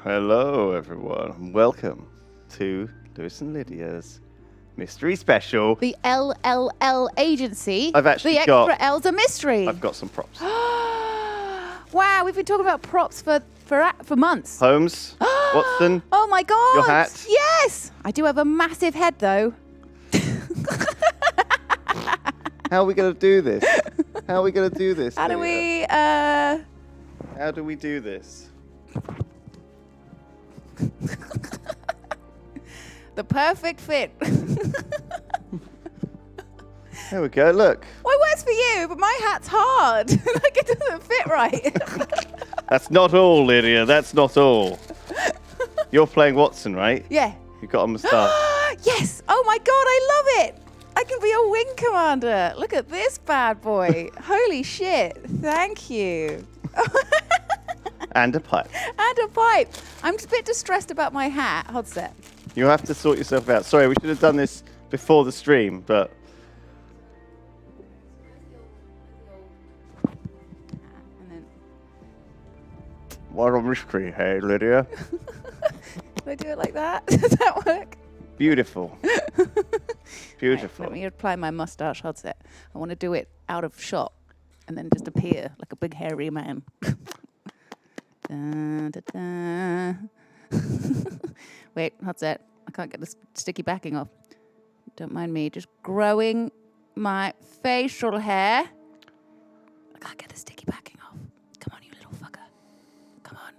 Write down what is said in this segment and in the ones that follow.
Hello, everyone. and Welcome to Lewis and Lydia's mystery special. The LLL agency. I've actually the got- extra L's a mystery. I've got some props. Wow, we've been talking about props for months. Holmes, Watson, Oh my god! Your hat? Yes, I do have a massive head though. how are we going to do this? How are we going to do this? How do Lydia? we? How do we do this? The perfect fit. There we go. Look. Well, it works for you, but my hat's hard. Like it doesn't fit right. That's not all, Lydia. That's not all. You're playing Watson, right? Yeah. You've got a moustache. Yes. Oh my god, I love it. I can be a wing commander. Look at this bad boy. Holy shit. Thank you. And a pipe. And a pipe. I'm just a bit distressed about my hat. Hold set. You have to sort yourself out. Sorry, we should have done this before the stream, but... And then What a mystery, hey, Lydia. can I do it like that? Does that work? Beautiful. Beautiful. Right, let me apply my mustache. Hold set. I want to do it out of shot and then just appear like a big hairy man. Da, da, da. Wait, hold set. I can't get the sticky backing off. Don't mind me. Just growing my facial hair. I can't get the sticky backing off. Come on, you little fucker. Come on.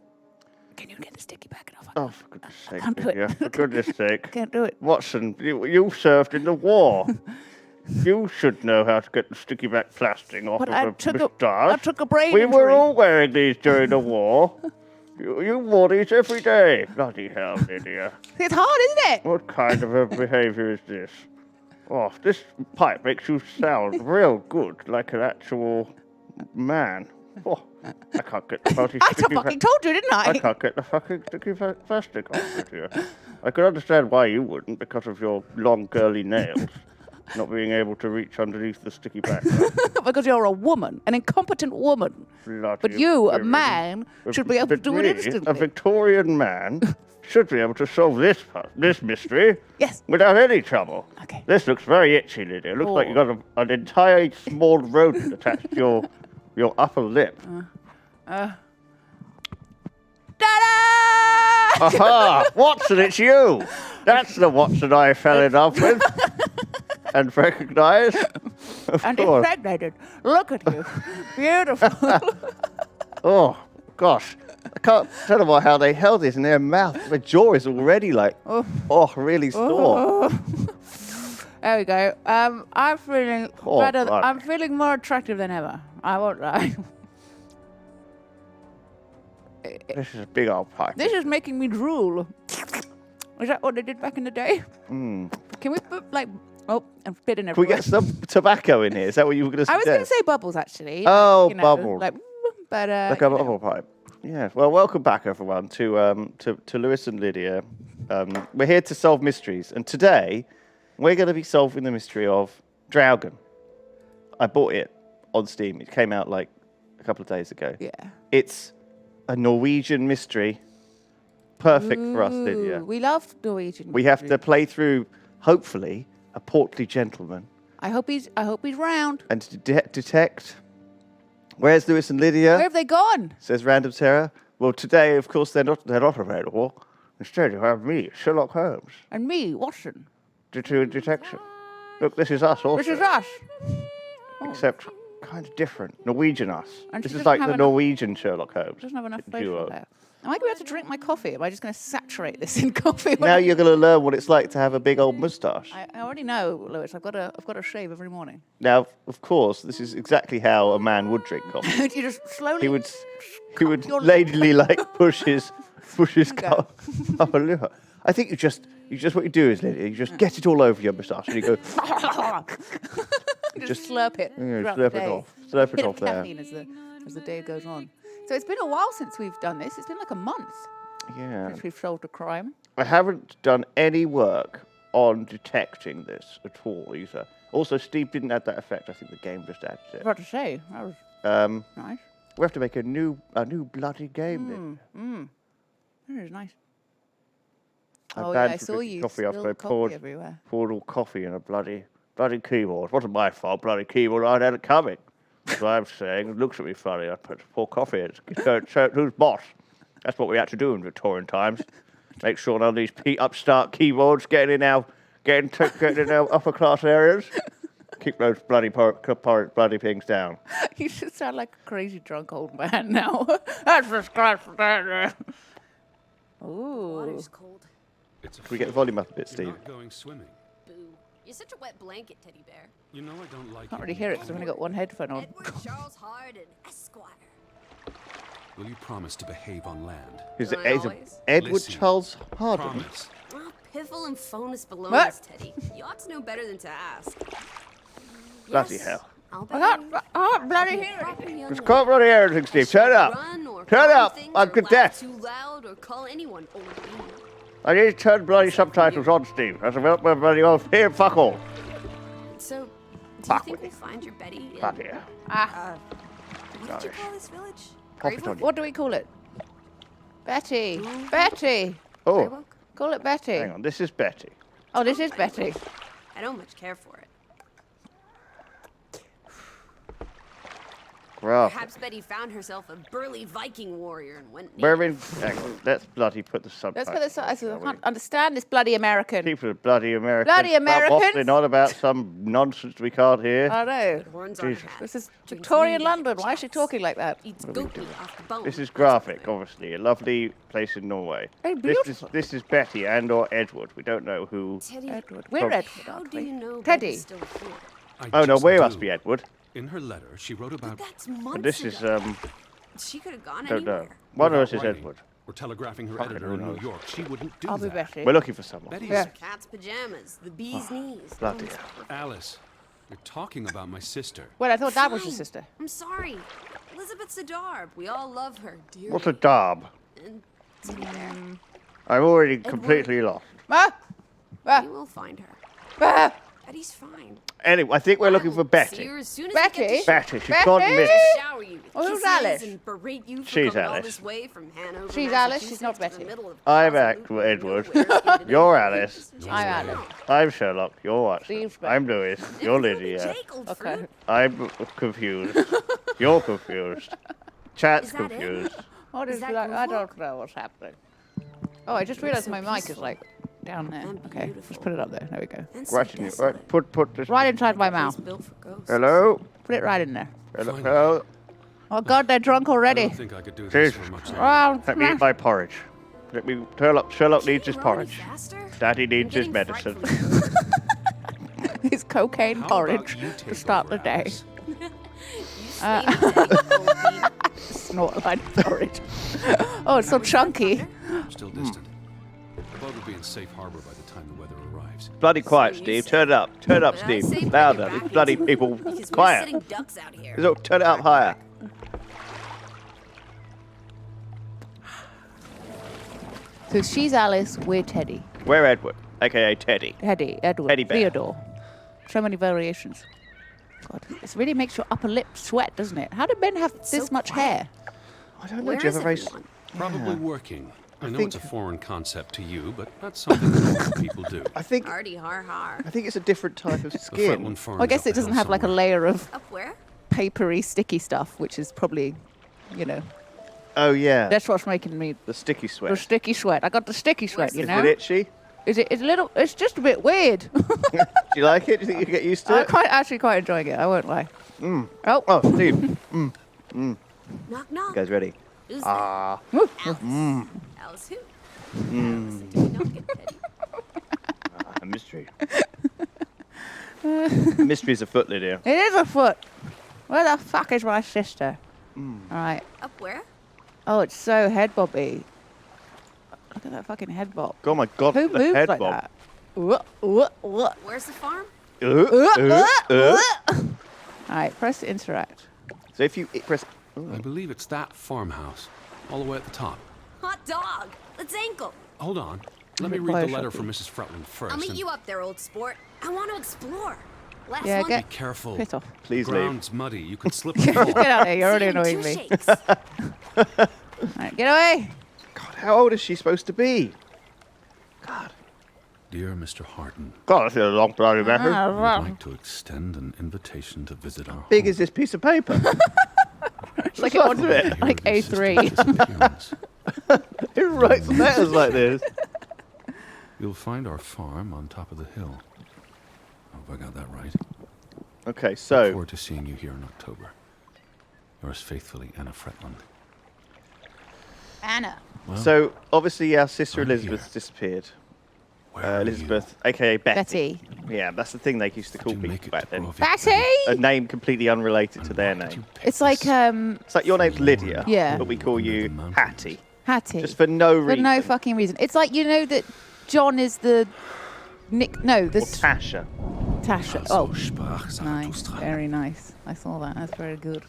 Can you get the sticky backing off? Oh, for goodness sake, can't do it. Lydia. For goodness sake. I can't do it. Watson, you served in the war. You should know how to get the sticky back plastering off But of I a took moustache. a brain We were injury. all wearing these during the war. You wore these every day. Bloody hell, Lydia. It's hard, isn't it? What kind of a behaviour is this? Oh, this pipe makes you sound real good, like an actual man. Oh, I can't get the bloody I sticky fucking told you, didn't I I? can't get the fucking sticky plastic off with you. I could understand why you wouldn't, because of your long, curly nails. Not being able to reach underneath the sticky background. Because you're a woman, an incompetent woman. Bloody But you, a women. man, should be able to But do it me, instantly. a Victorian man, should be able to solve this mystery Yes. without any trouble. Okay. This looks very itchy, Lydia. It looks like you've got an entire small rodent attached to your upper lip. Ta-da! Aha! Watson, it's you! That's the Watson I fell in love with and recognised. Of And course. impregnated. Look at you. Beautiful. Oh, gosh. I can't tell them how they held it in their mouth. Their jaw is already like, really sore. There we go. I'm feeling Oh, better. God. I'm feeling more attractive than ever. I won't lie. This is a big old pipe. This is making me drool. Is that what they did back in the day? Can we put like... Oh, I'm spitting Can we everywhere. get some tobacco in here? Is that what you were going to I suggest? was going to say bubbles, actually. Oh, you know, bubbles. Like, but, Like a bubble pipe. Yeah. Well, welcome back, everyone, to Lewis and Lydia. We're here to solve mysteries, and today we're going to be solving the mystery of Draugen. I bought it on Steam. It came out like a couple of days ago. Yeah. It's a Norwegian mystery, perfect for us, Lydia. Ooh, we love Norwegian. We have mystery. to play through, hopefully, a portly gentleman I hope he's round. and to detect. Where's Lewis and Lydia? Where have they gone? Says Random Terror. Well, today, of course, they're not available. Instead, you have me, Sherlock Holmes, And me, Watson. detection. Look, this is us also. This is us. Except kind of different. Norwegian us. And This she is doesn't like have the enough- Norwegian Sherlock Holmes. Doesn't have enough duo. facial hair. Am I going to have to drink my coffee? Am I just going to saturate this in coffee? Now you're going to learn what it's like to have a big old moustache. I already know, Lewis. I've got to shave every morning. Now, of course, this is exactly how a man would drink coffee. You just slowly. He would your lip. ladily like push his Okay. upper lip. I think you just what you do is, Lydia, you just get it all over your moustache and you go just slurp it. throughout the slurp it day. off. Slurp it Bit off of there. caffeine as the day goes on. So it's been a while since we've done this. It's been like a month Yeah. since we've solved a crime. I haven't done any work on detecting this at all either. Also, Steve didn't add that effect. I think the game just added I was it. about to say, that was nice. We have to make a new bloody game. Then. That is nice. I'm Oh, banned yeah, I from saw drinking you coffee after I spilled coffee poured everywhere. all coffee in a bloody keyboard. It wasn't my fault, bloody keyboard. I had it coming. That's what I'm saying. It looks at me funny. I pour coffee in. So who's boss? That's what we had to do in Victorian times. Make sure none of these upstart keyboards getting in our upper class areas. Keep those bloody bloody things down. You should sound like a crazy drunk old man now. That's disgusting. Ooh. Water's cold. It's a Can we get the fool. volume up a bit, You're Steve? not going swimming. Boo. You're such a wet blanket, teddy bear. You know I don't like Can't it. really hear it because I've only got one headphone on. Edward Charles Hardin, Esquire. Will you promise to behave on land? Is Don't it I is it always? Edward Listen. Charles Hardin? Promise. Oh, piffle and phonus What? balonus, Teddy. You ought to know better than to ask. Bloody Yes, hell. I'll I can't, behave. I can't bloody hear it. Proper young Just lady. can't bloody hear anything, Steve. Turn up. Run or Turn climb up. things I'm or good laugh deaf. too loud or call anyone old bean. I need to turn bloody subtitles on, Steve. That's about my bloody old here. Fuck all. So, do you Fuck think with we'll find your Betty in, Fuck yeah. what did you call this village? Pop it on Graavik? you. What do we call it? Betty. Betty. Oh, Graavik? Call it Betty. hang on. This is Betty. Oh, this is Betty. I don't much care for it. Graavik. Perhaps Betty found herself a burly Viking warrior and went We're native. in. Hang on. Let's bloody put the subtitles. Let's put this. I on, shall can't understand this bloody American. People are bloody Americans. Bloody Americans. Stop waffling on about some nonsense we can't hear. I know. Horns on her Jesus. hat. This is Drinks Victorian mead London. like Why is she chaps. talking like that? Eats goat meat off the bone. This is That's Graavik, what obviously, a lovely place in Norway. Very This is Betty and or Edward. We don't know who. Teddy, Edward. We're Prob- Edward, how aren't do we? you know Teddy. Betty's still here? I Oh no, just we must do. be Edward. In her letter, she wrote about. But that's months And this is ago. She could have gone don't know. anywhere. One of without us is writing Edward. Or telegraphing her Fucking editor who in New knows? York. She wouldn't do I'll be that. Betty. We're looking for someone. Betty's Yeah. Cat's pajamas, the bee's knees. Bloody Almost hell. perfect. Alice. You're talking about my sister. Well, I thought that was your Fine. sister. I'm sorry. Elizabeth's a darb. We all love her dearly. What's a darb? And Teddy Bear. I'm already completely lost. Ah! We will find her. Ah! Betty's fine. Anyway, I think we're looking for See Betty. her as soon as Betty? we get to Betty, she's Betty? gone missing. shower you with Oh, who's kisses Alice? and berate you for She's coming all Alice. this way from Hanover, She's Alice, she's not Massachusetts to the Betty. middle of I'm absolutely Edward. nowhere in the You're middle of Alice. the I'm Alice. I'm Sherlock. You're Watson. Steve's Betty. I'm Lewis. You're Lydia. Jake, old Okay. fruit. I'm confused. You're confused. Chat's Is that it? confused. What is Is that that? I Groovy? don't know what's happening. Oh, I just realised so my mic is peaceful. like down there. And Okay, beautiful. just put it up there. There we go. And so Right in you. desolate. Right. Put this. Right inside my Like a place mouth. built for ghosts. Hello. Put it right in there. Hello. Fine. Hello. Oh God, they're drunk I already. don't think I could do this Jesus. for much longer. Oh, Let me eat my porridge. Let me. Sherlock Can't needs you his row any porridge. faster? Daddy I'm needs his getting medicine. frightfully- his cocaine How about porridge you to take start over, the day. Alice? You stay in bed, old bean. Snort like porridge. Oh, it's so chunky. Still distant. The boat will be in safe harbor by the time the weather arrives. Bloody quiet, So you Steve. say. Turn it up. Turn it up, But I say Steve. put your Louder. back These bloody into it, people. because we're Quiet. sitting ducks out here. Look, turn it up higher. So she's Alice, we're Teddy. We're Edward, aka Teddy. Edward, Teddy bear. Theodore. So many variations. God, this really makes your upper lip sweat, doesn't it? How do men have so this much quiet. hair? I don't know. Where Do you is have a very? everyone? Probably working. I know think- it's a foreign concept to you, but that's something that normal people do. I think. Hardy har har. I think it's a different type of The Fretland skin. farm Well, I is guess up it the doesn't hill have like a somewhere. layer of Up where? papery, sticky stuff, which is probably, you know, Oh yeah. that's what's making me The sticky the sweat. sticky sweat. I got the sticky sweat, Where's you Is know. it itchy? Is it? It's a little. It's just a bit weird. Do you like it? Do you think you get used to I'm it? actually quite enjoying it. I won't lie. Oh, Oh, Steve. Knock knock. You guys ready? Who's Ah. there? Alice. Alice who? Alice and Teddy don't get petty. A mystery. A mystery's afoot, Lydia. it is a foot. Where the fuck is my sister? All right. Up where? Oh, it's so head bobby. Look at that fucking head bob. Oh my God, Who the moves head like bob. that? What? Where's the farm? All right, press interact. So if you press. I believe it's that farmhouse, all the way at the top. Hot dog. Let's ankle. Hold on. Let me bit read the Bioshocky. letter from Mrs. Fretland first. I'll meet and you up there, old sport. I want to explore. Last Yeah, one. get Be careful. piss off. Please the leave. ground's muddy. You could slip Get and fall. out of there. You're already See you in annoying 2 me. shakes. All right, get away. God, How old is she supposed to be? God. Dear Mr. Harden, God, that's a long bloody I message. would like to extend an invitation to visit our Big home. is this piece of paper? It's like, What's on, up with it? like Hear of your A3. sister's disappearance. Who writes letters like this? You'll find our farm on top of the hill. I hope I got that right. Okay, Look so forward to seeing you here in October. Yours faithfully, Anna Fretland. Anna. Well, obviously our sister I'm Elizabeth's here. disappeared. where are Elizabeth, aka Betty. Betty. Yeah, that's the thing they used to you? call Did you make people it back to then. Graavik, Betty! A name completely unrelated to And their why did you name. pick It's like, this It's like your name's Lydia, Yeah. but we call under you the mountains? Hattie. Hattie. Just for no For reason. no fucking reason. It's like, you know that John is the Nick. No, Or this Tasha. Tasha. So Oh, sprach nice. Zarathustra. Very nice. I saw that. That's very good.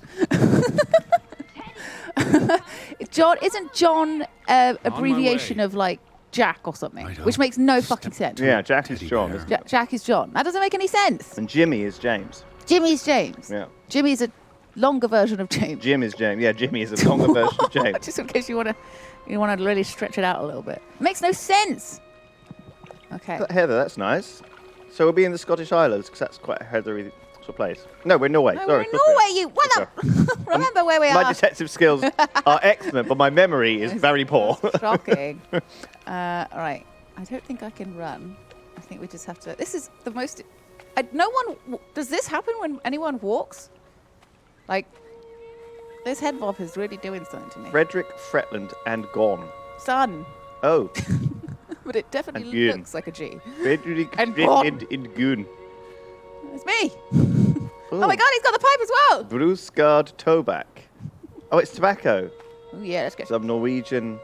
John isn't John abbreviation way. of like Jack or something, Righto. which makes no Step fucking sense. Yeah, Jack is Teddy John, bear. isn't it? Jack is John. That doesn't make any sense. And Jimmy is James. Jimmy's James. Yeah. Jimmy's a longer version of James. Jim is James. Yeah, Jimmy is a longer version of James. Just in case you want to really stretch it out a little bit. Makes no sense. Okay. Heather, that's nice. So we'll be in the Scottish Islands because that's quite a heathery sort of place. No, we're in Norway. No, Sorry, we're in Norway. You what up? Remember where we My are. detective skills are excellent, but my memory is very poor. Shocking. All right. I don't think I can run. I think we just have to. This is the most. No one. Does this happen when anyone walks? Like, this head bob is really doing something to me. Frederick Fretland and gone. Son. Oh, But it definitely And Gun. looks like a G. Frederick And Fretland and Gun. It's me. Oh my God, he's got the pipe as well. Brusgard Tobak. Oh, it's tobacco. Oh yeah, let's go. Some Norwegian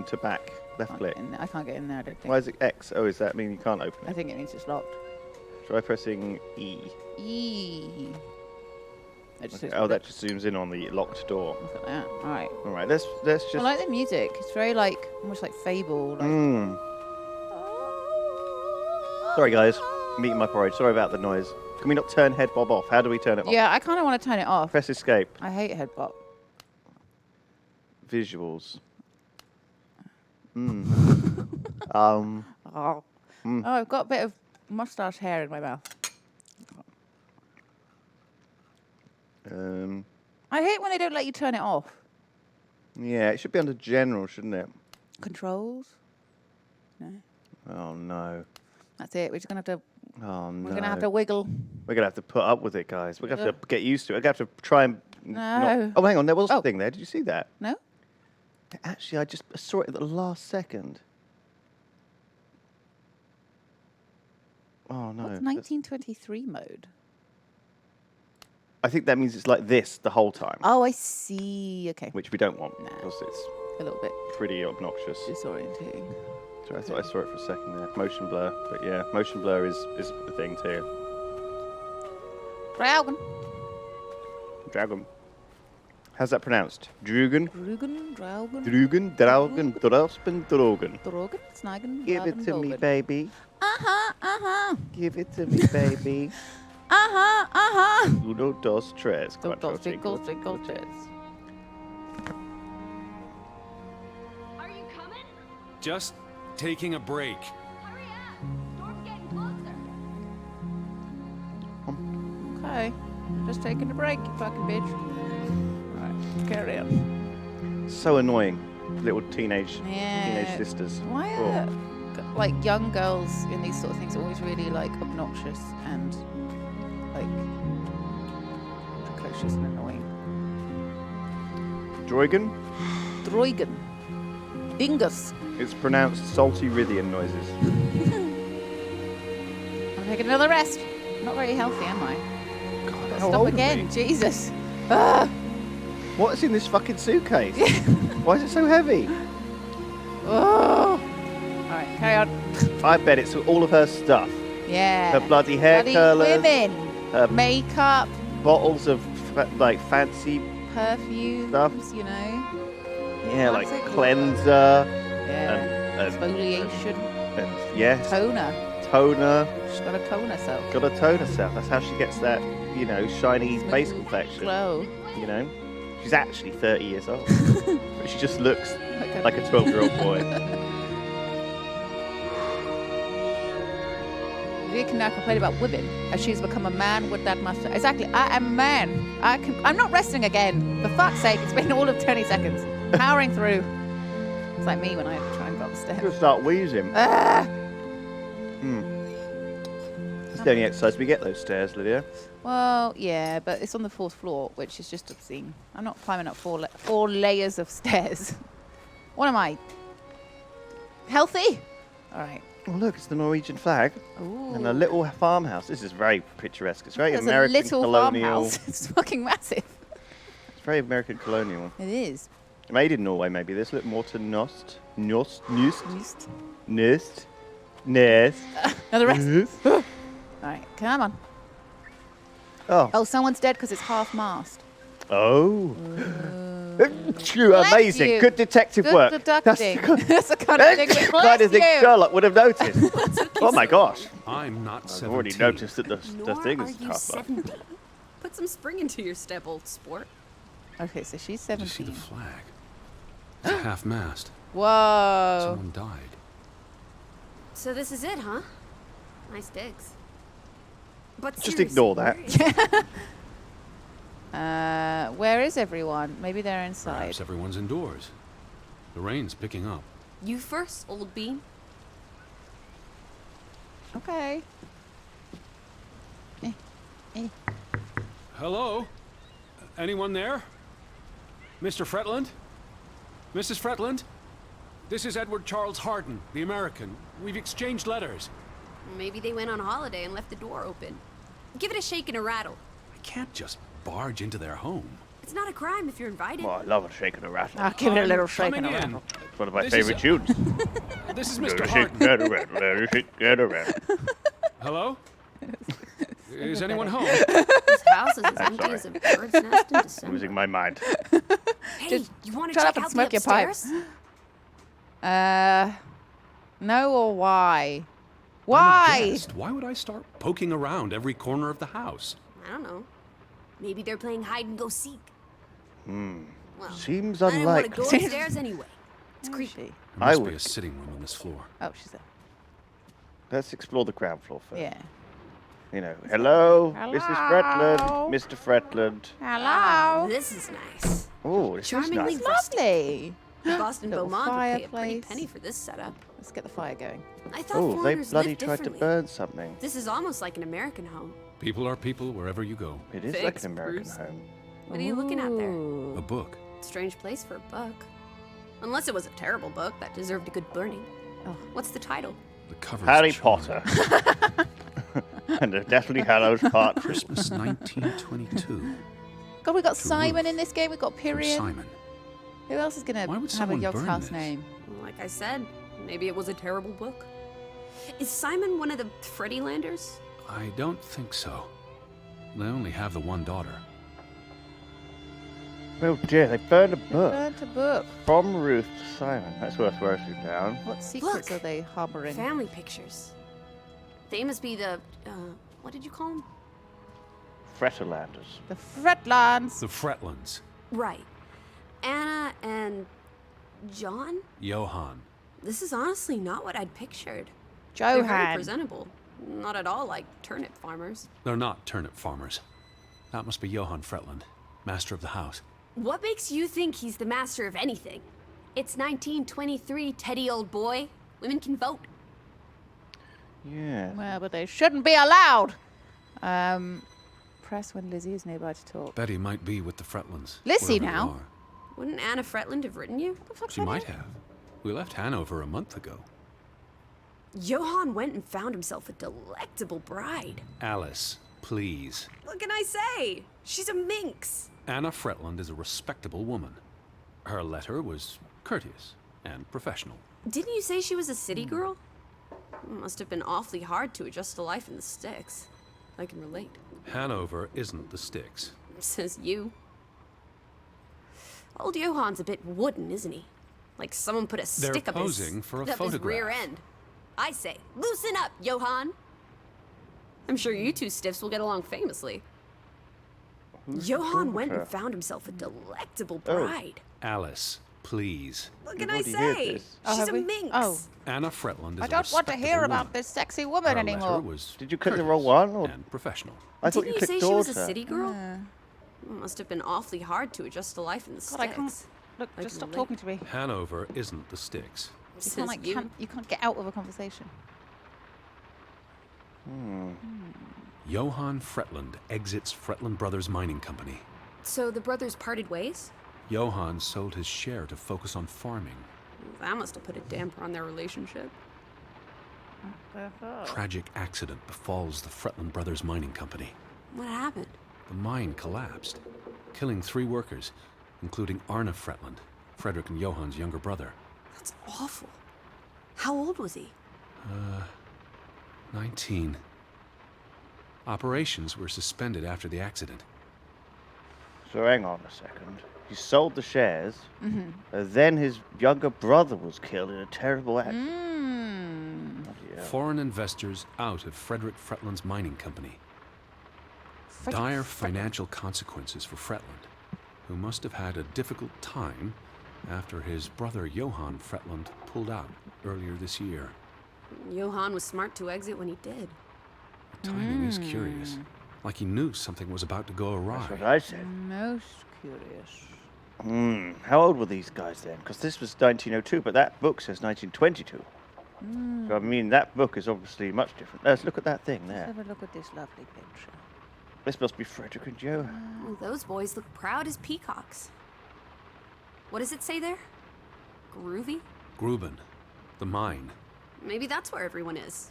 tobacco. Left Can't click. get in there. I can't get in there. I don't think. Why is it X? Oh, does that mean you can't open I it? think it means it's locked. Try pressing E. E. I just Oh, that just zooms in on the locked door. Look at that. All right. All right, let's just. I like the music. It's very like almost like Fable. Like. Mm. Sorry, guys. I'm eating my porridge. Sorry about the noise. Can we not turn head bob off? How do we turn it off? Yeah, I kind of want to turn it off. Press escape. I hate head bop. Visuals. Oh. Oh, I've got a bit of mustache hair in my mouth. I hate when they don't let you turn it off. Yeah, it should be under general, shouldn't it? Controls. No, Oh no. that's it. We're just gonna have to. Oh no. We're gonna have to wiggle. We're gonna have to put up with it, guys. We're gonna have Ugh. to get used to it. We're gonna have to try and. No. Oh, hang on. There was a Oh. thing there. Did you see that? No. Actually, I just saw it at the last second. Oh no. What's that's- 1923 mode? I think that means it's like this the whole time, Oh, I see. Okay. which we don't want No. because it's A little bit pretty obnoxious. disorientating. So I thought I saw it for a second there. Motion blur, but yeah, motion blur is the thing too. Draugen. Dragon. How's that pronounced? Draugen? Draugen. Draugen. Draugen? Draugen? Draugen? Draugen. Draugen. Snagen. Give it to me, baby. Uh-huh. Give it to me, baby. Uh-huh. Uno, dos, tres. Dos, Cuatro, cinco, cinco. tres. Are you coming? Just taking a break. Hurry up. Storm's getting closer. Okay. Just taking a break, you fucking bitch. Alright, carry on. So annoying. Little teenage Yeah. sisters. Why Oh. are like young girls in these sort of things always really like obnoxious and like precocious and annoying? Draugen? Draugen. Dingus. It's pronounced salty Rithian noises. I'm taking another rest. Not very healthy, am I? God, Gotta how stop old are again. we? Jesus. Ah. What's in this fucking suitcase? Why is it so heavy? Oh. Alright, carry on. I bet it's all of her stuff. Yeah. Her bloody hair Bloody curlers, women. her Makeup, bottles of like fancy, perfumes, Stuff. you know. yeah, like Classic. cleanser, Yeah. and Exfoliation. yes, Toner. toner. She's got a tone herself. Got to tone herself. That's how she gets that, shiny face Smooth complexion. Glow. You know, She's actually 30 years old. But she just looks like a 12-year-old boy. Lydia can now complain about women as she's become a man with that mustache. Exactly, I am a man. I'm not resting again. For fuck's sake, it's been all of 20 seconds. Powering through. It's like me when I try and go up the I'm stairs. going to start wheezing. It's the only exercise we get, those stairs, Lydia. Well, yeah, but it's on the 4th floor, which is just obscene. I'm not climbing up four layers of stairs. What am I? Healthy? All right. Oh, look, it's the Norwegian flag. Ooh. And a little farmhouse. This is very picturesque. It's very There's American a little colonial. farmhouse. It's fucking massive. It's very American colonial. It is. Made in Norway, maybe. This look more to Nost. Nust. Now the rest. All right, come on. Oh. Oh, someone's dead because it's half-mast. Oh. Amazing. you. Good detective Good work. deducting. That's the kind of thing we kind of thing bless you. Sherlock would have noticed. Oh my gosh. I'm not I've 17. already noticed that the Nor thing are is you tougher. 70. Put some spring into your step, old sport. Okay, so she's Did you see 17. the flag? It's a half-mast. Whoa. Someone died. So this is it, huh? Nice digs. But Just seriously, ignore that. where is- Where is everyone? Maybe they're inside. Perhaps everyone's indoors. The rain's picking up. You first, old bean. Okay. Hello? Anyone there? Mr. Fretland? Mrs. Fretland? This is Edward Charles Harden, the American. We've exchanged letters. Maybe they went on holiday and left the door open. Give it a shake and a rattle. I can't just barge into their home. It's not a crime if you're invited. Well, I love a shake and a rattle. I'll give it a little shake Coming and a in. rattle. It's one of my This is favorite tunes. This is Let Mr. a shake Harden. and a rattle, let a shake and a rattle. Hello? Is anyone home? This house is as I'm empty as a bird's nest in December. Losing my mind. Hey, Just you want to shut check up and out smoke the your pipe. upstairs? No or why? I'm a Why? guest. Why would I start poking around every corner of the house? I don't know. Maybe they're playing hide and go seek. Well, Seems I didn't want to unlikely. go upstairs anyway. It's Where is creepy. she? There I must be would- a sitting room on this floor. Oh, she's there. Let's explore the ground floor first. Yeah. You know, hello, Mrs. Hello? Fretland, Mr. Fretland. Hello. This is nice. Oh, this is Charmingly nice. rustic. Lovely. The Boston Little Beaumont would pay a pretty fireplace. penny for this setup. Let's get the fire going. I thought Oh, they foreigners bloody lived tried to differently. burn something. This is almost like an American home. People are people wherever you go. It is like Thanks, an American Bruce. home. What are you looking at there? Ooh. A book. Strange place for a book. Unless it was a terrible book that deserved a good burning. Oh. What's the title? The cover's Harry charming. Potter. And the Deathly Hallows Part 2. Christmas 1922. God, we got To Simon Ruth in this game. We got From Period. Simon. Who else is gonna Why would have a someone burn Yogscast this? name? Well, like I said, maybe it was a terrible book. Is Simon one of the Freddylanders? I don't think so. They only have the one daughter. Oh dear, they burned a book. Burnt a book. From Ruth to Simon. That's worth writing down. What secrets Look. are they harboring? Family pictures. They must be the, what did you call them? Fretterlanders. The Fretlands. The Fretlands. Right. Anna and John? Johann. This is honestly not what I'd pictured. They're very Johan. presentable. Not at all like turnip farmers. They're not turnip farmers. That must be Johann Fretland, master of the house. What makes you think he's the master of anything? It's 1923, Teddy old boy. Women can vote. Yeah. Well, but they shouldn't be allowed. Press when Lizzie is nearby to talk. Betty might be with the Fretlands. Lizzie wherever they now? are. Wouldn't Anna Fretland have written you? She might have. We left Hanover a month ago. Johann went and found himself a delectable bride. Alice, please. What can I say? She's a minx. Anna Fretland is a respectable woman. Her letter was courteous and professional. Didn't you say she was a city girl? Must have been awfully hard to adjust to life in the sticks. I can relate. Hanover isn't the sticks. Says you. Old Johann's a bit wooden, isn't he? Like someone put a They're stick up his, posing for a up his photograph. rear end. I say, loosen up, Johann. I'm sure you two stiffs will get along famously. Johann went and found himself a delectable bride. Alice, please. What can We've I already heard say? this. Oh, She's have a we? minx. Oh. Anna Fretland is I a don't want to hear respectable about woman. this sexy woman Her anymore. letter was Did you click the courteous wrong one, or- and professional. I thought Didn't you you clicked say she was a daughter. city girl? It must have been awfully hard to adjust to life in the God, I can't. sticks. Look, I just can stop relate. talking to me. Hanover isn't the sticks. You Says can't, like, you can't get out of a conversation. Johann Fretland exits Fretland Brothers Mining Company. So the brothers parted ways? Johann sold his share to focus on farming. That must have put a damper on their relationship. Tragic accident befalls the Fretland Brothers Mining Company. What happened? The mine collapsed, killing 3 workers, including Arne Fretland, Frederick and Johann's younger brother. That's awful. How old was he? 19. Operations were suspended after the accident. So hang on a second. He sold the shares, and then his younger brother was killed in a terrible accident. Bloody hell. Foreign investors out of Frederick Fretland's mining company. Dire financial consequences for Fretland, who must have had a difficult time after his brother Johann Fretland pulled out earlier this year. Johann was smart to exit when he did. The timing is curious, like he knew something was about to go awry. That's what I said. Most curious. How old were these guys then? Because this was 1902, but that book says 1922. So I mean, that book is obviously much different. Let's look at that thing Let's there. have a look at this lovely picture. This must be Frederick and Joe. Oh, those boys look proud as peacocks. What does it say there? Groovy? Gruben, the mine. Maybe that's where everyone is.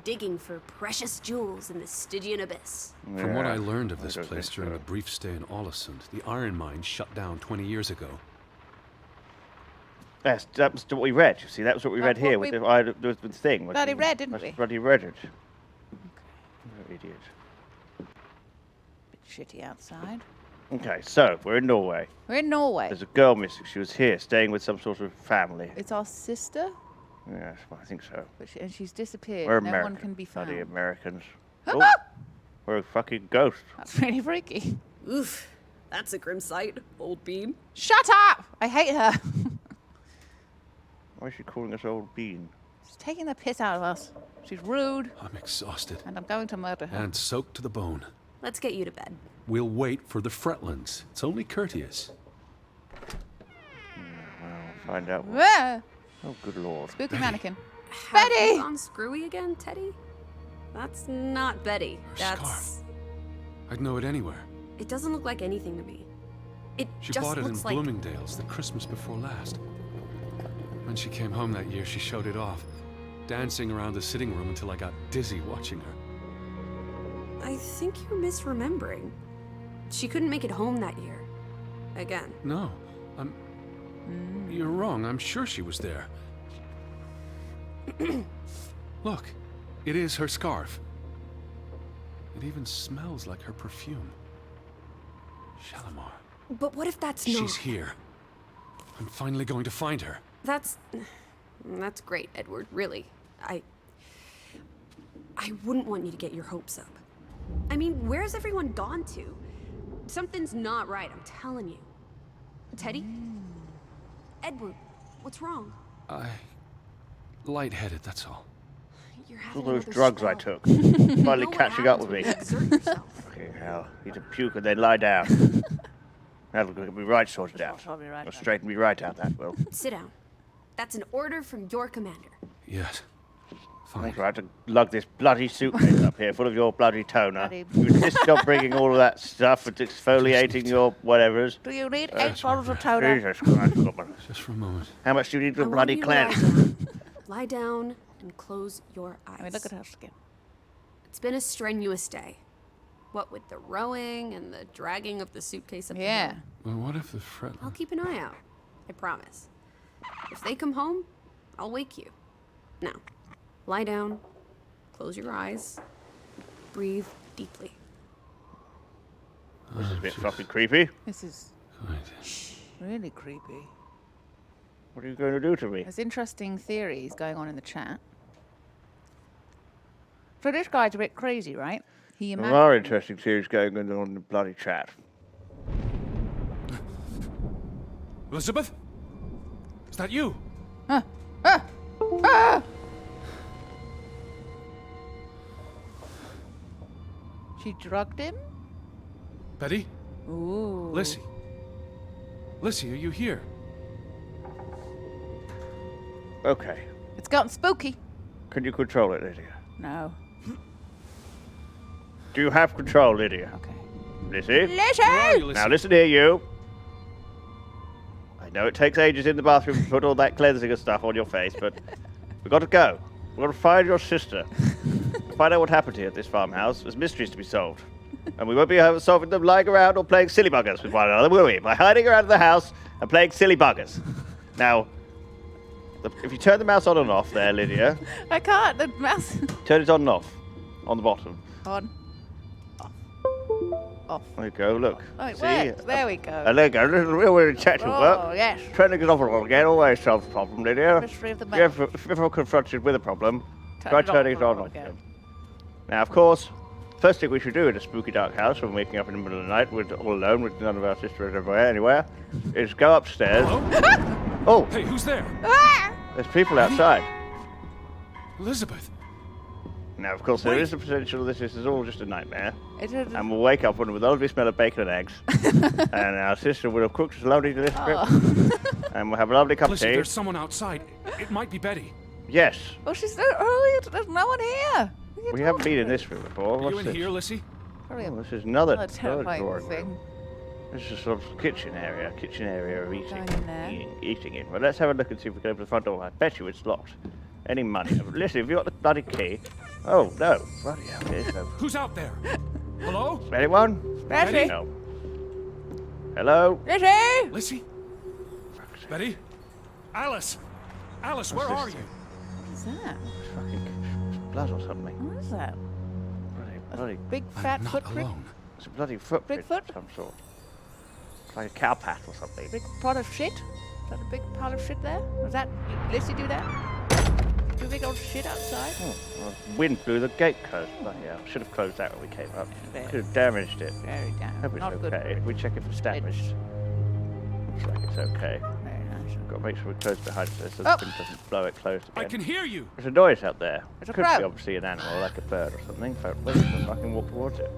Digging for precious jewels in the Stygian abyss. From what I Yeah, learned of I this don't place think during so. a brief stay in Ålesund, the iron mine shut down 20 years ago. That was what we read. You see, that was what we That's read here what with the thing. Bloody read, didn't we? Bloody read it. You're an idiot. Bit shitty outside. Okay, so we're in Norway. We're in Norway. There's a girl missing. She was here, staying with some sort of family. It's our sister, Yes, well, I think so. but and she's disappeared. We're no American. one can be found. Bloody Americans. Ah! Oh, we're a fucking ghost. That's really freaky. Oof, that's a grim sight, old bean. Shut up! I hate her. Why is she calling us old bean? She's taking the piss out of us. She's rude, I'm exhausted and I'm going to murder her. and soaked to the bone. Let's get you to bed. We'll wait for the Fretlands. It's only courteous. Find out. Ah, Oh, good lord. spooky mannequin. Have Betty! you gone screwy again, Teddy? That's not Betty. Her That's... scarf. I'd know it anywhere. It doesn't look like anything to me. It She just bought it in looks like... Bloomingdale's the Christmas before last. When she came home that year, she showed it off, dancing around the sitting room until I got dizzy watching her. I think you're misremembering. She couldn't make it home that year. Again. No, You're wrong. I'm sure she was there. Look, it is her scarf. It even smells like her perfume. Shalimar. But what if that's not... She's here. I'm finally going to find her. That's great, Edward, really. I wouldn't want you to get your hopes up. I mean, where's everyone gone to? Something's not right, I'm telling you. Teddy? Edward, what's wrong? Lightheaded, that's all. You're All having those another drugs I stroke. took. You know Finally what catching up happens with me. when you exert yourself. Fucking hell. Need to puke and then lie down. That'll get me right sorted out. I'll be right I'll back. straighten me right out, that will. Sit down. That's an order from your commander. Yes. Fine. Thanks, I had to lug this bloody suitcase up here full of your bloody toner. Bloody- You insist on bringing all of that stuff and exfoliating your whatevers. Do you need 8 bottles of toner? Jesus Christ, woman. Just for a moment. How much do you need for I a want bloody you to lie cleanse? down. Lie down and close your eyes. I mean, look at her skin. It's been a strenuous day. What with the rowing and the dragging of the suitcase up the Yeah. hill. Well, what if the Fret... I'll keep an eye out. I promise. If they come home, I'll wake you. Now, lie down, close your eyes, breathe deeply. This is a bit fucking creepy. This is Good. really creepy. What are you going to do to me? There's interesting theories going on in the chat. So this guy's a bit crazy, right? He There imagined... are interesting theories going on in the bloody chat. Elizabeth? Is that you? She drugged him? Betty? Ooh. Lissy? Lissy, are you here? Okay. It's gotten spooky. Can you control it, Lydia? No. Do you have control, Lydia? Okay. Lizzie? Lizzie! Where are you, Lissy? Now listen here, you. I know it takes ages in the bathroom to put all that cleansing and stuff on your face, but we've got to go. We've got to find your sister. Find out what happened here at this farmhouse. There's mysteries to be solved. And we won't be solving them lying around or playing silly buggers with one another, will we? By hiding around the house and playing silly buggers. Now, if you turn the mouse on and off there, Lydia, I can't. The mouse. turn it on and off. On the bottom. On. Off. There you go, look. Oh, it See? works. There we go. And there you go, little real detective Oh, work. yes. Turning it off and on again always solves the problem, Lydia. Mystery of the If mouse. if you're confronted with a problem, Turn try it off turning it and on on again. again. Now, of course, first thing we should do in a spooky dark house when waking up in the middle of the night with all alone with none of our sisters anywhere is go upstairs. Hello? Oh, Hey, who's there? Ah! there's people outside. Elizabeth. Now, of course, there Wait. is the potential this is all just a nightmare. It is. And we'll wake up with a lovely smell of bacon and eggs. And our sister will have cooked us a lovely delicious Oh. breakfast. And we'll have a lovely cup of Listen, tea. there's someone outside. It might be Betty. Yes. Oh, she's there. Oh, there's no one here. What are you We haven't talking been in about? this room before. Are you What's in this? here, Lissy? Probably Oh, a this is another terrifying drawing thing. room. This is a sort of kitchen area of eating. Going in there. Eating in. Well, let's have a look and see if we can open the front door. I bet you it's locked. Any money? Listen, have you got the bloody key? Oh, no. Bloody hell, there's no. Who's out there? Hello? Anyone? Betty? No. Hello? Lizzie! Lissy? Betty? Alice? Alice, where are you? What is that? It's fucking blood or something. What is that? Bloody. Big fat I'm not footprint? alone. It's a bloody footprint Bigfoot? of some sort. It's like a cow pat or something. Big pot of shit? Is that a big pile of shit there? Was that Lizzie do that? Do a big old shit outside? Oh, well, wind blew the gate closed. Bloody hell. Should have closed that when we came up. Yeah. Could have damaged it. Very damn. Hope it's Not good. okay. We check if it's damaged. Looks like it's okay. Very nice. Got to make sure we close behind us so Oh. the wind doesn't blow it closed again. I can hear you. There's a noise out there. There's a Could be crow. obviously an animal, like a bird or something. But wait, I can walk towards it.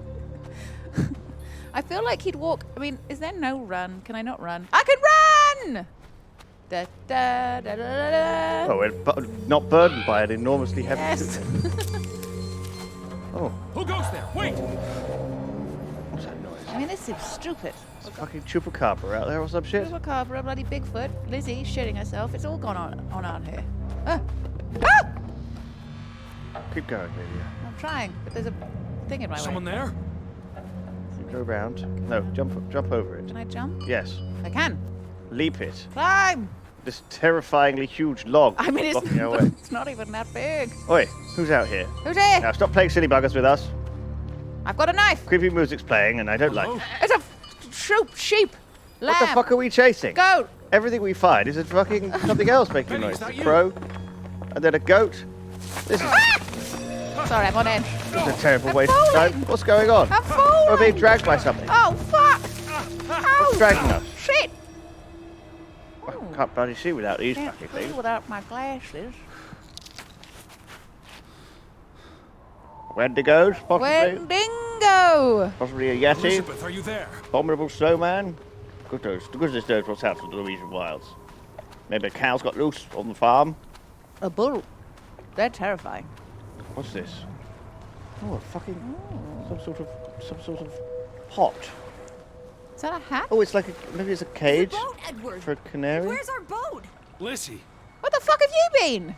I feel like he'd walk. I mean, is there no run? Can I not run? I can run! Da, da, da, da, da, da. Oh, we're not burdened by an enormously heavy Yes. suitcase. Oh, Who goes there? Wait! what's that noise? I mean, this seems stupid. It's a fucking chupacabra out there or some shit. Chupacabra, bloody Bigfoot, Lizzie shitting herself. It's all gone on here. Ah! Ah! Keep going, Lydia. I'm trying, but there's a thing in my Someone way. there? Go around. No, jump over it. Can I jump? Yes. I can. Leap it. Climb! This terrifyingly huge log I mean, it's, blocking our way. it's not even that big. Oi, who's out here? Who's here? Now stop playing silly buggers with us. I've got a knife. Creepy music's playing and I don't like Hello? it. It's a sheep. Lamb. What the fuck are we chasing? Goat. Everything we find is a fucking something else making Benny, noise. is that A you? crow, and then a goat. This is, Sorry, I'm on edge. this is a terrible I'm waste of time. falling. What's going on? I'm falling. We're being dragged by something. Oh, fuck. What's dragging us? Shit. I can't bloody see without these Can't fucking see things. without my glasses. Wendigos, possibly. Wendigo. Possibly a yeti. Elizabeth, are you there? Abominable snowman. Goodness knows what's happened to the Norwegian wilds. Maybe a cow's got loose on the farm. A bull. They're terrifying. What's this? Oh, a fucking some sort of pot. Is that a hat? Oh, it's like maybe it's a cage It's a boat, Edward. for a canary. Where's our boat? Lissy. What the fuck have you been?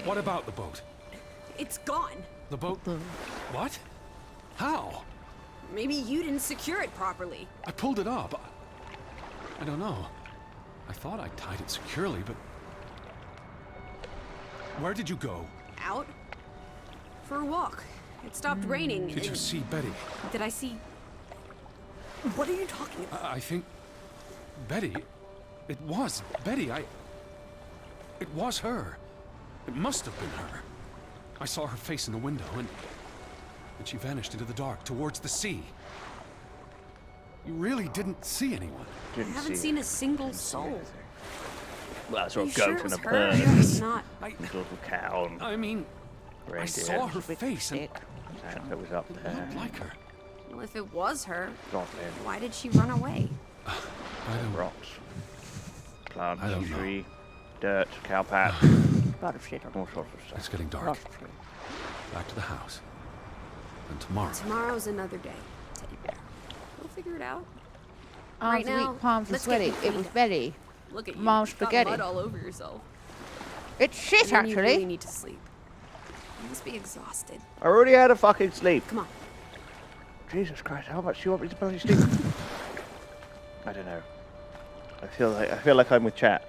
What about the boat? It's gone. The boat? What? How? Maybe you didn't secure it properly. I pulled it up. I don't know. I thought I tied it securely, but... Where did you go? Out? For a walk. It stopped raining. Did you and- see Betty? Did I see... What are you talking about? I think... Betty? It was Betty. It was her. It must have been her. I saw her face in the window, and and she vanished into the dark towards the sea. You really didn't see anyone. I haven't seen a single soul. Well, I saw a You sure goat it was and a her? bird, It's not. a little cow, and I mean, I reindeer. saw her face and That was up it there. looked like her. Well, if it was her, Goblin, why did she run away? I don't. rocks, plants, I don't know. tree, dirt, cow pat, lot of shit. all sorts of stuff. It's getting dark. Lot of shit. Back to the house. And tomorrow. Tomorrow's another day, teddy bear. We'll figure it out. Arms Right now, weak, palms are let's get sweaty. you It cleaned was up. Betty. Look at you. Mom's You've got spaghetti. mud all over yourself. It's shit, And then you really actually. need to sleep. You must be exhausted. I already had a fucking sleep. Come on. Jesus Christ, how much do you want me to bloody sleep? I don't know. I feel like I'm with chat.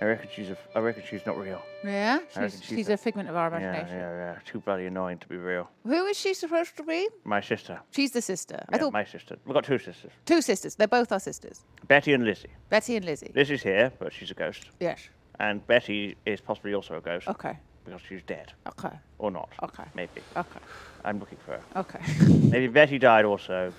I reckon she's not real. Yeah, I reckon she's a figment of our Yeah, imagination. yeah. Too bloody annoying to be real. Who is she supposed to be? My sister. She's the sister. I Yeah, thought my sister. We've got two sisters. two sisters. They're both our sisters. Betty and Lizzie. Betty and Lizzie. Lizzie's here, but she's a ghost. Yes. And Betty is possibly also a ghost. Okay. Because she's dead. Okay. Or not. Okay. Maybe. Okay. I'm looking for her. Okay. Maybe Betty died also.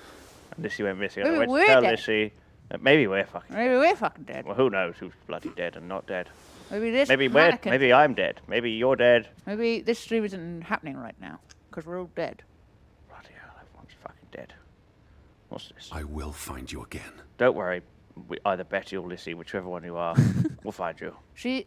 And Lizzie went missing. And I Maybe went we're to tell dead. Lizzie that maybe we're fucking Maybe we're fucking dead. Well, who knows who's bloody dead and not dead. Maybe this Maybe mannequin- maybe I'm dead. Maybe you're dead. Maybe this stream isn't happening right now because we're all dead. Bloody hell, everyone's fucking dead. What's this? I will find you again. Don't worry. Either Betty or Lizzie, whichever one you are, we'll find you.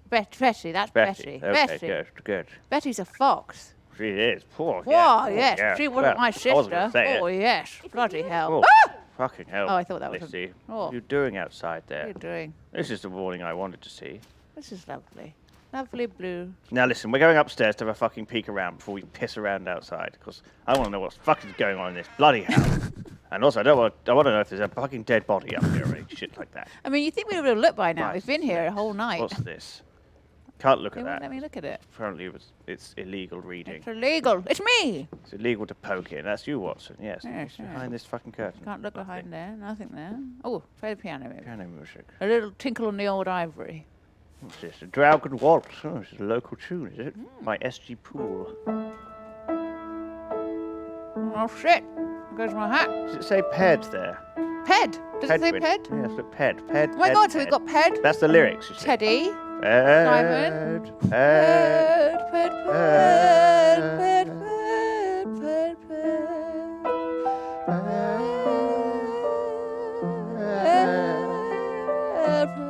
Betty. That's Betty. Okay, good. Betty's a fox. She is. Poor. Oh, yeah. yes. Yeah. She wasn't Well, my I wasn't gonna sister. say Oh, it. yes. Bloody hell. Oh, fucking hell. Oh, I thought that was a- Lizzie. oh. What are you doing outside What there? are you doing? This is the morning I wanted to see. This is lovely. Lovely blue. Now listen, we're going upstairs to have a fucking peek around before we piss around outside, because I want to know what's fucking going on in this bloody house. And also, I want to know if there's a fucking dead body up here or any shit like that. I mean, you think we'd have looked by now. Right, We've been here a whole night. What's this? Can't look They at won't that. let me look at it. Apparently, it's illegal reading. It's illegal. It's me. It's illegal to poke in. That's you, Watson. Yes. Yes, What's yes. behind this fucking curtain? Can't look Nothing. behind there. Nothing there. Oh, play the piano maybe. Piano music. A little tinkle on the old ivory. What's this? A Draugen waltz. Oh, this is a local tune, is it? Hmm. By S.G. Poole. Oh shit! There goes my hat. Does it say Ped there? Ped. Does it say Pedwin. Ped? Yes, look, Ped. Ped. Oh my Ped, God! So Ped. we've got Ped, That's the lyrics, you see. Teddy, Ped. Simon. Ped. Ped, Ped, Ped, Ped, Ped,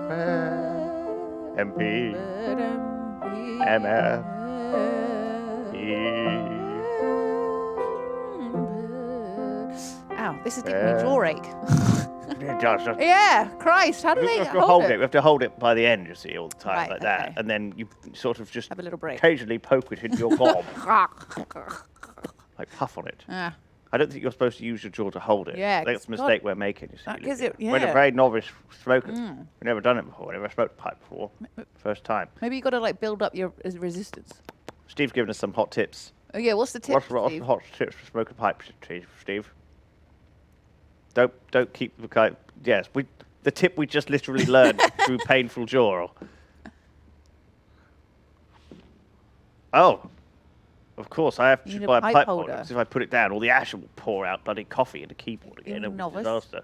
Ped, MP. Ped, MF. Ow, this is giving me jawache. It does. Just, Yeah, Christ, how do we they have to hold it. it? We have to hold it by the end, you see, all the time, Right, like that. okay. And then you sort of just Have a little break. occasionally poke it into your gob, like puff on it. Ah, I don't think you're supposed to use your jaw to hold it. Yeah, I think that's the God, mistake we're making, you see. that gives Lydia. it- We're a yeah. very novice smokers. We've never done it before. Never smoked a pipe before. First time. maybe you got to like build up your resistance. Steve's given us some hot tips. Oh yeah, what's the tip? What's the Steve? hot tips for smoking pipes, Steve? Don't keep the kind. Yes, the tip we just literally learned through painful jaw. Oh, of course I have to You need a buy a pipe pipe holder. holder. 'Cause if I put it down, all the ash will pour out bloody coffee in the keyboard again. You It was a novice. disaster.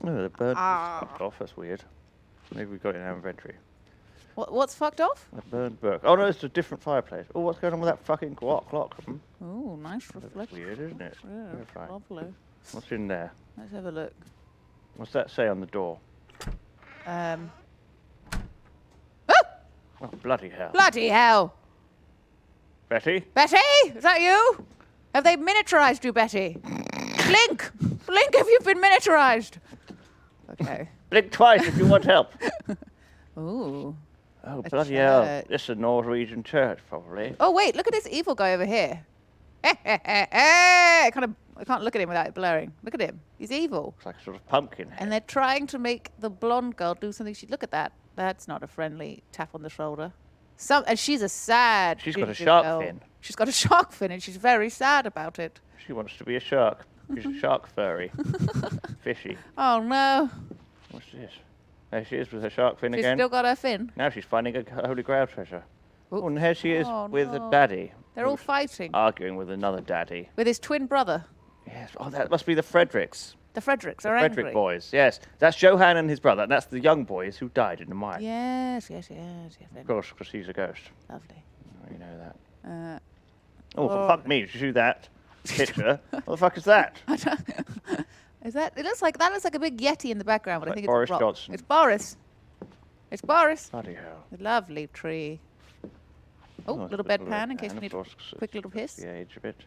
Oh, the bird fucked off. That's weird. Maybe we got it in our inventory. What's fucked off? A burned book. Oh no, it's a different fireplace. Oh, what's going on with that fucking clock? Oh, nice That's reflection. weird, isn't it? Yeah, Very fine. lovely. What's in there? Let's have a look. What's that say on the door? Oh, Oh, bloody hell. bloody hell! Betty? Betty, is that you? Have they miniaturized you, Betty? Blink, blink if you've been miniaturized. Okay. Blink twice if you want help. Ooh. Oh, A bloody hell. church. This is a Norwegian church, probably. Oh wait, look at this evil guy over here. I can't look at him without it blurring. Look at him. He's evil. It's like a sort of pumpkin head. And they're trying to make the blonde girl do something. Look at that. That's not a friendly tap on the shoulder. And she's a sad. She's got a ginger shark girl. fin. She's got a shark fin, and she's very sad about it. She wants to be a shark. She's a shark furry. Fishy. Oh no, What's this? There she is with her shark fin she's again. still got her fin. Now she's finding a Holy Grail treasure. Oh, and here she is Oh, with a no. daddy. They're all who's fighting arguing with another daddy. with his twin brother. Yes. Oh, that must be the Fredericks. The Fredericks The are Frederick angry. boys. Yes. That's Johann and his brother. And that's the young boys who died in the mine. Yes. Of course, because he's a ghost. Lovely. You know that. Oh. For fuck me, did you do that picture? What the fuck is that? Is that? It looks like that looks like a big yeti in the background, but I Like think Boris it's a rock. Johnson. It's Boris. It's Boris. Bloody hell. A lovely tree. Oh, Oh, it's little a bedpan in case bedpan, we of need a course, quick little piss. The age a bit.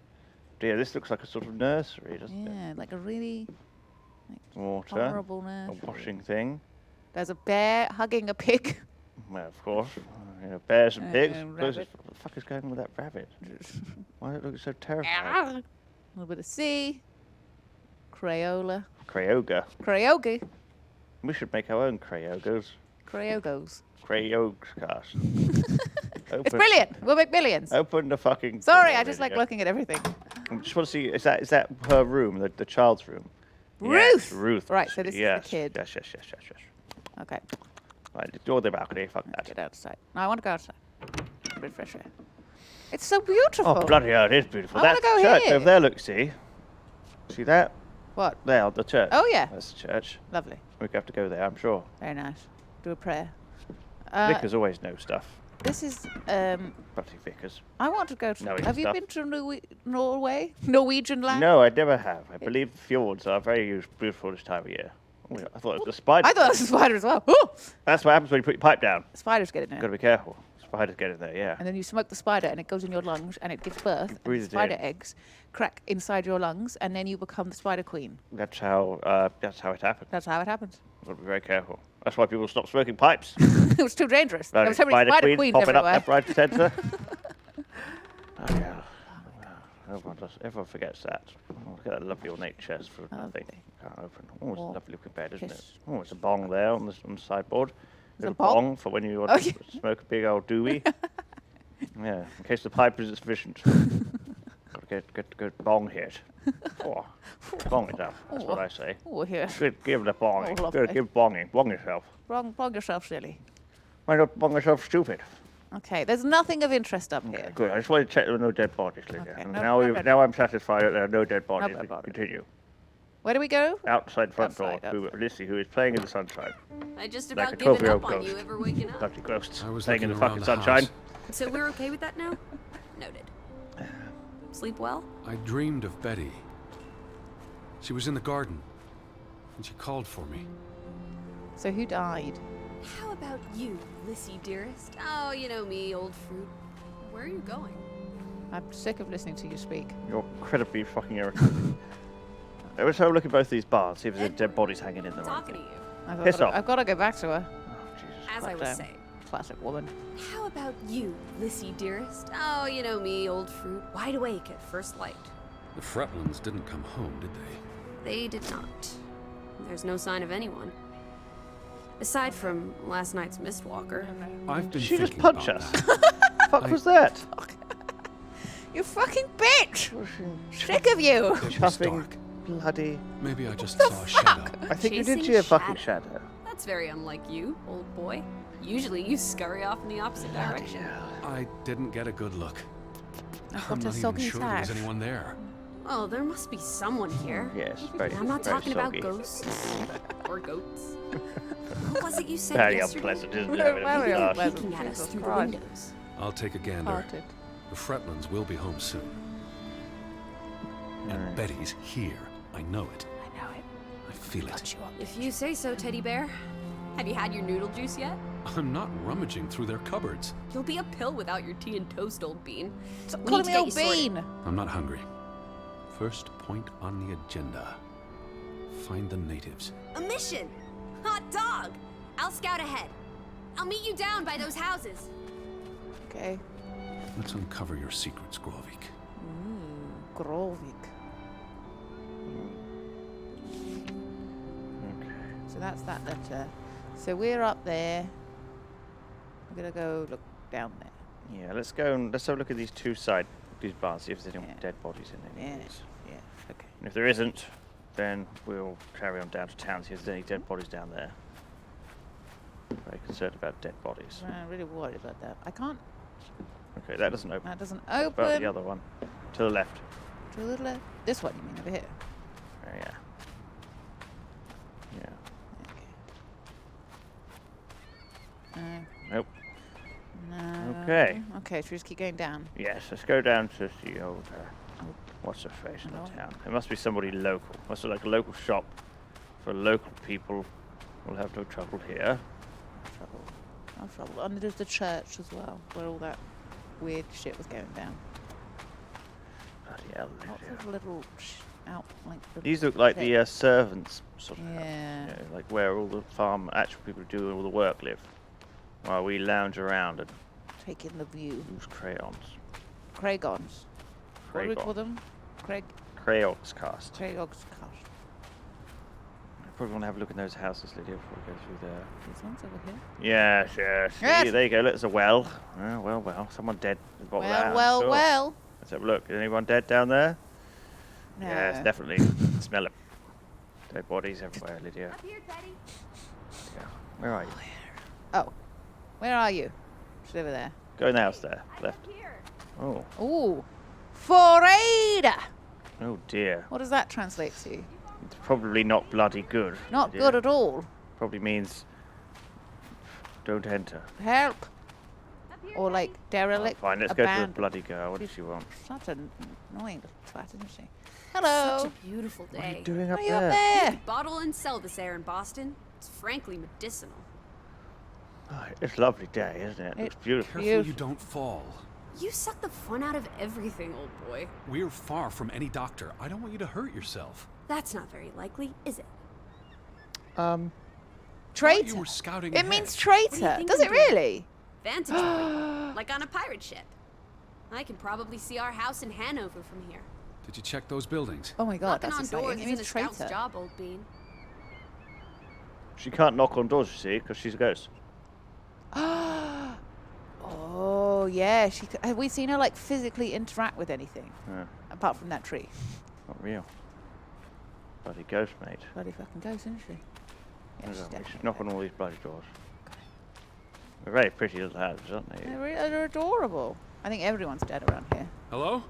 Yeah, this looks like a sort of nursery, doesn't it? Yeah, like a really Water. horrible A nursery. washing thing. There's a bear hugging a pig. Well, of course. Bears and pigs. And What rabbit. the fuck is going on with that rabbit? Why does it look so terrifying? A little bit of sea. Crayola. Crayoga. Crayogi. We should make our own Crayogos. Crayogos. Yogscast. It's brilliant. We'll make millions. Open the fucking. Sorry, door, I just like Lydia. looking at everything. I just want to see. Is that her room? The child's room. Ruth! Yes, Ruth. Right, so this is the yes. kid. Yes. Okay, Right, ignore the balcony. Fuck that. get outside. No, I want to go outside. A bit fresh air. It's so beautiful. Oh bloody hell! It is beautiful. I That's wanna the go church here. over there. Look, see that? What? There, the church. Oh, yeah. That's the church. Lovely. We have to go there, I'm sure. Very nice. Do a prayer. Vicars always know stuff. This is. Bloody vicars. I want to go to. Knowing Have you stuff. been to Norway? Norwegian land? No, I never have. I believe the fjords are very beautiful this time of year. Oh, I thought it was the spider. I thought it was a spider as well. Ooh! That's what happens when you put your pipe down. Spiders get in there. Got to be careful. Spiders get in there, yeah. And then you smoke the spider and it goes in your lungs and it gives birth. And breathe the it spider in. eggs crack inside your lungs and then you become the spider queen. That's how it happens. That's how it happens. Got to be very careful. That's why people stop smoking pipes. It was too dangerous. There were so many spider queens popping everywhere. up left, right, centre. Oh yeah. Everyone forgets that. Oh, look at that lovely ornate chest for nothing. Lovely. Can't open. Oh, it's a Warm lovely looking bed, isn't it? kiss. Oh, it's a bong there on the sideboard. There's a Little bong? for when you want Oh, to yeah. smoke a big old doobie. Yeah, in case the pipe isn't sufficient. Got to get good bong hit. Oh, bong it up. That's what I say. Oh, here. Good, give it a bonging. Oh, lovely. Good, give bonging. Bong yourself. Bong yourself, silly. Why not bong yourself stupid? Okay, there's nothing of interest up Okay, here. good. I just wanted to check there were no dead bodies, Lydia. Okay, And no- now, no dead now I'm satisfied that there are no dead bodies. dead bodies. Continue. Where do we go? Outside front Outside, door. Lissy, who is playing in the sunshine. I just Like about a given 12-year-old up on ghost. you ever waking up. Lovely ghosts. I was Playing in the looking fucking around the sunshine. house. So we're okay with that now? Noted. Sleep well? I dreamed of Betty. She was in the garden, and she called for me. So who died? How about you, Lissy dearest? Oh, you know me, old fruit. Where are you going? I'm sick of listening to you speak. You're incredibly fucking irritating. Let's have a look at both these bars, see if there's dead bodies hanging in them. Talking to you. Piss off. I've got to go back to her. Oh, Jesus. As I was Damn. saying. Classic woman. How about you, Lissy dearest? Oh, you know me, old fruit. Wide awake at first light. The Fretlands didn't come home, did they? They did not. There's no sign of anyone. Aside from last night's Mistwalker. I've been Did she just thinking punch about us? that. Fuck was that? You fucking bitch! Sick of you! It was Chuffing dark. bloody. Maybe I just saw a shadow. I think you did Chasing see a fucking shadow. That's very unlike you, old boy. Usually you scurry off in the opposite direction. I didn't get a good look. I've I'm got a not even soggy sure there was tag. anyone there. Oh, there must be someone here. Yes, very. And I'm not very talking soggy. about ghosts or goats. What was it you said Very yesterday? unpleasant, isn't it? Very Having a laugh. unpleasant. Peeking at us Jesus through Christ. the windows. I'll take a gander. Hearted. The Fretlands will be home soon. And Betty's here. I know it. I know it. I feel it. If you say so, teddy bear. Have you had your noodle juice yet? I'm not rummaging through their cupboards. You'll be a pill without your tea and toast, old bean. Stop We calling need me to old get you sorted. bean! I'm not hungry. First point on the agenda. Find the natives. A mission! Hot dog! I'll scout ahead. I'll meet you down by those houses. Okay. Let's uncover your secrets, Graavik. Graavik. So that's that letter. So we're up there. We're gonna go look down there. Yeah, let's go and let's have a look at these these bars, see if there's any Yeah. dead bodies in any Yeah. of these. Yeah. Okay. And if there isn't, then we'll carry on down to town, see if there's any dead bodies down there. Very concerned about dead bodies. I'm really worried about that. I can't Okay, that doesn't open. That doesn't What about the open. other one? To the left. To the left. This one, you mean, over here? Oh, yeah. Yeah. Okay. Nope. No. Okay. Okay, so we just keep going down. Yes, let's go down to the old. What's her face in Hello? the town? It must be somebody local. Must be like a local shop for local people. We'll have no trouble here. Trouble. No trouble. And there's the church as well, where all that weird shit was going down. Bloody hell, Lots Lydia. of little out like. little These look like things. the servants sort of. Yeah. You know, like where all the actual people who do all the work live. While we lounge around and Take in the view. use crayons. Cragons. What do we call Cragon. them? Yogscast. Yogscast. I probably want to have a look in those houses, Lydia, before we go through there. These ones over here. Yes, yes. Yes. See, there you go. Look, there's a well. Oh, well. Someone dead at the bottom of that Well, house. Sure. well. Let's have a look. Is anyone dead down there? No. Yes, definitely. Smell it. Dead bodies everywhere, Lydia. Up here, Teddy. Yeah. Where are you? Oh, where are you? Just over there. Go in the house there. Left. Up here. Oh. Ooh, Foraida. Oh dear. What does that translate to? It's probably not bloody good. Not Lydia. good at all. Probably means don't enter. Help. Up here, Or like derelict. Fine, let's go to the abandoned. bloody girl. What does she want? Such an annoying little twat, isn't she? Hello. Such a beautiful day. What are you doing What up are you up there? there? Bottle and sell this air in Boston. It's frankly medicinal. Oh, it's a lovely day, isn't it? It's beautiful. Careful you Beautiful. don't fall. You suck the fun out of everything, old boy. We're far from any doctor. I don't want you to hurt yourself. That's not very likely, is it? Traitor. You were scouting It ahead. means What do you traitor. think Does I'm it doing? really? Vantage point, like on a pirate ship. I can probably see our house in Hanover from here. Did you check those buildings? Oh my god, Knocking that's on exciting. doors It isn't means a scout's traitor. job, old bean. She can't knock on doors, you see, because she's a ghost. Oh yeah, have we seen her like physically interact with anything Yeah, apart from that tree? not real. Bloody ghost, mate. Bloody fucking ghost, isn't she? Yeah, she's She's definitely knocking all these bloody doors. They're very pretty little houses, aren't they? They're adorable. I think everyone's dead around here. Hello?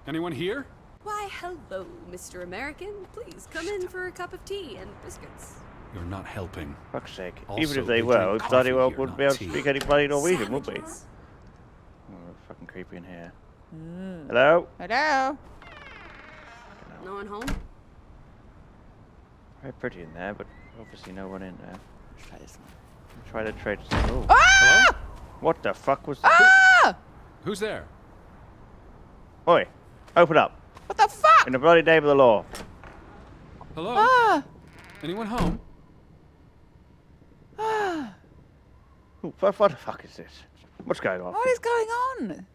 Anyone here? Why, hello, Mr. American. Please come in for a cup of tea and biscuits. You're not helping. Fuck's sake. Also, Even if they they were, drink we coffee bloody well here, wouldn't not be able to tea. speak any bloody Norwegian, would we? Savages. Oh, it's fucking creepy in here. Hello? Hello? No one home? Very pretty in there, but obviously no one in there. Let's try this one. Try to trade. Oh, Ah! what the fuck was that? Ah! Who's there? Oi, open up. What the fuck? In the bloody name of the law. Hello? Ah! Anyone home? Ah! Ooh, what the fuck is this? What's going on? What is going on?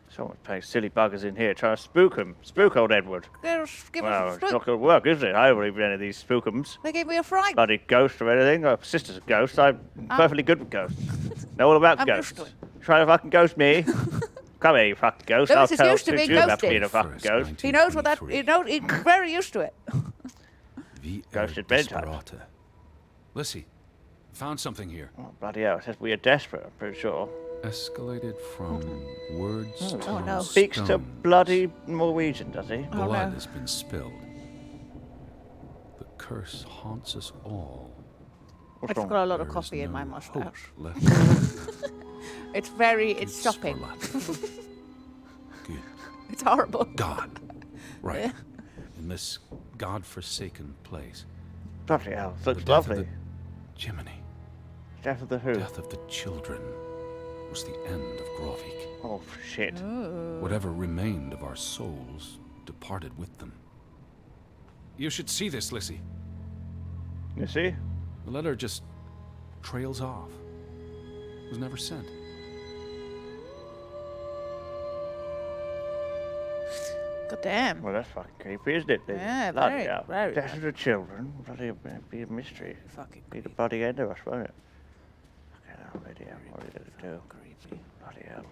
Someone's playing silly buggers in here trying to spook him. Spook old Edward. They're giving Well, us it's not going to work, is it? I don't believe in any of these spookums. They gave me a fright. Bloody ghost or anything. My sister's a ghost. I'm perfectly good with ghosts. Know all about I'm ghosts. used to it. Trying to fucking ghost me. Come here, you fucking ghost. Lewis I'll is tell used to you being about ghosted. being a fucking First, ghost. He knows what that. 1923. He's very used to it. The Ghosted bedtime. Desperata. Lissy, found something here. Oh, bloody hell. It says we are desperate, I'm pretty sure. Escalated from words to Oh, no. Speaks to stones. bloody Norwegian, does he? Oh, Blood no. has been spilled. The curse haunts us all. What's I've wrong? got a lot of There is coffee in my no mustache. hope left. It's very. It's It's stopping. for life. Good It's horrible. God. Right. Yeah. In this godforsaken place. Bloody hell. The Looks death lovely. of the Jiminy. Death of the who? Death of the children was the end of Graavik. Oh, shit. Whatever remained of our souls departed with them. You should see this, Lissy. You see? The letter just trails off. Was never sent. God damn. Well, that's fucking creepy, isn't it? Yeah, Bloody very, hell. very Death bad. of the children. Bloody be a mystery. Fucking Be the creepy. bloody end of us, won't it? Fucking hell, Lydia. What are you going to do? Creepy. Bloody hell.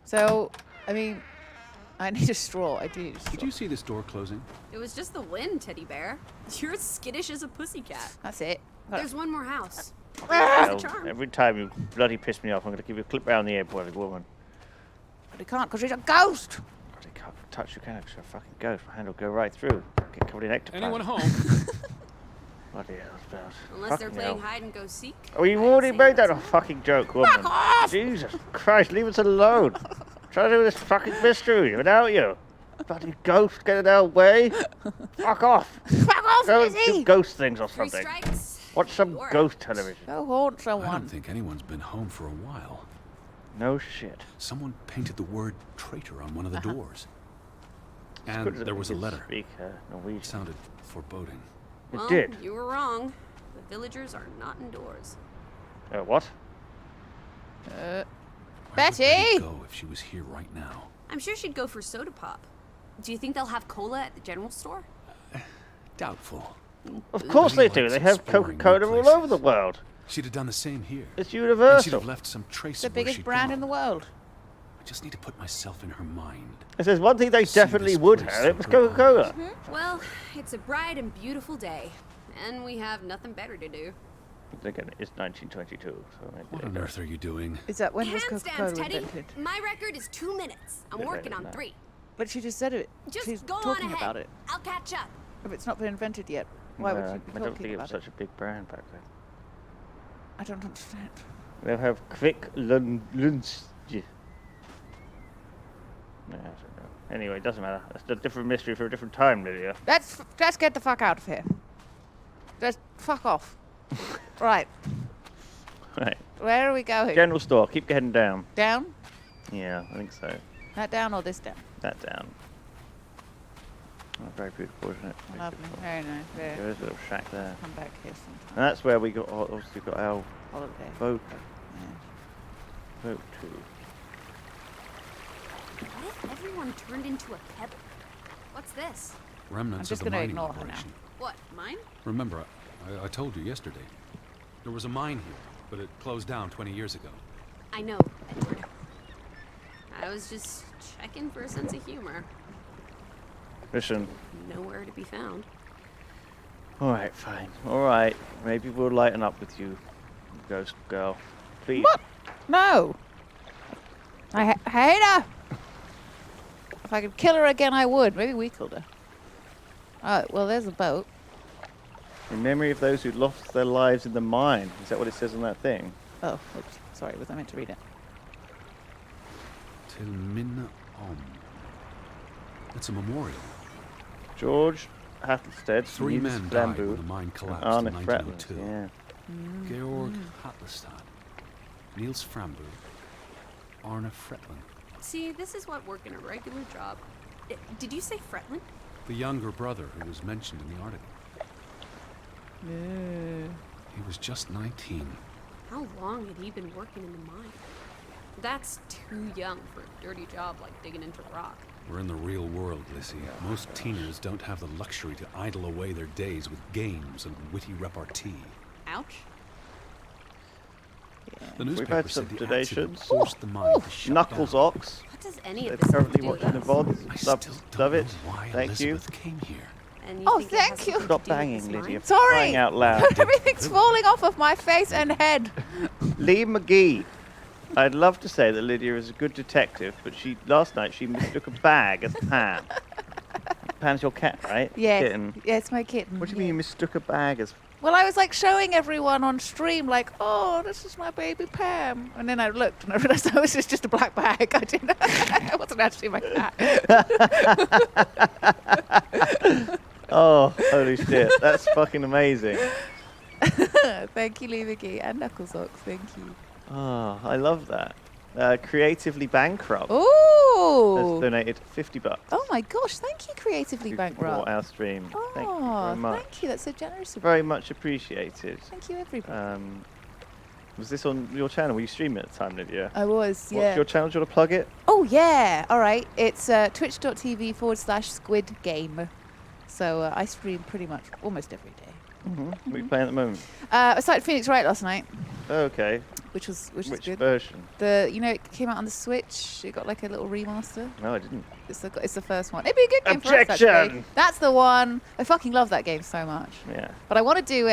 So, I mean, I need a straw. I do need a straw. Did you see this door closing? It was just the wind, teddy bear. You're as skittish as a pussycat. That's it. Got There's one more house. That's the charm. Every time you bloody piss me off, I'm going to give you a clip round the ear, bloody woman. But he can't because he's a ghost. Bloody can't touch you, can I? 'Cause you're a fucking ghost. My hand will go right through. Get covered in ectoplasm. Anyone home? Bloody hell, about. Unless they're playing hide and go seek. Oh, you've I'd already say made that that's a not. fucking joke, woman. Jesus Christ, leave us alone. Try to do this fucking mystery without you. Bloody ghost, get it out of the way. Fuck off. Fuck off, Go and Lizzie. do ghost things or 3 something. strikes. Watch some You're ghost out. television. Go haunt I someone. don't think anyone's been home for a while. No shit. Someone painted the word traitor on one of the doors. Good And that there we was a can letter. Speak Norwegian. It sounded foreboding. It Well, did. you were wrong. The villagers are not indoors. What? Where would Betty! Betty go if she was here right now? I'm sure she'd go for soda pop. Do you think they'll have cola at the general store? Doubtful. Of course they do. likes They have exploring new Coca-Cola all over the places. world. She'd have done the same here. It's And she'd universal. have left some trace The of where biggest she'd brand gone. in the world. I just need to put myself in her mind. If there's one thing they See definitely this would place have, it was through her Coca-Cola. eyes. Well, it's a bright and beautiful day, and we have nothing better to do. Again, it's 1922, so maybe What they on don't. earth are you doing? Is that when was Handstands, Coca-Cola Teddy. invented? My record is 2 minutes. I'm Bit working later on than that. 3. But she just said it. Just She's go on talking ahead. about it. I'll catch up. If it's not been invented yet, why would No, she be I don't think talking it was about it? such a big brand back then. I don't understand. They'll have quick lunch. Yeah, I don't know. Anyway, it doesn't matter. That's a different mystery for a different time, Lydia. Let's get the fuck out of here. Just fuck off. Right. Right. Where are we going? General store. Keep heading down. Down? Yeah, I think so. That down or this down? That down. Oh, very beautiful, isn't it? Very Lovely. beautiful. Very nice. There Very. is a little shack there. Come back here And sometime. that's where we got, obviously got our Holiday. boat. Yeah. Boat too. What if everyone turned into a pebble? What's this? Remnants just of the gonna mining ignore her now. operation. What, mine? Remember, I told you yesterday. There was a mine here, but it closed down 20 years ago. I know, Edward. I was just checking for a sense of humor. Listen. Nowhere to be found. Alright, fine. Alright. Maybe we'll lighten up with you, ghost girl. Please. What? No. I hate her. If I could kill her again, I would. Maybe we killed her. Oh, well, there's a boat. In memory of those who lost their lives in the mine. Is that what it says on that thing? Oh, oops. Sorry, was I meant to read it? Till Minna Om. That's a memorial. George Hattlestead, 3 Niels men died Flambeau, when the mine and collapsed Arne in Fretland. 1902. Yeah. Georg Hattlestad, Niels Frambu, Arne Fretland. See, this is what working a regular job. Did you say Fretland? The younger brother who was mentioned in the article. He was just 19. How long had he been working in the mine? That's too young for a dirty job like digging into rock. We're in the real world, Lissy. Most teenagers don't have the luxury to idle away their days with games and witty repartee. Ouch. The We've newspaper had said some the accident donations. forced the mine to shut Knuckles down. Ox. What does any They're of this have to currently do with watching the us? VOD. I Love, still love don't it. know why Thank you. Elizabeth came here. And you Oh, think it thank has you. something Stop to do with banging, this Lydia. mine? Sorry. Crying out loud. Everything's falling off of my face and head. Lee McGee. I'd love to say that Lydia is a good detective, but last night she mistook a bag as Pam. Pam's your cat, right? Yes. Kitten. Yeah, it's my kitten. What do you mean you mistook a bag as... Well, I was like showing everyone on stream, like, oh, this is my baby Pam. And then I looked and I realized that was just a black bag. I didn't. It wasn't actually my cat. Oh, holy shit. That's fucking amazing. Thank you, Lee McGee and Knucklesox. Thank you. Oh, I love that. Creatively Bankrupt has Ooh. donated $50 Oh my gosh! Thank you, Creatively for Bankrupt. our stream. Thank you Oh, very much. thank you. That's so generous of you. Very much appreciated. Thank you, everybody. Was this on your channel? Were you streaming at the time, Lydia? I was, yeah. What's your channel? Do you want to plug it? Oh yeah. All right. It's twitch.tv/Squid Game. So I stream pretty much almost every day. What are you playing at the moment? I started Phoenix Wright last night, Okay. which is Which good. version? It came out on the Switch. It got like a little remaster. No, I didn't. It's the first one. It'd be a good game for us, Objection! actually. That's the one. I fucking love that game so much. Yeah. But I want to do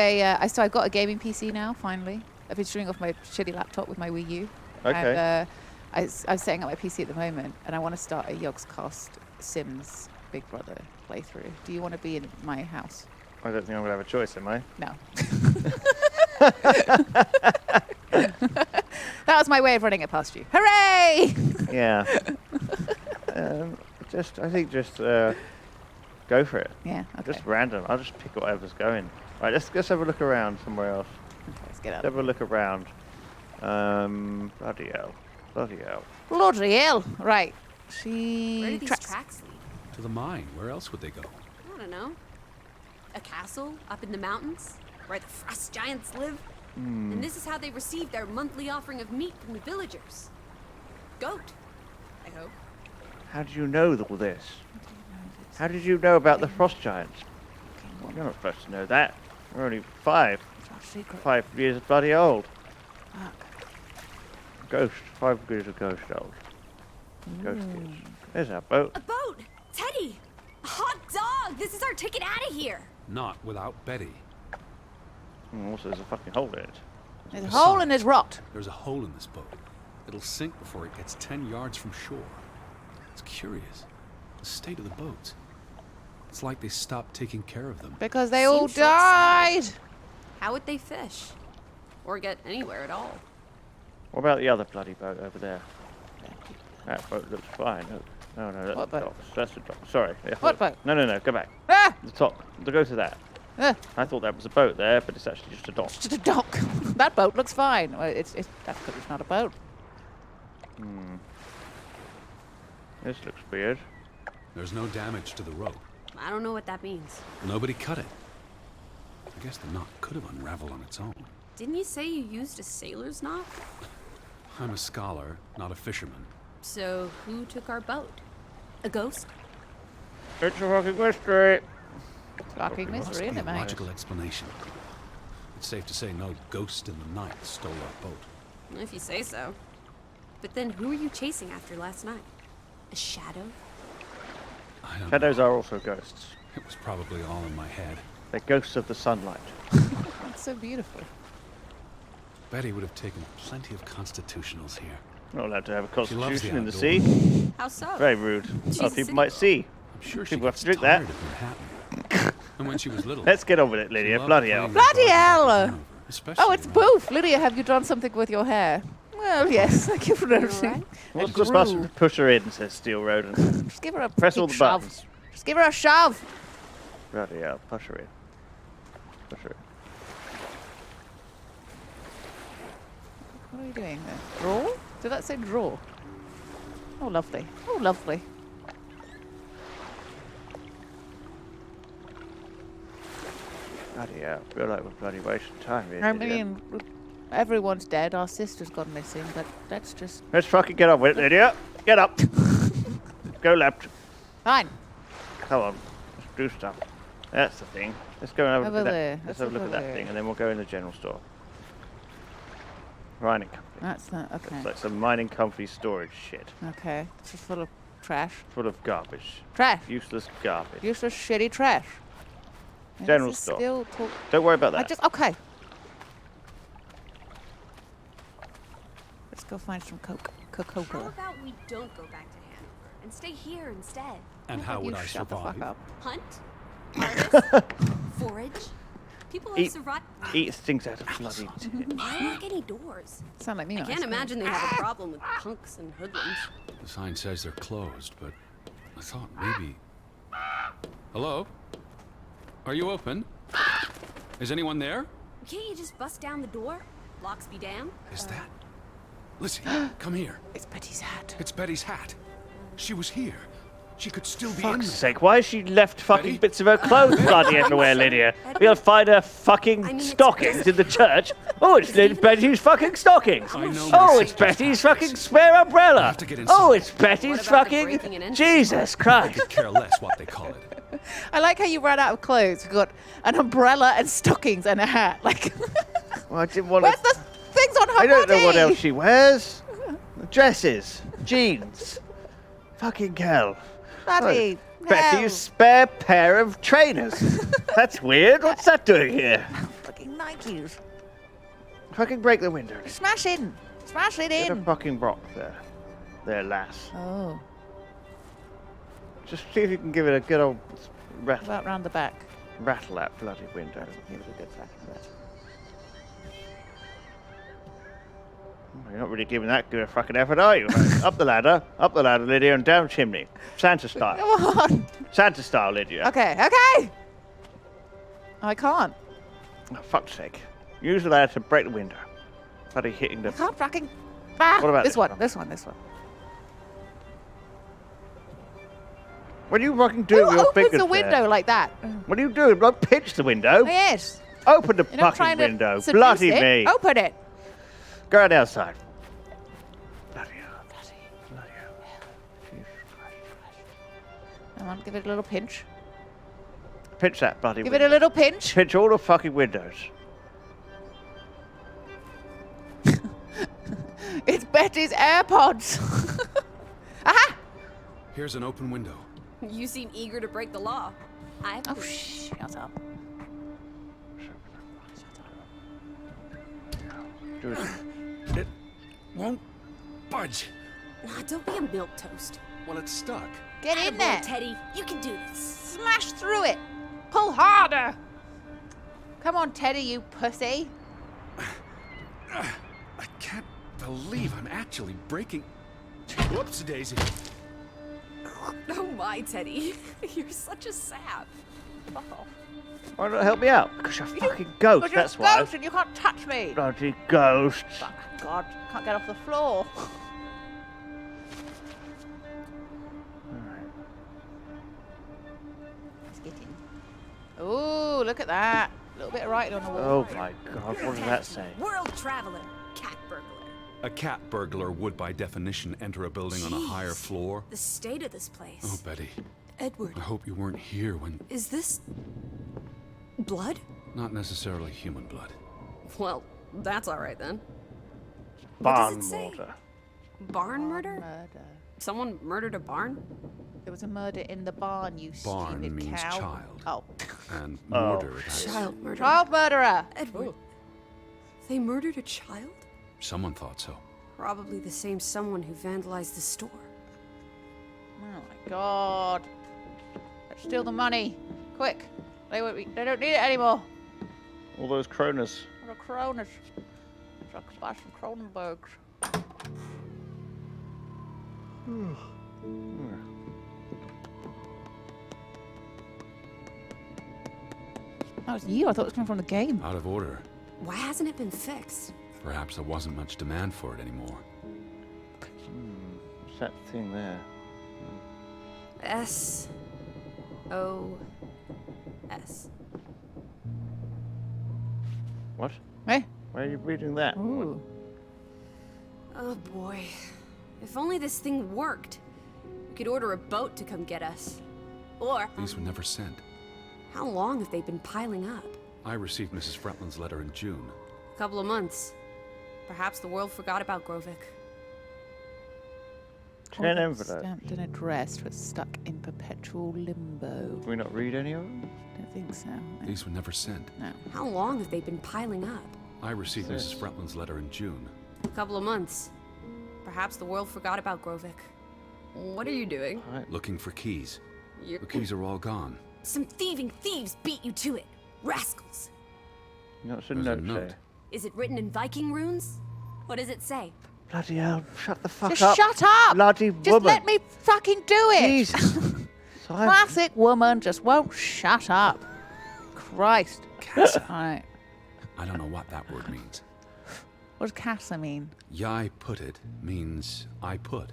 so I've got a gaming PC now, finally. I've been streaming off my shitty laptop with my Wii U. Okay. And, I'm setting up my PC at the moment, and I want to start a Yogscast Sims Big Brother playthrough. Do you want to be in my house? I don't think I'm going to have a choice, am I? No. That was my way of running it past you. Hooray! Yeah. I think just go for it. Yeah, okay. Just random. I'll just pick whatever's going. Right, let's have a look around somewhere else. Okay, let's get out. Let's have a look around. Bloody hell. Bloody hell. Bloody hell. Right. Where do these tracks. tracks lead? To the mine. Where else would they go? I don't know. A castle up in the mountains where the frost giants live? And this is how they receive their monthly offering of meat from the villagers. Goat, I hope. How did you know all this? How did you know about the frost giants? You're not supposed to know that. You're only 5. It's our secret. 5 years bloody old. Fuck. Ghost. 5 years of ghost old. Ghost kids. There's our boat. A boat! Teddy! A hot dog! This is our ticket out of here! Not without Betty. Also, there's a fucking hole in it. There's a hole in his rot. There's a hole in this boat. It'll sink before it gets 10 yards from shore. It's curious. The state of the boats. It's like they stopped taking care of them. Because they all Seems short-sighted. died. How would they fish? Or get anywhere at all? What about the other bloody boat over there? That boat looks fine. Look. No, that's What the boat? docks. That's the dock. Sorry. Yeah, What boat? No. Go back. Ah! The top. Go to that. I thought that was a boat there, but it's actually just a dock. Just a dock. That boat looks fine. Well, that's because it's not a boat. This looks weird. There's no damage to the rope. I don't know what that means. Nobody cut it. I guess the knot could have unraveled on its own. Didn't you say you used a sailor's knot? I'm a scholar, not a fisherman. So who took our boat? A ghost? It's a fucking mystery. Fucking There must mystery, be isn't a it, mate? logical explanation. It's safe to say no ghost in the night stole our boat. If you say so. But then who were you chasing after last night? A shadow? I don't know. Shadows are also ghosts. It was probably all in my head. They're ghosts of the sunlight. That's so beautiful. Betty would have taken plenty of constitutionals here. Not allowed to have a She loves the constitution in the outdoors. sea. How so? Very rude. She's Other a people city might girl. see. I'm sure she People have gets to drink that. tired of Manhattan. And when she was little, Let's get on with it, she Lydia. loved Bloody playing hell. in Bloody the garden hell! back in Hanover, especially Oh, it's around- Boof. Lydia, have you done something with your hair? Well, yes. Thank you for noticing. alright? What's It the button? grew. Push her in, says Steel Rodent. Just give her a Press big all the shove. buttons. Just give her a shove. Bloody hell. Push her in. Push her in. What are you doing there? Draw? Did that say draw? Oh, lovely. Oh, lovely. Bloody hell. I feel like we're bloody wasting time here. I Lydia. mean, everyone's dead. Our sister's gone missing, but that's just Let's fucking get on with it, Lydia. Get up. Go left. fine. Come on. Let's do stuff. That's the thing. Let's go and have a Over look at there. that. Let's That's have a look at over that there. thing, and then we'll go in the general store. Mining company. That's not okay. It's like some mining company storage shit. Okay, this is full of trash. Full of garbage. Trash. Useless garbage. Useless, shitty trash. Why General does it store. Still talk? Don't worry about I that. just okay. Let's go find some Coke. How Coca-Cola. about we don't go back to Hanover and stay here instead? And how would you I shut the fuck survive? up? Hunt? Harvest? Forage? People have Eat- survived. Eat things out of bloody tin. Why lock any doors? Sound like me. I when can't scream. imagine they have a problem with punks and hoodlums. The sign says they're closed, but I thought maybe... Hello? Are you open? Is anyone there? Can't you just bust down the door? Locks be damned. Is that... Lizzie, come here. It's Betty's hat. It's Betty's hat. She was here. She could still be in Fuck's there. sake, why has she left fucking Betty? bits of her clothes bloody everywhere, Lydia? We gotta find her fucking I mean, it's stockings just- in the church. Oh, it's Is it even- Betty's fucking stockings. I know my Oh, it's sister's Betty's hat, fucking Lizzie. spare umbrella. have to get inside. Oh, it's Betty's What about the fucking... breaking and entering Jesus Christ. Could care less what they call it. I like how you ran out of clothes. We've got an umbrella and stockings and a hat. Like, Well, I didn't want where's to... the things on her I don't know what body? else she wears. Dresses. Jeans. Fucking hell. Bloody Betty's hell. spare pair of trainers. That's weird. What's that doing here? Fucking Nikes. Fucking break the window. Smash in. Smash it Get a in. fucking rock there. There, lass. Oh. Just see if you can give it a good old What about round the back? rattle that bloody window. Give it a good back. You're not really giving that good a fucking effort, are you? Up the ladder, Lydia, and down chimney. Santa style. Come on. Santa style, Lydia. Okay. I can't. Oh, fuck's sake. Use the ladder to break the window. Bloody hitting the... I can't fucking. Ah, What about this this one? one? This one. This one. What are you fucking do Who with your opens fingers a window there? like that? What are you doing? Don't pinch the window. Oh, yes. Open the You're not fucking trying to window. seduce Bloody it. me. Open it. Go on outside. Bloody hell. Bloody hell. Jesus Christ. Come on, give it a little pinch. Pinch that bloody Give window. it a little pinch. Pinch all the fucking windows. It's Betty's AirPods. Aha! Here's an open window. You seem eager to break the law. I have Oh, to. shut up. Do it. It won't budge. Nah, don't be a milquetoast. Well, it's stuck. Get in Attaboy, there. Teddy. You can do this. Smash through it. Pull harder. Come on, Teddy, you pussy. I can't believe I'm actually breaking. Whoops, Daisy. Oh my, Teddy. You're such a sap. Fuck off. Why not help me out? Because you're a fucking ghost, But you're that's a why. ghost and you can't touch me. Bloody ghost. Fuck, God, can't get off the floor. Alright. Let's get in. Ooh, look at that. A little bit of writing on the wall. Oh my god, what does that say? World traveler. Cat burglar. A cat burglar would, by definition, enter a building on a higher Jeez. floor. The state of this place. Oh, Betty, Edward, I hope you weren't here when. is this blood? Not necessarily human blood. Well, that's all right then. What Barn does it say? mortar. Barn murder? Murder. Someone murdered a barn? There was a murder in the barn, you Barn stupid means cow. child. Oh. And Oh, murder, that's. Child murder. Child murderer. Edward. They murdered a child? Someone thought so. Probably the same someone who vandalized the store. Oh my God. Let's steal the money. Quick. They don't need it anymore. All those kronas. What a Cronus. So I can buy some Cronenbergs. That was you. I thought it was coming from the game. Out of order. Why hasn't it been fixed? Perhaps there wasn't much demand for it anymore. What's that thing there? S-O-S. What? Hey. Why are you reading that? Ooh. Oh boy. If only this thing worked. We could order a boat to come get us. Or, These were never sent. how long have they been piling up? I received Mrs. Fretland's letter in June. A couple of months. Perhaps the world forgot about Graavik. 10 envelopes. Stamped and addressed, but stuck in perpetual limbo. Can we not read any of them? Don't think so. No. These were never sent. No. How long have they been piling up? I received Yes. Mrs. Fretland's letter in June. A couple of months. Perhaps the world forgot about Graavik. What are you doing? Looking for keys. You're... The keys are all gone. Some thieving thieves beat you to it. Rascals. What's a There's a note note. say? Is it written in Viking runes? What does it say? Bloody hell, shut the fuck Just up. shut up! Bloody Just woman. let me fucking do it! Jesus. Simon. Classic woman just won't shut up. Christ. Right. I don't know what that word means. What does casa mean? Yai put it means I put.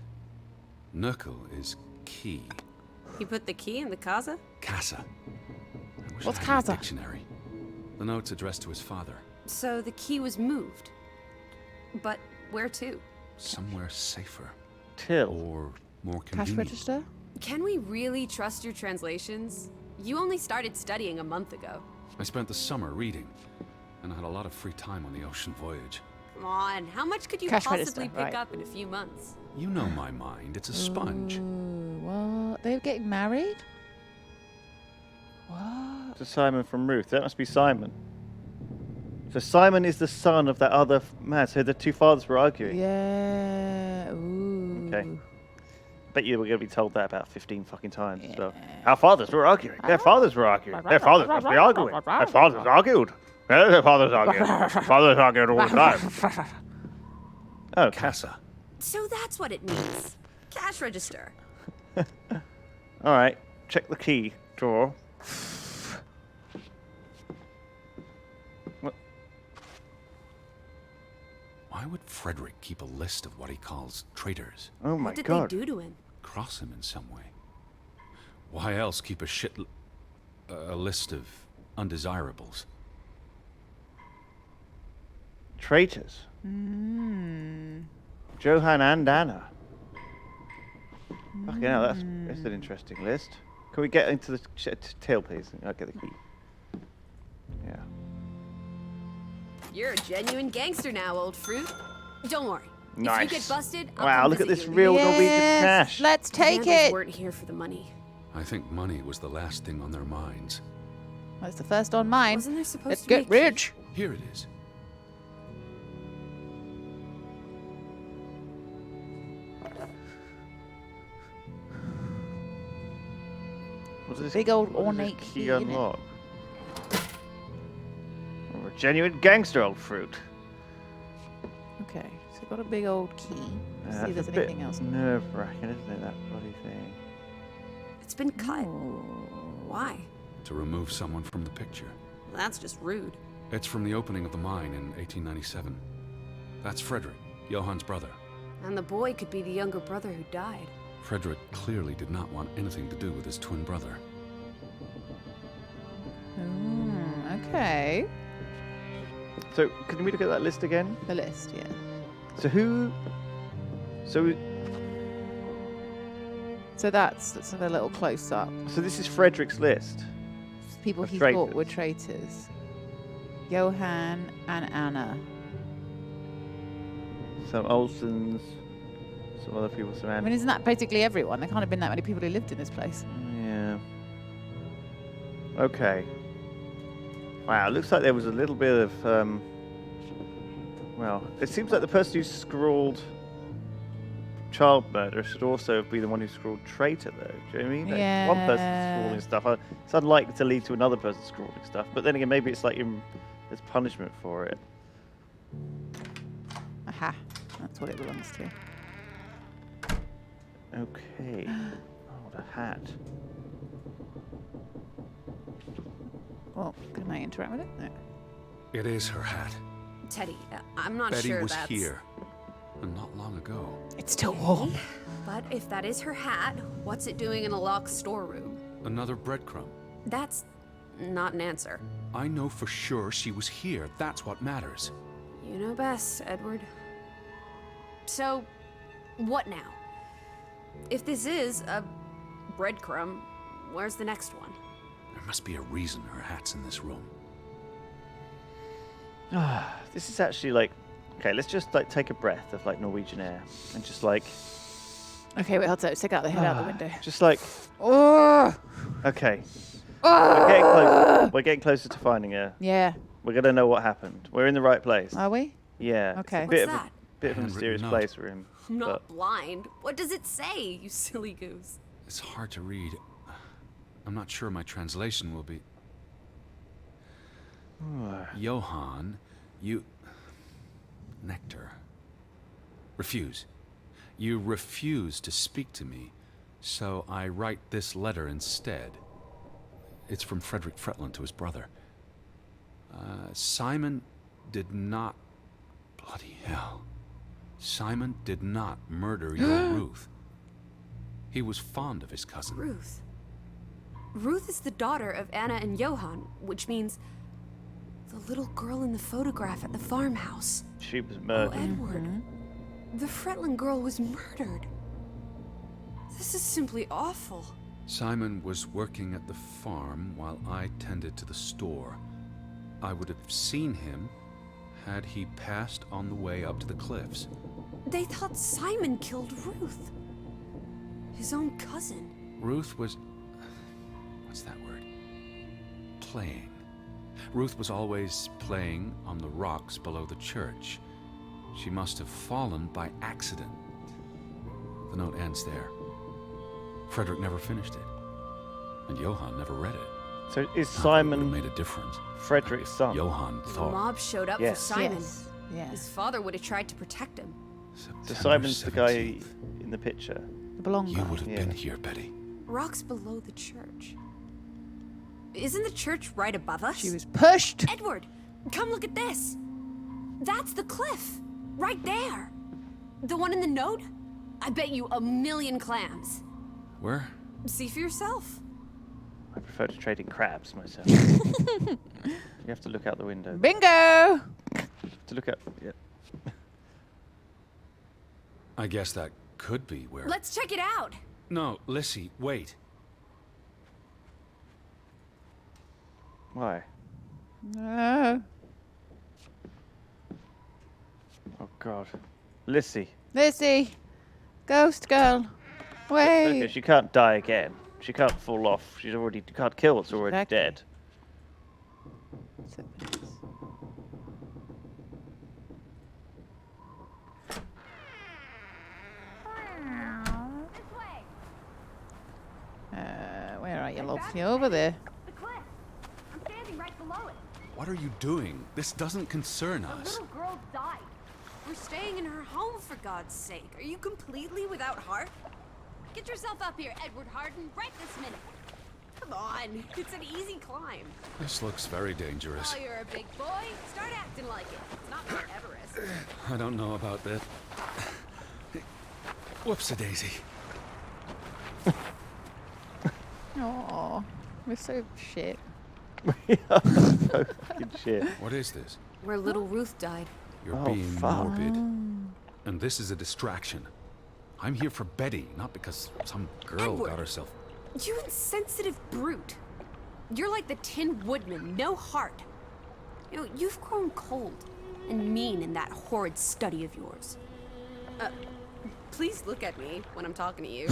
Knuckle is key. You put the key in the casa? Casa. I wish What's I had a casa? dictionary. The note's addressed to his father. So the key was moved. But where to? Somewhere safer. Till. Or more Cash convenient. register? Can we really trust your translations? You only started studying a month ago. I spent the summer reading, and I had a lot of free time on the ocean voyage. Come on, how much could you Cash possibly register, pick right. up in a few months? You know my mind. It's a sponge. Ooh, what? They're getting married? What? To Simon from Ruth. That must be Simon. So Simon is the son of that other man. So the two fathers were arguing. Yeah. Ooh. Okay. Bet you we're going to be told that about 15 fucking times. So our fathers were arguing. Their fathers were arguing. Their fathers must be arguing. Their fathers argued. Their fathers argued. Their fathers argued all the time. Oh, Casa. So that's what it means. Cash register. all right. Check the key drawer. What? Why would Frederick keep a list of what he calls traitors? Oh my What did god. they do to him? Cross him in some way. Why else keep a list of undesirables? Traitors. Johan and Anna. Fucking hell, that's an interesting list. Can we get into the tail, please? I'll get the key. Yeah. You're a genuine gangster now, old fruit. Don't worry. Nice. If you get busted, I'll Wow, come look at visit this you. real Norwegian Yes, cash. let's take Gamblers it. weren't here for the money. I think money was the last thing on their minds. Well, it's the first on mine. Wasn't there supposed Let's to be get a key? rich. Here it is. What's this? Big old what does this ornate key key, innit? unlock? Oh, a genuine gangster, old fruit. Okay, so we've got a big old key. Let's see if That's there's a bit anything else. nerve-wracking, isn't it, that bloody thing? It's been cut. Why? To remove someone from the picture. Well, that's just rude. It's from the opening of the mine in 1897. That's Frederick, Johan's brother. And the boy could be the younger brother who died. Frederick clearly did not want anything to do with his twin brother. Okay. So, can we look at that list again? The list, yeah. So who... So So let's have a little close up. this is Frederick's list. People Of he thought traitors. were traitors. Johan and Anna. Some Olsons, some other people, some I mean, isn't that basically everyone? There can't have been that many people who lived in this place. Yeah. Okay. Wow, it looks like there was a little bit of, well, it seems like the person who scrawled child murder should also be the one who scrawled traitor, though. Do you know what I mean? Like, one person's Yeah. scrawling stuff. It's unlikely to lead to another person scrawling stuff. But then again, maybe it's like there's punishment for it. Aha. That's what it belongs to. Okay. Oh, the hat. Well, can I interact with it? No. It is her hat. Teddy, I'm not Betty sure was that's... here, and not long ago. It's still warm. But if that is her hat, what's it doing in a locked storeroom? Another breadcrumb. That's not an answer. I know for sure she was here. That's what matters. You know best, Edward. So, what now? If this is a breadcrumb, where's the next one? There must be a reason her hat's in this room. This is actually like, okay, let's just like take a breath of like Norwegian air and just like, Okay, wait, hold on. Stick out the head out the window. just like, Oh! okay. We're getting closer. We're getting closer to finding her. Yeah. We're gonna know what happened. We're in the right place. Are we? Yeah. Okay. It's a bit What's of that? bit of a Handwritten mysterious note. place we're in. I'm not but- blind. What does it say, you silly goose? It's hard to read. I'm not sure my translation will be. Johan, you... Nectar. Refuse. You refuse to speak to me, so I write this letter instead. It's from Frederick Fretland to his brother. Simon did not... Bloody hell. Simon did not murder your Ruth. He was fond of his cousin. Ruth. Ruth is the daughter of Anna and Johan, which means the little girl in the photograph at the farmhouse. She was Oh, murdered. Edward. The Fretland girl was murdered. This is simply awful. Simon was working at the farm while I tended to the store. I would have seen him had he passed on the way up to the cliffs. They thought Simon killed Ruth. His own cousin. Ruth was... what's that word? Playing. Ruth was always playing on the rocks below the church. She must have fallen by accident. The note ends there. Frederick never finished it. And Johann never read it. So is Not that it would Simon have made a difference. Frederick's son? Johann The thought mob showed up Yes. for Simon. Yes. Yeah. His father would have tried to protect him. So September Simon's the guy 17th. in the picture. The belong You guy. would have Yeah. been here, Betty. Rocks below the church. Isn't the church right above us? She was pushed. Edward, come look at this. That's the cliff. Right there. The one in the note? I bet you 1,000,000 clams. Where? See for yourself. I prefer to trade in crabs myself. You have to look out the window. Bingo! To look out. Yeah. I guess that could be where... Let's check it out. No, Lissy, wait. Why? No. Oh God. Lissy. Lizzie. Ghost girl. Okay, Wait. she can't die again. She can't fall off. She's already can't kill what's already Exactly. dead. Where are you, love? You over there? The cliff. I'm standing right below it. What are you doing? This doesn't concern A us. little girl died. We're staying in her home, for God's sake. Are you completely without heart? Get yourself up here, Edward Harden, right this minute. Come on, it's an easy climb. This looks very dangerous. Oh, you're a big boy. Start acting like it. It's not Mount Everest. I don't know about that. Whoops-a-daisy. Oh, we're so shit. So fucking shit. What is this? Where little Ruth died. You're Oh, being fuck. morbid. And this is a distraction. I'm here for Betty, not because some girl Edward. got herself... You insensitive brute. You're like the Tin Woodman, no heart. You know, you've grown cold and mean in that horrid study of yours. Please look at me when I'm talking to you.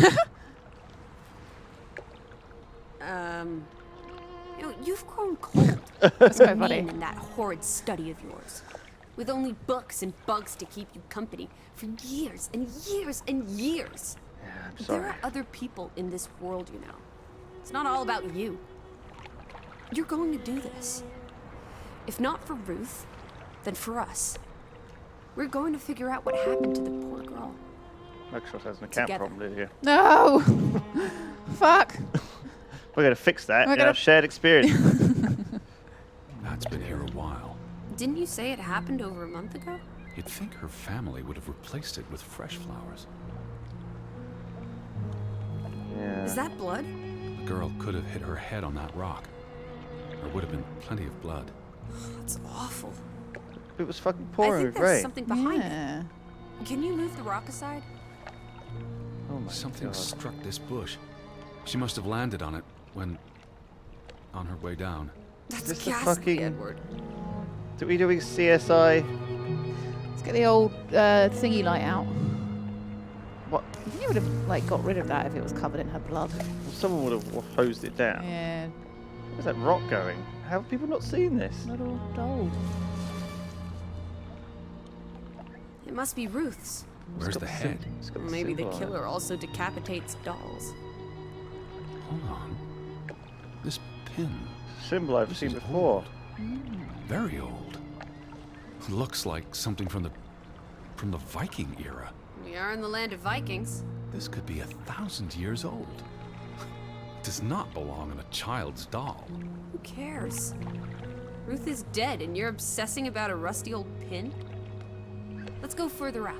You know, you've grown cold Let's go, and buddy. mean in that horrid study of yours. With only books and bugs to keep you company for years and years and years. Yeah, I'm There sorry. are other people in this world, you know. It's not all about you. You're going to do this. If not for Ruth, then for us. We're going to figure out what happened to the poor girl. Microsoft has an account Together. problem, Lydia. No! Fuck! We're going to fix that We're in gonna- our shared experience. That's been here a while. Didn't you say it happened over a month ago? You'd think her family would have replaced it with fresh flowers. Yeah. Is that blood? The girl could have hit her head on that rock. There would have been plenty of blood. That's awful. It was fucking I pouring think with there's rain. something behind Yeah. it. Can you move the rock aside? Oh my Something God. struck this bush. She must have landed on it when... on her way down. That's this the ghastly, fucking- Edward. Are we doing CSI? Let's get the old thingy light out. What? I think you would have like got rid of that if it was covered in her blood. Someone would have hosed it down. Yeah. Where's that rock going? How have people not seen this? Little doll. It must be Ruth's. Where's the head? It's got Maybe the symbol on it. killer also decapitates dolls. Hold on. This pin. Symbol I've This seen is before. old. Very old. Looks like something from the Viking era. We are in the land of Vikings. This could be 1,000 years old. It does not belong in a child's doll. Who cares? Ruth is dead and you're obsessing about a rusty old pin? Let's go further up.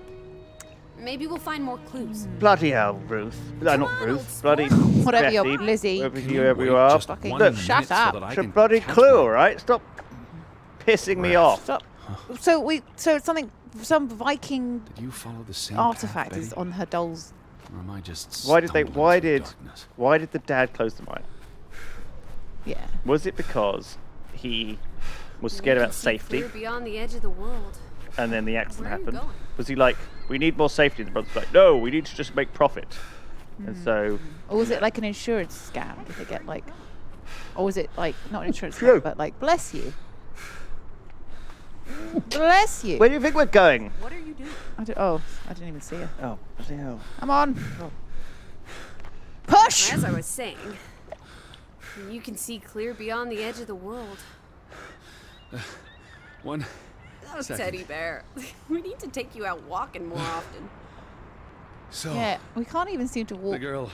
Maybe we'll find more clues. Bloody hell, Ruth. No, Come not on, Ruth. old sport. Bloody Whatever you're, Betty. Lizzie. Wherever Can you, you wherever you wait are. just Fucking 1 Look, minute shut so up. that I It's a can bloody catch clue, my- all right? Stop pissing me Right. off. Stop. So it's something, some Viking Did you follow the same artifact path, is Betty? on her doll's. Or am I just Why did they? stumbling Why through did? darkness? Why did the dad close the mine? Yeah. Was it because he was We scared can about see safety, clear beyond the edge of the world. and then the accident Where are you happened? going? Was he like, we need more safety? And the brother's like, no, we need to just make profit. And so, Or was it like an insurance scam? Did they get like, or was it like not an insurance No. scam, but like bless you? Bless you. Where do you think we're going? What are you doing? I didn't even see her. Oh, bloody hell. I'm on. Push! As I was saying, you can see clear beyond the edge of the world. One Oh, second. teddy bear. We need to take you out walking more often. So, Yeah, we can't even seem to the walk girl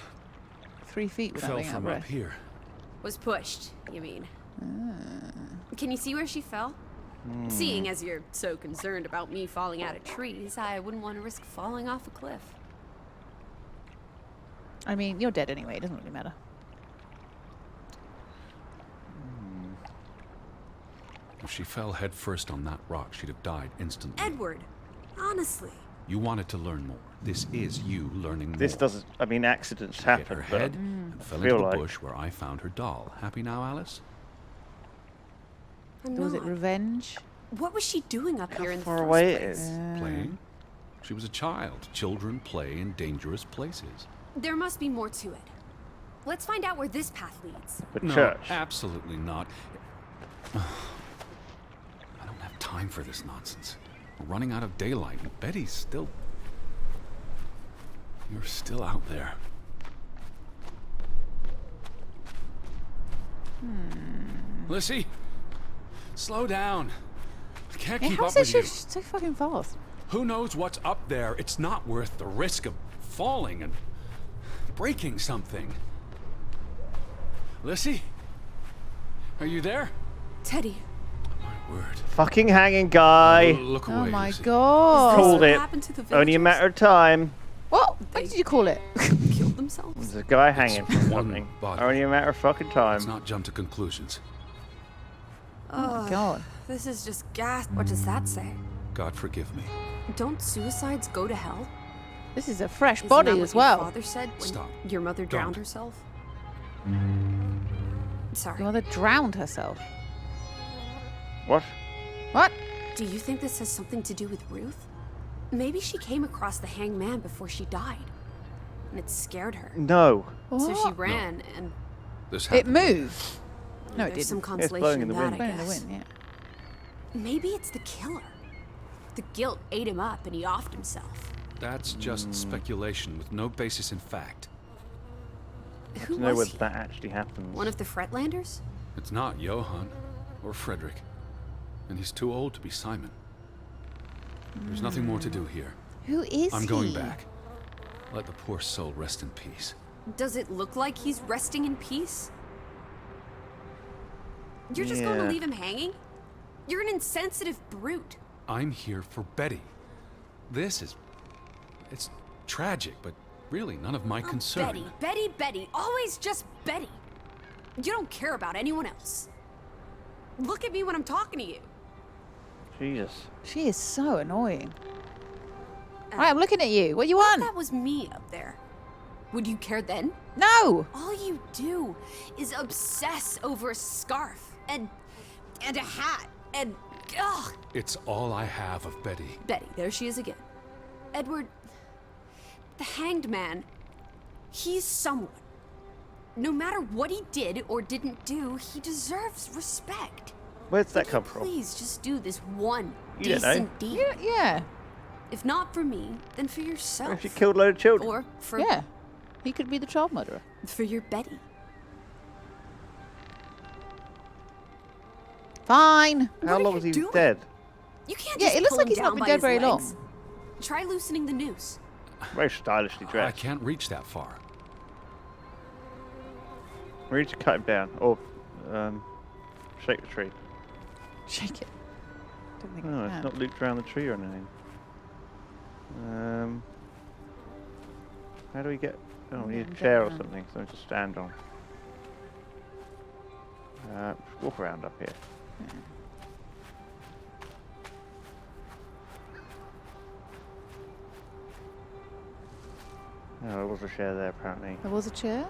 3 feet without fell being out of from up breath. here. Was pushed, you mean? Can you see where she fell? Seeing as you're so concerned about me falling out of trees, I wouldn't want to risk falling off a cliff. I mean, you're dead anyway. It doesn't really matter. If she fell headfirst on that rock, she'd have died instantly. Edward, honestly. You wanted to learn more. This is you learning more. This doesn't. I mean, accidents Hit happen. her but head and fell feel into the like- bush where I found her doll. Happy now, Alice? I'm Was it not. revenge? What was she doing up here in the far first away it place? is. Playing? She was a child. Children play in dangerous places. There must be more to it. Let's find out where this path leads. The No, church. absolutely not. I don't have time for this nonsense. We're running out of daylight, and Betty's still... You're still out there. Lissy, slow down. I can't Hey, keep how up is with it you. so fucking fast? Who knows what's up there? It's not worth the risk of falling and breaking something. Lissy? Are you there? Teddy, My word. Fucking hanging guy. Look away, Oh my Lissy. god. This Called what it. happened to the Only a villagers? matter of time. What? What did you call it? Killed themselves? There's a guy hanging from one something. body. Only a matter of fucking time. Let's not jump to conclusions. Oh my god. This is just gas. What does that say? God forgive me. Don't suicides go to hell? This is a fresh Isn't body that what as your well. Father said when Stop. your mother Don't. drowned herself. Sorry. Your mother drowned herself. What? What? Do you think this has something to do with Ruth? Maybe she came across the hanged man before she died, and it scared her. No. So she What? ran, and This It happened. moved. No, it there's some didn't. it's blowing consolation in in the that, wind. I Went in the guess. wind, yeah. Maybe it's the killer. The guilt ate him up, and he offed himself. That's just speculation with no basis in fact. Who To know was whether he? that actually happens. One of the Fretlanders? It's not Johann or Frederick. And he's too old to be Simon. There's nothing more to do here. Who is I'm he? going back. Let the poor soul rest in peace. Does it look like he's resting in peace? You're just going to Yeah. leave him hanging? You're an insensitive brute. I'm here for Betty. It's tragic, but really none of my Oh, concern. Betty, Betty, Betty. Always just Betty. You don't care about anyone else. Look at me when I'm talking to you. Jesus. She is so annoying. Right, I'm looking at you. What you What if want? that was me up there? Would you care then? No! All you do is obsess over a scarf and a hat and ugh. It's all I have of Betty. Betty, there she is again. Edward, the hanged man, he's someone. No matter what he did or didn't do, he deserves respect. Where's that Would come you from? Please just do this one You don't know. decent deed. Yeah. If not for me, then for What yourself. if she killed a load of children? Or for Yeah. He could be the child murderer. for your Betty. Fine. How What are long you was he doing? dead? You can't Yeah, just it looks pull like him he's not down been by dead his very long. legs. Try loosening the noose. Very stylishly I dressed. can't reach that far. We need to cut him down. Or shake the tree. Shake it. Don't think No, I it's can. not looped around the tree or anything. How do we get... Oh, we need a Get chair or around. something, something to stand on. Walk around up here. Oh, there was a chair there apparently. There was a chair?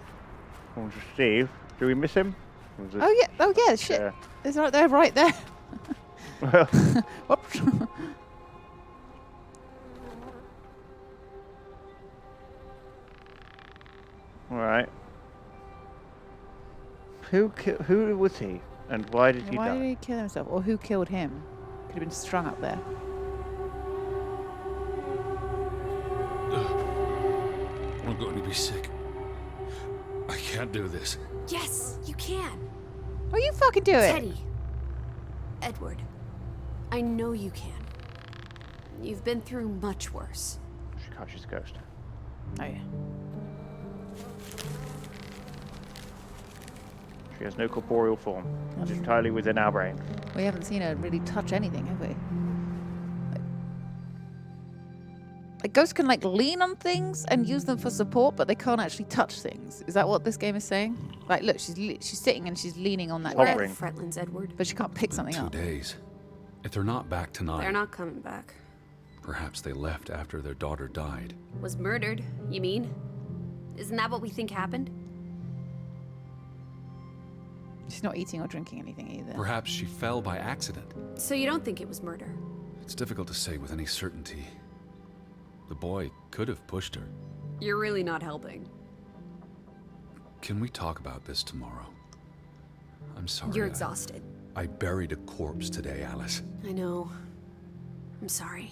Oh, was Steve. Do we miss him? Or was it- Oh, yeah. Oh, yeah. Shit. Yeah. It's right there, right there. Well, Whoops. all right. Who was he, and why did he Why die? did he kill himself? Or who killed him? could have been strung up there. I'm going to be sick. I can't do this. Yes, you can. Oh, you fucking do it. Teddy. Edward. I know you can. You've been through much worse. She can't. She's a ghost. Oh, yeah. She has no corporeal form. It's entirely within our brain. We haven't seen her really touch anything, have we? Like ghosts can like lean on things and use them for support, but they can't actually touch things. Is that what this game is saying? Like, look, she's sitting and she's leaning on that Where Hovering. are the Fretlands, Edward? but she can't pick something 2 up. days. If they're not back tonight, They're not coming back. perhaps they left after their daughter died. Was murdered, you mean? Isn't that what we think happened? She's not eating or drinking anything either. Perhaps she fell by accident. So you don't think it was murder? It's difficult to say with any certainty. The boy could have pushed her. You're really not helping. Can we talk about this tomorrow? I'm sorry. You're exhausted. I buried a corpse today, Alice. I know. I'm sorry.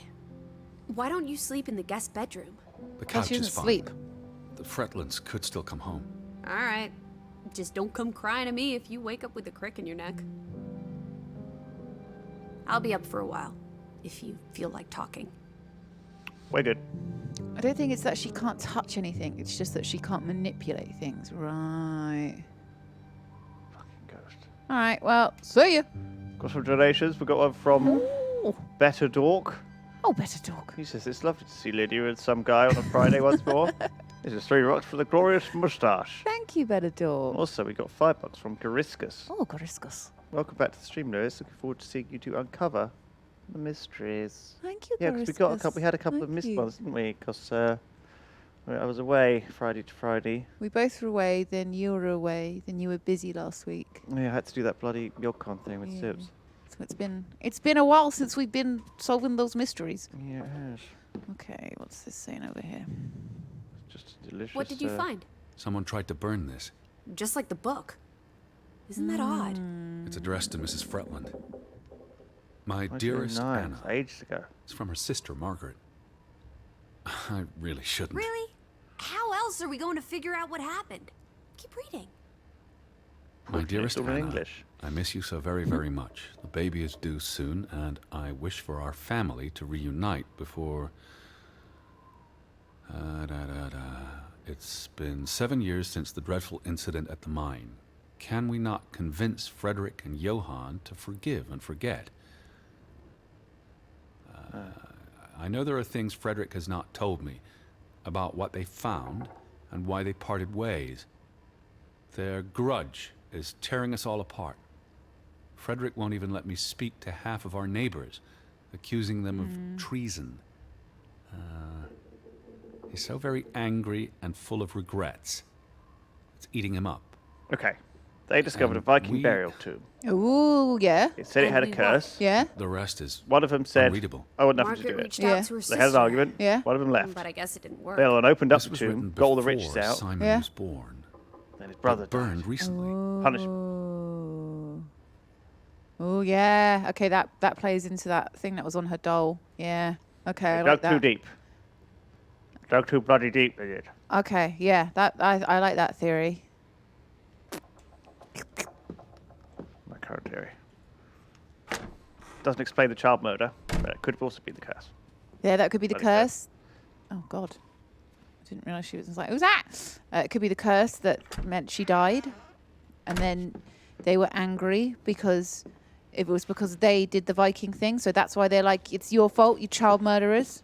Why don't you sleep in the guest bedroom? The Because couch she is doesn't fine. sleep. The Fretlands could still come home. All right. Just don't come crying to me if you wake up with a crick in your neck. I'll be up for a while, if you feel like talking. We're good. I don't think it's that she can't touch anything. It's just that she can't manipulate things. Right. Fucking ghost. All right. Well, see ya. Got some donations. We got one from Ooh. Better Dork. Oh, better talk. He says it's lovely to see Lydia and some guy on a Friday once more. This is 3 rocks for the glorious moustache. Thank you, better talk. Also, we got $5 from Gariscus. Oh, Goriscus. Welcome back to the stream, Lewis. Looking forward to seeing you two uncover the mysteries. Thank you, Yeah, because we got a Goriscus. couple. We had a couple of Thank missed you. ones, didn't we? Because I was away Friday to Friday. We both were away, then you were away, then you were busy last week. Yeah, I had to do that bloody Yogcon thing with Yeah. Sips. So it's been a while since we've been solving those mysteries. Yeah, it has. Okay, what's this saying over here? Just a delicious. What did you find? Someone tried to burn this. Just like the book. Isn't that odd? It's addressed to Mrs. Fretland. My 1909, dearest Anna. ages ago. It's from her sister, Margaret. I really shouldn't. Really? How else are we going to figure out what happened? Keep reading. My dearest all in Anna, English. I miss you so very, very much. The baby is due soon, and I wish for our family to reunite before... It's been 7 years since the dreadful incident at the mine. Can we not convince Frederick and Johann to forgive and forget? I know there are things Frederick has not told me about what they found and why they parted ways. Their grudge is tearing us all apart. Frederick won't even let me speak to half of our neighbors, accusing them of treason. He's so very angry and full of regrets. It's eating him up. Okay. They discovered a And Viking we- burial tomb. Ooh, yeah. It said it And had a we what? curse. Yeah. The rest is One of them said, unreadable. "I want nothing to do Margaret with it." reached Yeah. out to her sister. They had an argument. Yeah. One of them left. But I guess it didn't work. The other one opened up This the was tomb, written got all the before riches out. Simon Yeah. was born. Then his brother But burned died. recently. Punishment. Oh, yeah. Okay, that plays into that thing that was on her doll. Yeah. Okay, I They like dug too that. deep. Dug too bloody deep, they did. Okay, yeah. I like that theory. My current theory. Doesn't explain the child murder, but it could also be the curse. Yeah, that could be the Bloody hell. curse. Oh God, I didn't realize she was inside. Who's that? It could be the curse that meant she died, and then they were angry because it was because they did the Viking thing. So that's why they're like, "It's your fault, you child murderers."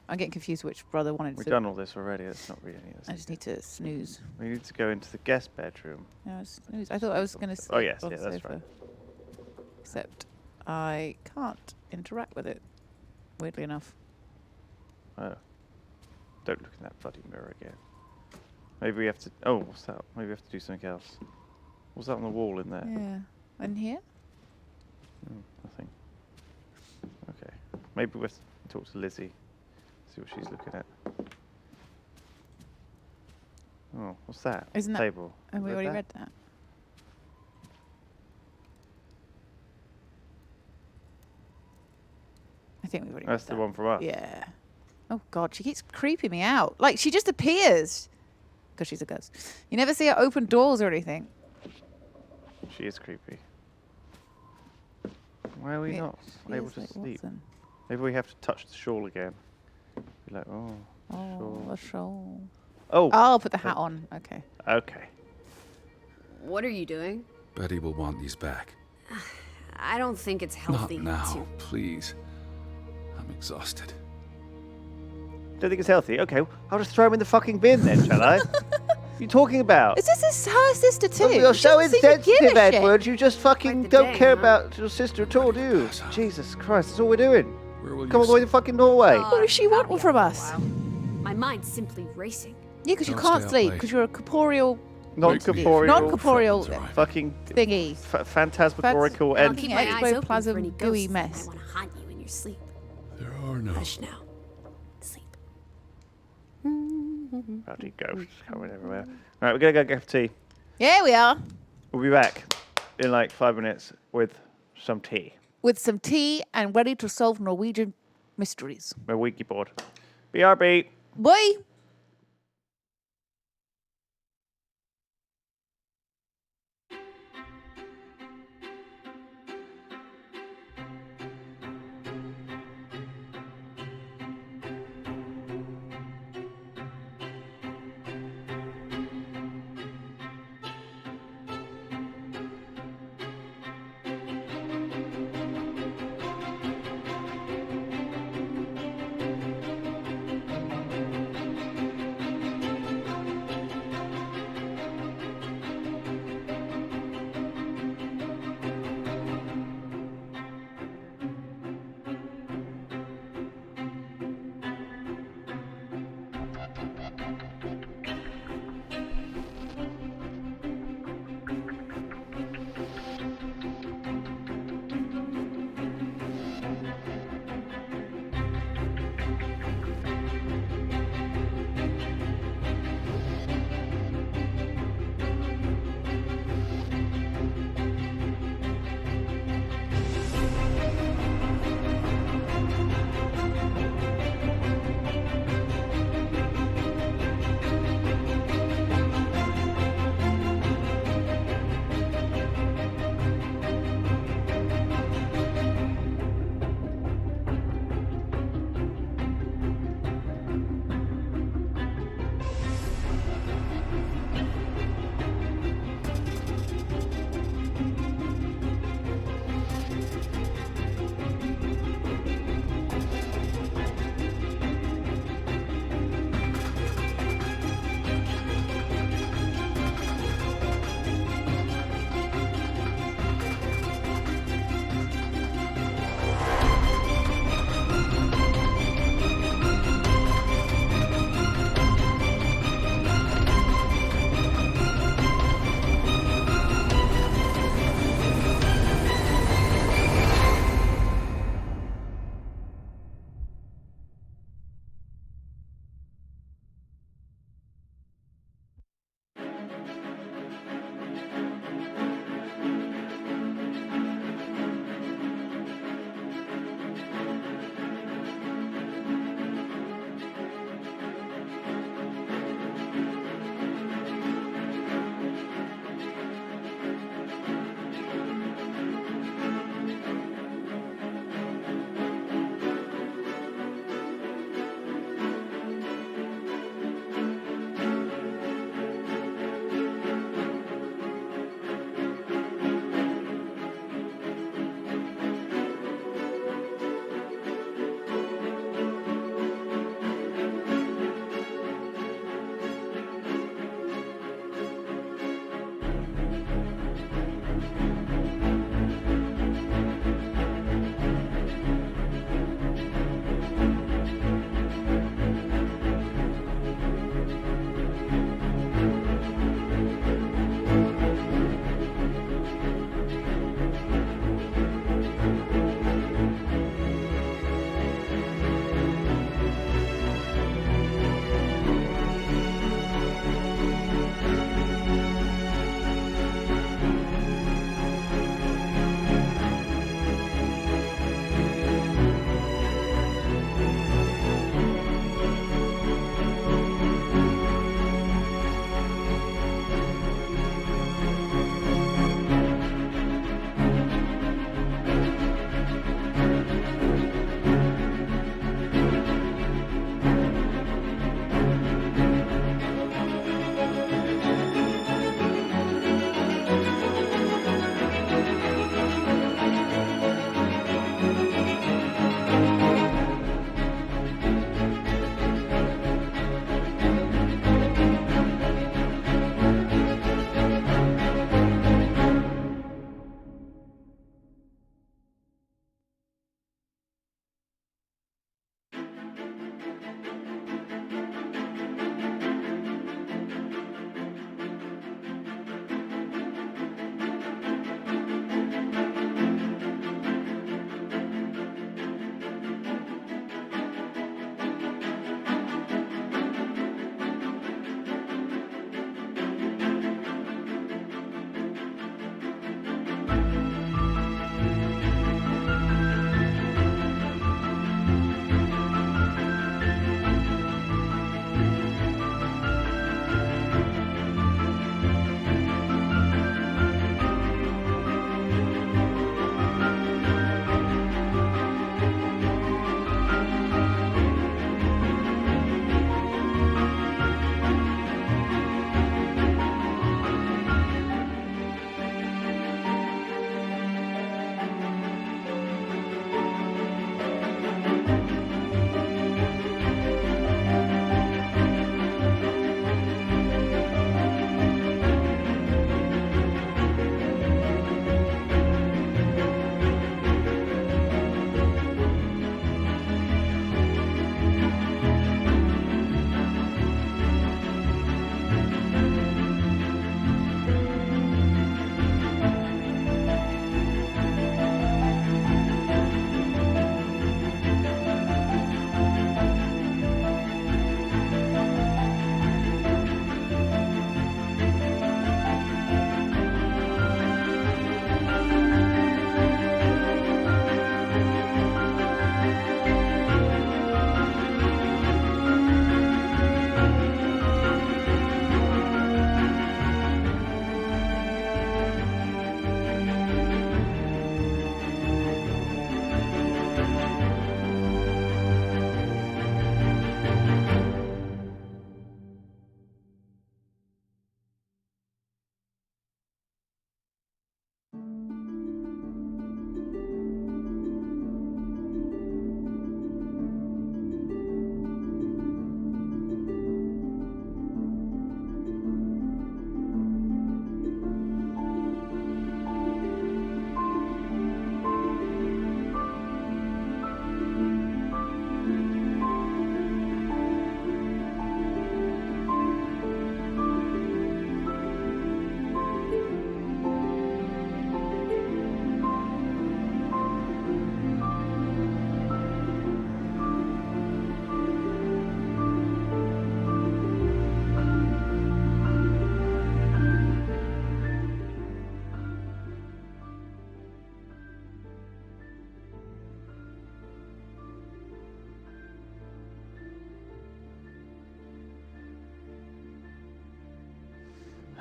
I'm getting confused which brother wanted We've to. done all this already. That's not really any of I this. just need to snooze. We need to go into the guest bedroom. No, snooze. I thought I was going to. Oh, yes, yeah, that's right. Except I can't interact with it. Weirdly enough. Oh. Don't look in that bloody mirror again. Maybe we have to... Oh, what's that? Maybe we have to do something else. What's that on the wall in there? Yeah. And here? Nothing. Okay. Maybe we have to talk to Lizzie. See what she's looking at. Oh, what's that? Isn't that- Table. Oh, we Read already that? read that. think we've already That's read the that. one from us. Yeah. Oh, God, she keeps creeping me out. Like, she just appears. Because she's a ghost. You never see her open doors or anything. She is creepy. Why are we not She able is to like sleep? Watson. Maybe we have to touch the shawl again. Be like, oh, Oh, shawl. a shawl. Oh, I'll put the hat on. Okay. okay. What are you doing? Betty will want these back. I don't think it's Not healthy now, please. I'm exhausted. Don't think it's healthy. Okay, I'll just throw him in the fucking bin then, shall I? What are you talking about? Is this her sister too? Oh, you're She so doesn't seem to give a insensitive, shit. Edward. You just fucking Quite the don't day, care huh? about your sister at all, do you? Yes, huh? Jesus Christ, that's all we're doing. Where will Come all you the way to fucking Norway. What does she want I'll be from up us? for a while. My mind's simply racing. Yeah, because you Don't can't stay up sleep late. because you're a corporeal Non-corporeal, non-corporeal Fretland's arriving. fucking thingy. Phantasmagorical I'll and keep Fucking my eyes open for ectoplasm any gooey ghosts that mess. might want to haunt you in your sleep. There are no. Hush now. Sleep. bloody ghosts coming everywhere. All right, we're gonna go get tea. Here we are We'll be back in like 5 minutes with some tea. with some tea and ready to solve Norwegian mysteries. My wiki board. BRB. Bye.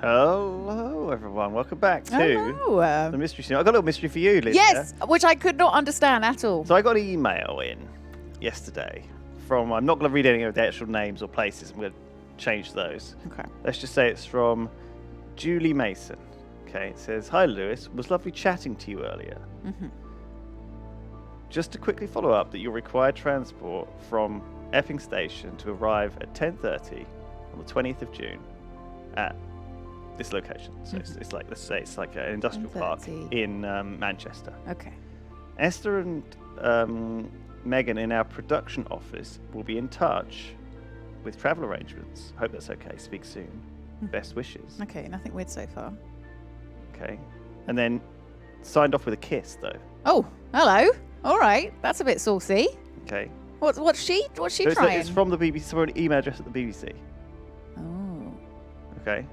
Hello, everyone. Welcome back to Hello. the mystery scene. I got a little mystery for you, Lydia. Yes, which I could not understand at all. So I got an email in yesterday from, I'm not going to read any of the actual names or places. I'm going to change those. Okay. Let's just say it's from Julie Mason. Okay, it says, "Hi, Lewis. It was lovely chatting to you earlier. Mm-hmm. Just to quickly follow up that you'll require transport from Epping Station to arrive at 10:30 on the 20th of June at this location." So it's like, let's say it's like an industrial park 10:30. in Manchester. Okay. Esther and Megan in our production office will be in touch with travel arrangements. Hope that's okay. Speak soon. Best wishes. Okay, nothing weird so far. Okay. And then signed off with a kiss, though. Oh, hello. All right, that's a bit saucy. Okay. What's she So trying? it's from the BBC, from an email address at the BBC. Oh. Okay.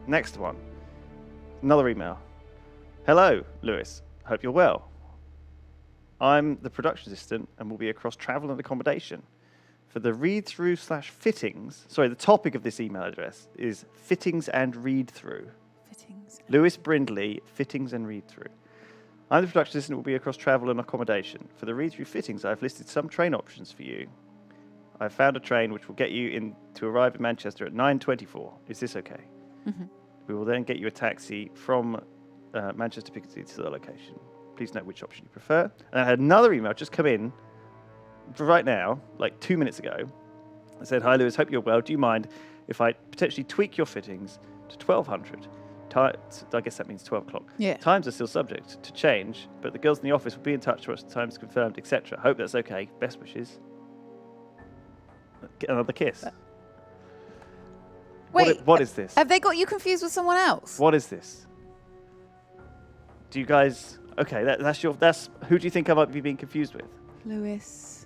Next one. Another email. "Hello, Lewis. Hope you're well. I'm the production assistant and will be across travel and accommodation. For the read-through / fittings, sorry, the topic of this email address is fittings and read-through. Fittings. Lewis Brindley, fittings and read-through. I'm the production assistant and will be across travel and accommodation. For the read-through fittings, I've listed some train options for you. I've found a train which will get you in to arrive in Manchester at 9:24. Is this okay? Mm-hmm. We will then get you a taxi from Manchester Piccadilly to the location. Please note which option you prefer." And I had another email just come in right now, like 2 minutes ago. I said, "Hi, Lewis. Hope you're well. Do you mind if I potentially tweak your fittings to 1200? I guess that means 12 o'clock. Yeah. Times are still subject to change, but the girls in the office will be in touch once the time's confirmed, etc. Hope that's okay. Best wishes." Get another kiss. Wait, what is this? have they got you confused with someone else? What is this? Do you guys... Okay, that's who do you think I might be being confused with? Lewis.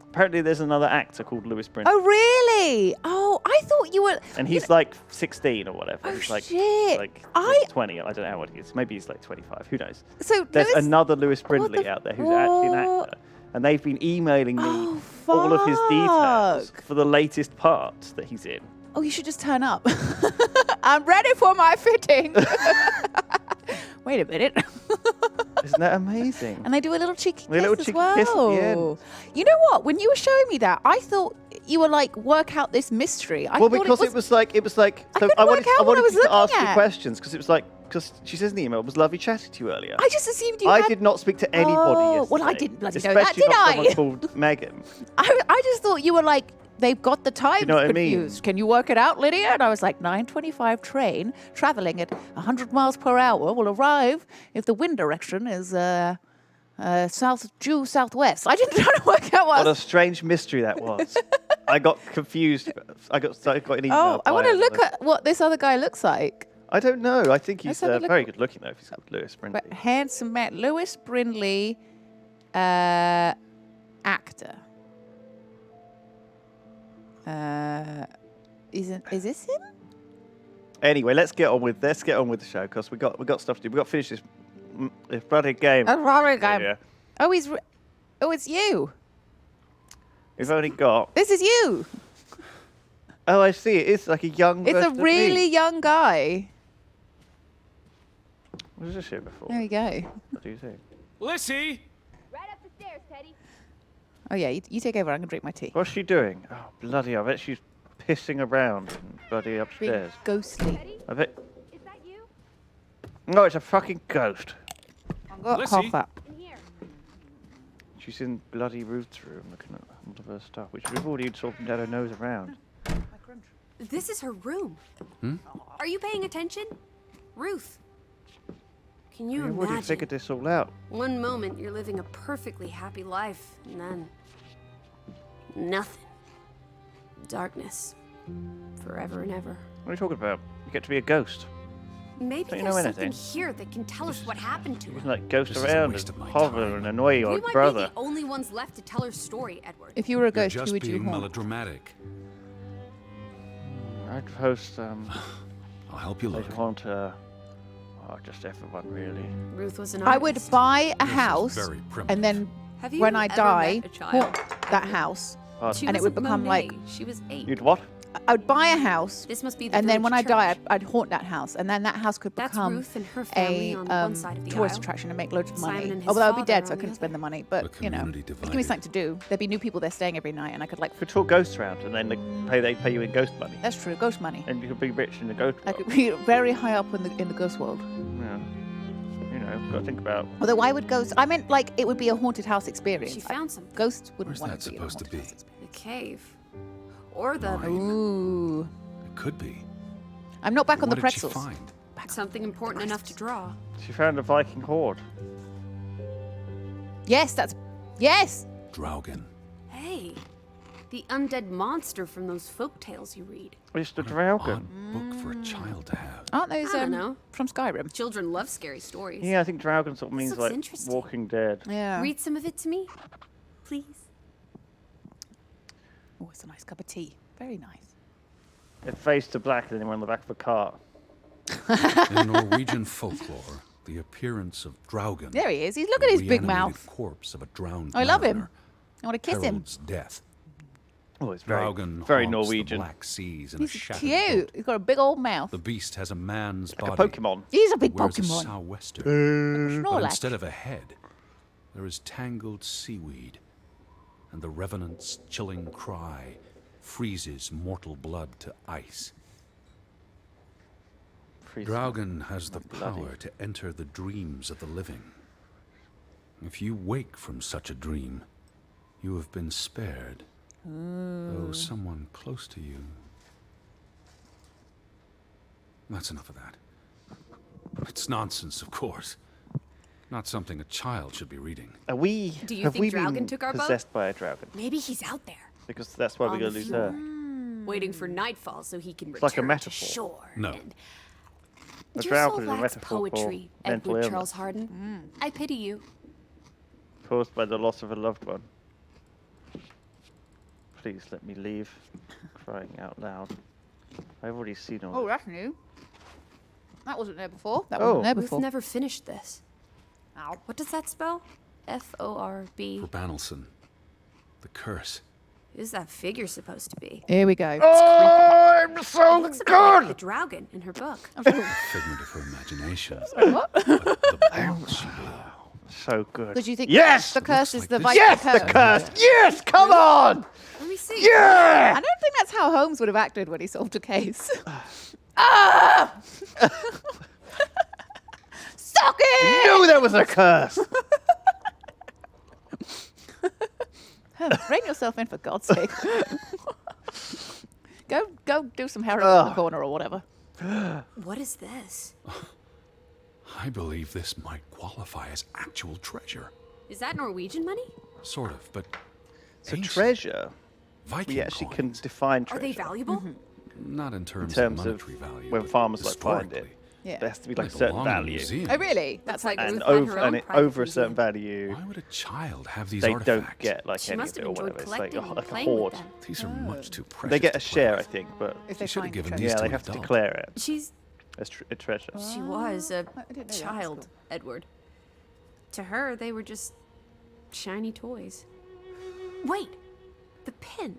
Apparently there's another actor called Lewis Brindley. Oh, really? Oh, I thought you were... And he's like 16 or whatever. Oh, he's like, shit. like I- 20. I don't know how old he is. Maybe he's like 25. Who knows? So There's Lewis... another Lewis Brindley the out there who's actually an what? actor. And they've been emailing me Oh, all of his details fuck. for the latest part that he's in. Oh, you should just turn up. I'm ready for my fitting. Wait a minute. Isn't that amazing? And they do a little cheeky A kiss little as cheeky well. kiss at the end. You know what? When you were showing me that, I thought you were like, work out this mystery. I Well, thought because it was like I couldn't work out what I was you to ask looking you at. questions because it was like, because she says in the email, it was lovely chatting to you earlier. I just assumed you I had... did not speak to anybody yesterday. well, I didn't bloody know that, especially did not I? someone called Megan. I just thought you were like, they've got the times know what I mean? confused. Can you work it out, Lydia? And I was like, 9:25 train traveling at 100 miles per hour will arrive if the wind direction is due southwest. I didn't try to work out What what. a strange mystery that was. I got confused. I got an email. Oh, I want to by look another- at what this other guy looks like. I don't know. I think Let's he's have a look. very good looking though. If he's called Lewis Brindley. But handsome man, Lewis Brindley, actor. Is this him? Anyway, let's get on with the show because we got stuff to do. We got to finish this bloody game. Oh, Rory guy. Yeah. Oh, it's you. We've only got. This is you. Oh, I see. It's like a young. It's a version of me. really young guy. Was this here before? There we go. What do you think? Lissy! Right up the stairs, Teddy. Oh yeah, you take over. I'm gonna drink my tea. What's she doing? Oh bloody! I bet she's pissing around and bloody Being upstairs. ghostly. Teddy, I bet. is that you? No, it's a fucking ghost. I've got Lissy. half up. In here. She's in bloody Ruth's room looking at all of her stuff, which we've already sort of had her nose around. This is her room. Hmm? Are you paying attention? Ruth. Can you We've already imagine? figured this all out. One moment you're living a perfectly happy life, and then nothing. Darkness. Forever and ever. What are you talking about? You get to be a ghost. Maybe Don't you there's know something anything? here that can tell us what happened to You her. can like ghost This is a around waste and of my hover time. and annoy your We might brother. be the only ones left to tell her story, Edward. If you were a You're ghost, just who would you being haunt? melodramatic. I'd host I'll help you look. I'd haunt just everyone really. Ruth was an I would artist. buy a This is house very and then Have you when I ever die, met a child? haunt that house. Pardon? She and it was would a become Monet. like- She was 8. You'd what? I would buy a house, This must be the and then when I village die, church. I'd haunt that house, and then that house could That's become Ruth and her family a on one side of the tourist aisle. attraction and make loads of money. Simon and his Although I'd be father dead, so I on the couldn't spend the money. But The you know, community it'd give me divided. something to do. There'd be new people there staying every night, and I could like. Could tour ghosts around, and then they pay you in ghost money, That's true, ghost money. and you could be rich in the ghost I world. could be very high up in the ghost world. Yeah. You know, got to think about. Although why would ghosts? I meant like it would be a haunted house experience. She found something. Ghosts wouldn't Where's want that to be supposed to a haunted be? house experience. A cave. Or the Mine. Ooh, It could be. I'm not back But on the what did she pretzels. find? something important enough to draw. She found a Viking hoard. Yes, yes. Draugen. Hey, the undead monster from those folk tales you read. It's the What an Draugen. odd book for a child to have. Aren't those I don't know. from Skyrim? Children love scary stories. Yeah, I think Draugen sort of means looks like interesting. Walking Dead. Yeah. Read some of it to me, please. Oh, it's a nice cup of tea. Very nice. It fades to black, and then we're on the back of a cart. In Norwegian folklore, the appearance of Draugen, There he is. He's look at his the big reanimated mouth. corpse of a drowned I love him. mariner, I want to kiss him. heralds death. Oh, it's very, Draugen very haunts Norwegian. The Black Seas in a He's shattered cute. boat. He's got a big old mouth. The beast has a man's Like a body. Pokemon. He's a big Wears a Pokemon. sou'wester. But Snorlax. instead of a head, there is tangled seaweed, and the revenant's chilling cry freezes mortal blood to ice. Freeze. Draugen has the Bloody. power to enter the dreams of the living. If you wake from such a dream, you have been spared, though someone close to you. That's enough of that. It's nonsense, of course. Not something a child should be reading. Are we? Do you have think we Draugen been took our boat? possessed by a dragon? Maybe he's out there, Because that's why we're On going to the lose floor. her. waiting for nightfall so he can It's return like a metaphor. to shore. No. And A your soul dragon is a lacks metaphor for poetry, mental Edward illness. Charles Harden. I pity you. Caused by the loss of a loved one. Please let me leave. Crying out loud. I've already seen all Oh, this. that's new. That wasn't there before. That Oh. wasn't there We've before. never finished this. Ow. What does that spell? F-O-R-B. For Banelson, the curse. Who's that figure supposed to be? Here we go. Oh, I'm It so looks a bit like the good! Draugen in her book. Figment of her imagination. What? But the bones she wore. So good. Did you think Yes! the curse is like the this. Viking Yes, curse? the curse! Yes, come on! Let me see. I Yeah! don't think that's how Holmes would have acted when he solved a case. Ah! Suck it! Knew there was a curse! Rein yourself in, for God's sake. Go do some heroin in the corner or whatever. What is this? I believe this might qualify as actual treasure. Is that Norwegian money? Sort of, but So ancient. treasure, Viking we actually can coins. define Are treasure. they valuable? Not in In terms, terms of of monetary value. when but farmers like find it. historically. Yeah. There has to be They like a certain belong in a value. museum. Oh, really? That's like like And Ruth had her over, own and it, private over a certain museum. value, Why would a child have these they artifacts? don't get like She any must of have it or enjoyed whatever. It's collecting like, and like a playing with hoard. them. These are much too precious. They get a to share, play I with. think, but if they She should have find given treasure. these yeah, to they an have to adult. declare it She's as a treasure. She was a I didn't know that. That's child, cool. Edward. To her, they were just shiny toys. Wait, the pin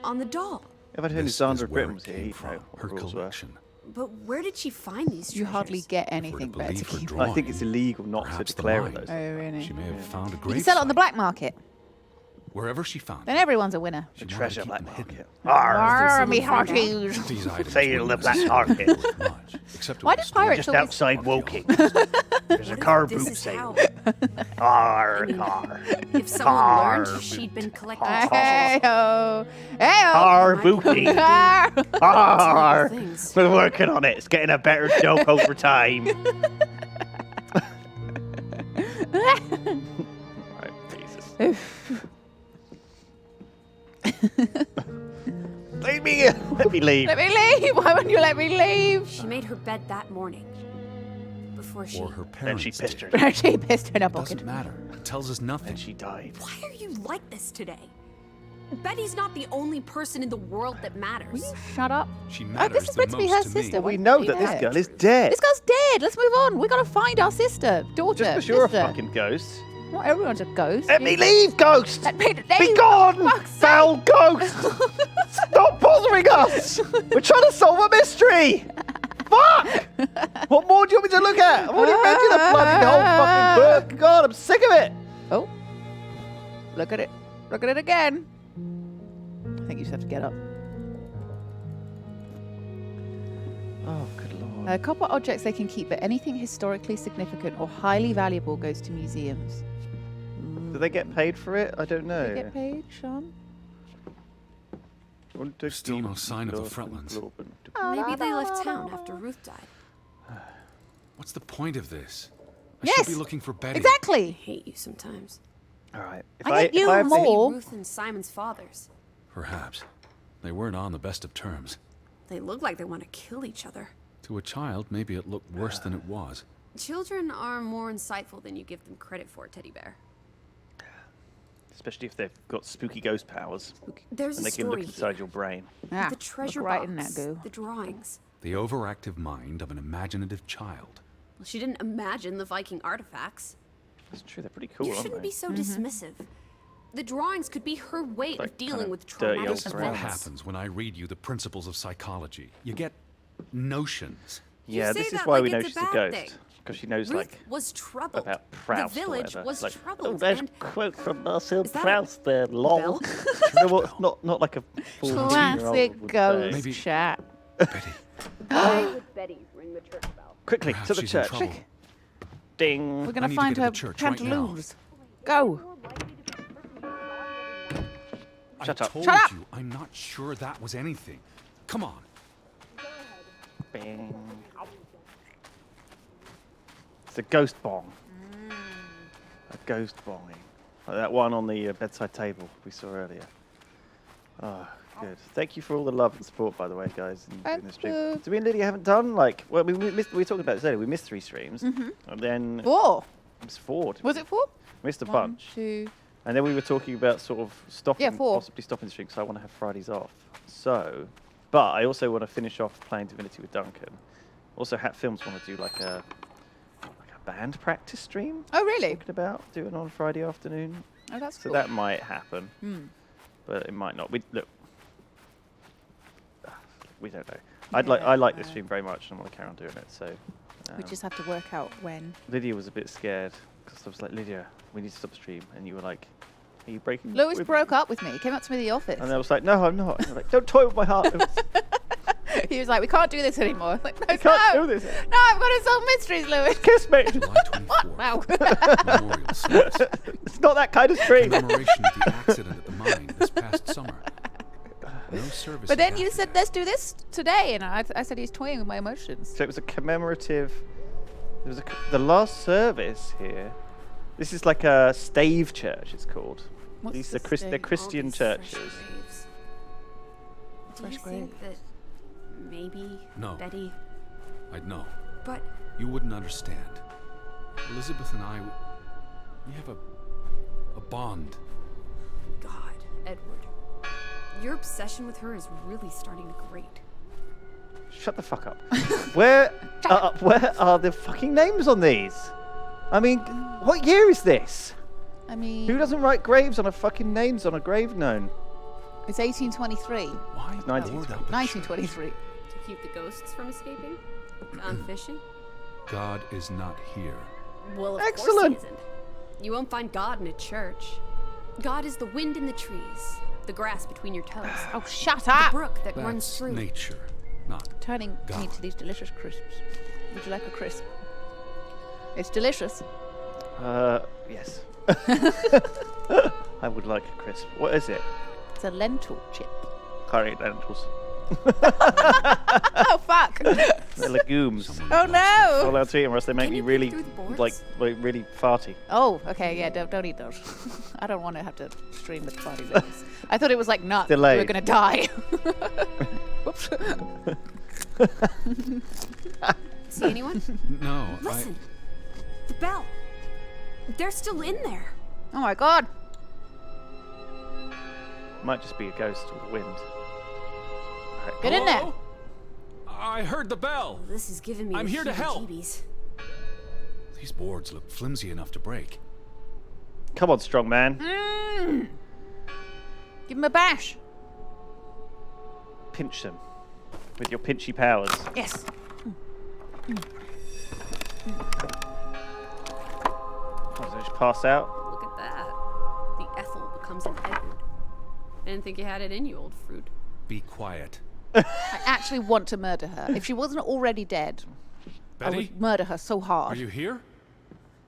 on the doll. If I'd heard This Alexander is of where Britain it was here, came he'd know from. what Her the rules were. collection. But where did she find these treasures? You hardly get If we're anything to better to believe her keep. drawing, I think it's illegal not to perhaps the declare mine. those. Oh, really? She may have found a You grave can sell it on the site. black market. Wherever she found Then it. everyone's a winner. The She might have treasure kept black them hidden. market. Arr, me someone find out? hearties. These items Sail wouldn't the black necessarily be market. worth much, except it Why was did pirates Just always- outside Woking. archaeologists. There's a What if car this boot is sale. how- Car, I mean, car. If someone Car learned she'd been collecting Car. treasures, Hey-ho. Hey-ho. Car might booty. be Car. Car. terrible things. We're working on it. It's getting a better joke over time. Right, Jesus. Leave me. Let me leave. Let me leave. Why won't you let me leave? She made her bed that morning. Before she... Or her Then parents she pissed did. her. She pissed in a bucket. Doesn't matter. It tells us nothing. And she died. Why are you like this today? Betty's not the only person in the world that matters. Will you shut up? She Oh, matters this is the meant to be most her to me. sister. We Why- know why that you this there? girl is dead. This girl's dead. Let's move on. We gotta find our sister, daughter, Just because you're a sister. fucking ghost Not everyone's a ghost. Let me leave, ghost! Let me Be leave, gone, for fuck's foul ghost! Stop bothering us! We're trying to solve a mystery! Fuck! What more do you want me to look at? I've already read you the bloody whole fucking book. God, I'm sick of it. Oh. Look at it. Look at it again. I think you just have to get up. Oh, good lord. Copper objects they can keep, but anything historically significant or highly valuable goes to museums. Do they get paid for it? I don't know. Do they get paid, Sean? Still no sign of the Fretlands. Maybe they left town after Ruth died. What's the point of this? I Yes! should be looking for Betty. I Exactly! hate you sometimes. All right. I get you have to- more. Ruth and Simon's fathers. Perhaps. They weren't on the best of terms. They look like they want to kill each other. To a child, maybe it looked worse than it was. Children are more insightful than you give them credit for, Teddy Bear. Especially if they've got spooky ghost powers. There's And a they can look story inside here. your brain. Ah, The treasure look right box, in that goo. the drawings. The overactive mind of an imaginative child. Well, she didn't imagine the Viking artifacts. That's true. They're pretty cool, You aren't shouldn't they? be so dismissive. The drawings could be her way Like of dealing kinda with dirty traumatic old This is what Friends. happens when I read you the principles of psychology. You get notions. Yeah, say this is that why like we it's a noticed the bad ghost. thing. Because she knows, Ruth like, was troubled. about Proust The village or whatever. was Like, troubled. Oh, there's and a quote from Marcel Is that a Proust there, lol. bell? You know what? Not like a 14-year-old Classic would ghost say. Maybe- chat. Betty. Why would Betty ring the church bell? Quickly, Perhaps to the she's in church. trouble. Ding. We're I gonna need to find get to her the church right now. pantaloons. Go. Shut I up. told Shut up. you, I'm not sure that was anything. Come on. Bing. It's a ghost bong. A ghost bonging. Like that one on the bedside table we saw earlier. Oh, good. Thank you for all the love and support, by the way, guys, in doing this stream. you. So me and Lydia haven't done, like, well, we were talking about this earlier. We missed 3 streams. And then... 4. It was 4. Was it 4? Missed a 1, bunch. 2. And then we were talking about sort of stopping, Yeah, 4. possibly stopping the stream, because I want to have Fridays off. So, but I also want to finish off playing Divinity with Duncan. Also, Hat Films want to do like a band practice stream. Oh, really? Talking about doing on Friday afternoon. Oh, that's So cool. that might happen, Hmm. but it might not. We look. We don't know. I like this stream very much, and I want to carry on doing it. So We just have to work out when. Lydia was a bit scared because I was like, Lydia, we need to stop the stream, and you were like, are you breaking? Lewis with broke me? up with me. He came up to me in the office. And I was like, no, I'm not. And you're like, don't toy with my heart. He was like, we can't do this anymore. I was like, no, I can't no. do this. No, I've got to solve mysteries, Lewis. Kiss me. July 24th. Wow. Memorial service. It's not that kind of stream. Commemoration of the accident at the mine this past summer. No service. But then you after said, that. let's do this today. And I said, he's toying with my emotions. So it was a commemorative. There was the last service here. This is like a stave church. It's called. What's These the are they're stave? Christian All these fresh churches. graves. Do Fresh you think that maybe No. Betty? I'd know. But You wouldn't understand. Elizabeth and I, we have a bond. God, Edward, your obsession with her is really starting to grate. Shut the fuck up. Where are the fucking names on these? I mean, what year is this? I mean, Who doesn't write graves on a fucking names on a grave known? it's 1823. Why 1920. board up a 1923. To keep the ghosts from escaping? Gone fishing? God is not here. Well, of Excellent. course he isn't. You won't find God in a church. God is the wind in the trees, the grass between your toes, Oh, shut the up! brook that runs That's through. nature, not Turning me God. to these delicious crisps. Would you like a crisp? It's delicious. Yes. I would like a crisp. What is it? It's a lentil chip. Curry lentils. Oh, fuck! They're legumes. someone Oh, lost no. I'm not allowed to eat them, or else they make Can me you really, peek through the like boards? really farty. Oh, okay, yeah, don't eat those. I don't want to have to stream with party lips. I thought it was like nuts. Delayed. We were gonna die. Whoops. See anyone? No, Listen. The bell. They're still in there. Oh my god. Might just be a ghost or the wind. Alright, Get in there. Hello? I heard the bell. This is giving me I'm the here to help. heebie-jeebies. These boards look flimsy enough to break. Come on, strong man. Give him a bash. Pinch them with your pinchy powers. Yes. Oh, they just pass out. Look at that. The Ethel becomes an Edward. I didn't think you had it in you, old fruit. Be quiet. I actually want to murder her. If she wasn't already dead, I Betty, would murder her so are hard. you here?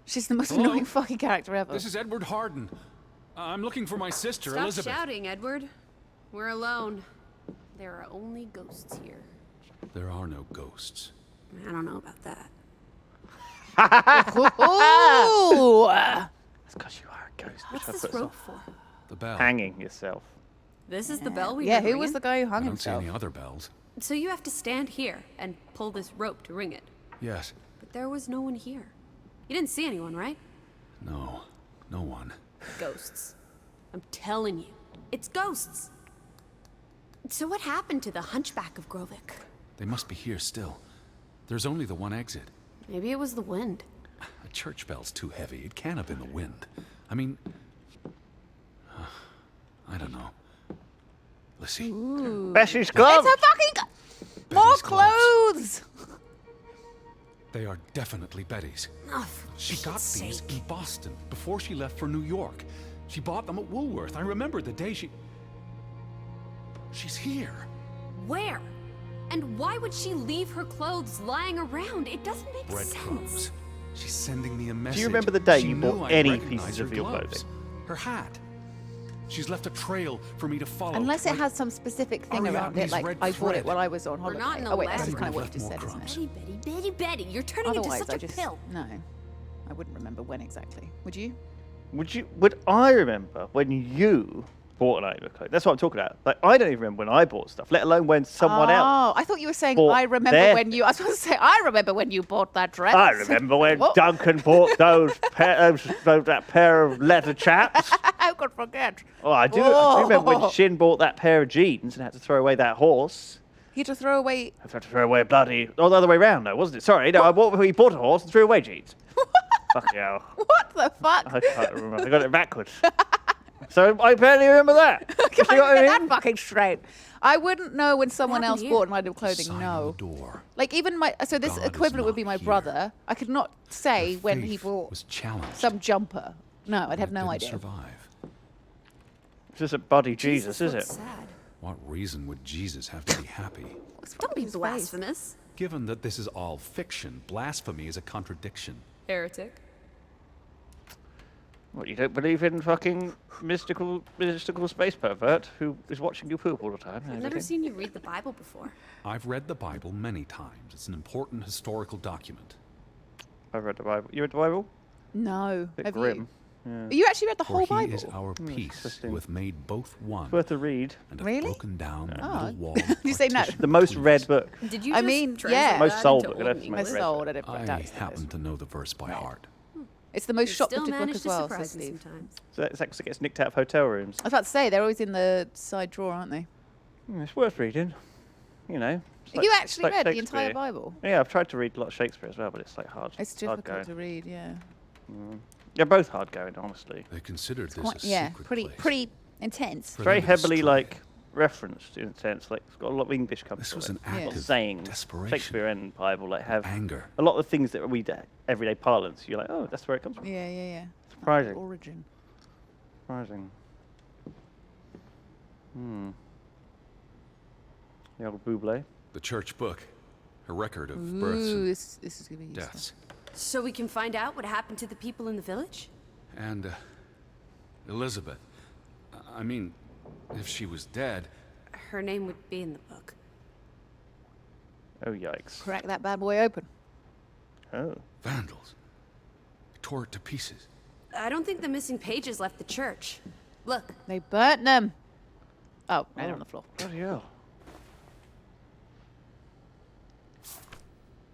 She's the most Hello? annoying fucking character ever. This is Edward Harden. I'm looking for my sister, Stop Elizabeth. shouting, Edward. We're alone. There are only ghosts here. There are no ghosts. I don't know about that. Ooh! That's because you are a ghost. What's Which this puts rope off for? The bell. hanging yourself. This is the bell we Yeah, heard who was ringing? the guy who I hung don't see himself? any other bells. So you have to stand here and pull this rope to ring it. Yes. But there was no one here. You didn't see anyone, right? No. No one. Ghosts. I'm telling you, it's ghosts. So what happened to the hunchback of Graavik? They must be here still. There's only the one exit. Maybe it was the wind. A church bell's too heavy. It can't have been the wind. I mean... I don't know. Lissy. Bessie's gloves. It's a fucking... More Betty's gloves. clothes! They are definitely Betty's. Oh, for She got Pete's these sake. in Boston before she left for New York. She bought them at Woolworth. I remember the day she... She's here. Where? And why would she leave her clothes lying around? It doesn't make sense. Breadcrumbs. She's sending me a message. remember the day She you knew bought I'd any recognize pieces her of your gloves, her hat. She's left a trail for me to follow. Unless it like has some specific thing around it, Ariadne's like red I bought it thread. while I was on We're holiday. not in Oh wait, the that's lab. just kind of what Left you just more said, isn't crumbs. it? Betty, you're turning Otherwise, into I such a just pill. no. I wouldn't remember when exactly. Would you? Would I remember when you bought an overcoat? That's what I'm talking about. Like, I don't even remember when I bought stuff, let alone when someone else. Oh, I thought you were saying bought I remember their when you. I was going to say I remember when you bought that dress. I remember when What? Duncan bought that pair of leather chaps. How could forget? Oh, I do remember when Whoa. Shin bought that pair of jeans and had to throw away that horse. You had to throw away. I had to throw away a bloody... Oh, the other way round, though, wasn't it? Sorry, no, he bought a horse and threw away jeans. Fuck hell. What the fuck? I can't remember. I got it backwards. So I barely remember that. Can You I know what get I that mean? fucking straight? I wouldn't know when someone happened else here? bought an item of clothing. Sign No. on the door. Like even my so this God is equivalent would be not my here. brother. I could not say Her when he faith bought was challenged. some jumper. No, I'd have It no didn't idea. survive. This isn't Buddy Jesus, is looks it? Sad. What reason would Jesus have to be happy? Don't be His face. blasphemous. Given that this is all fiction, blasphemy is a contradiction. Heretic. What, you don't believe in fucking mystical space pervert who is watching you poop all the time? and I've never everything? seen you read the Bible before. I've read the Bible many times. It's an important historical document. I've read the Bible. You read the Bible? No. Bit Have grim. you actually read the For whole he Bible? is our peace, interesting. who hath made both one, Worth a read. and hath Really? broken down the Oh. middle wall. Did you say no? partition The most between read us. book. Did you I just mean, translate yeah. that Most sold into book, Old that's I most English? read. sold it. I happen to know the verse by heart. It's the most You still shoplifted book manage as to well, surprise says me Steve. sometimes. So that's actually gets nicked out of hotel rooms. I was about to say they're always in the side drawer, aren't they? It's worth reading. You know. It's like- you it's actually like read the entire Shakespeare. Bible? Yeah, I've tried to read a lot of Shakespeare as well, but it's like hard. It's hard difficult to going. read, yeah. They're both hard going, honestly. They considered this Quite, a yeah, secret pretty place. pretty intense. For Very them to heavily destroy. like referenced in a sense. Like it's got a lot of English comes This to was it. an Yeah. act Lot of of sayings. desperation, Shakespeare and Bible like have anger. a lot of things that we everyday parlance. You're like, oh, that's where it comes from. Yeah. Surprising. The origin. Surprising. The old Buble. The church book, a record of births Ooh, and this is gonna be useful. deaths. So we can find out what happened to the people in the village? And Elizabeth. I mean, if she was dead, Her name would be in the book. Oh, yikes. Crack that bad boy open. Oh. vandals tore it to pieces. I don't think the missing pages left the church. Look, They burnt them. Oh, right on the floor. Bloody hell.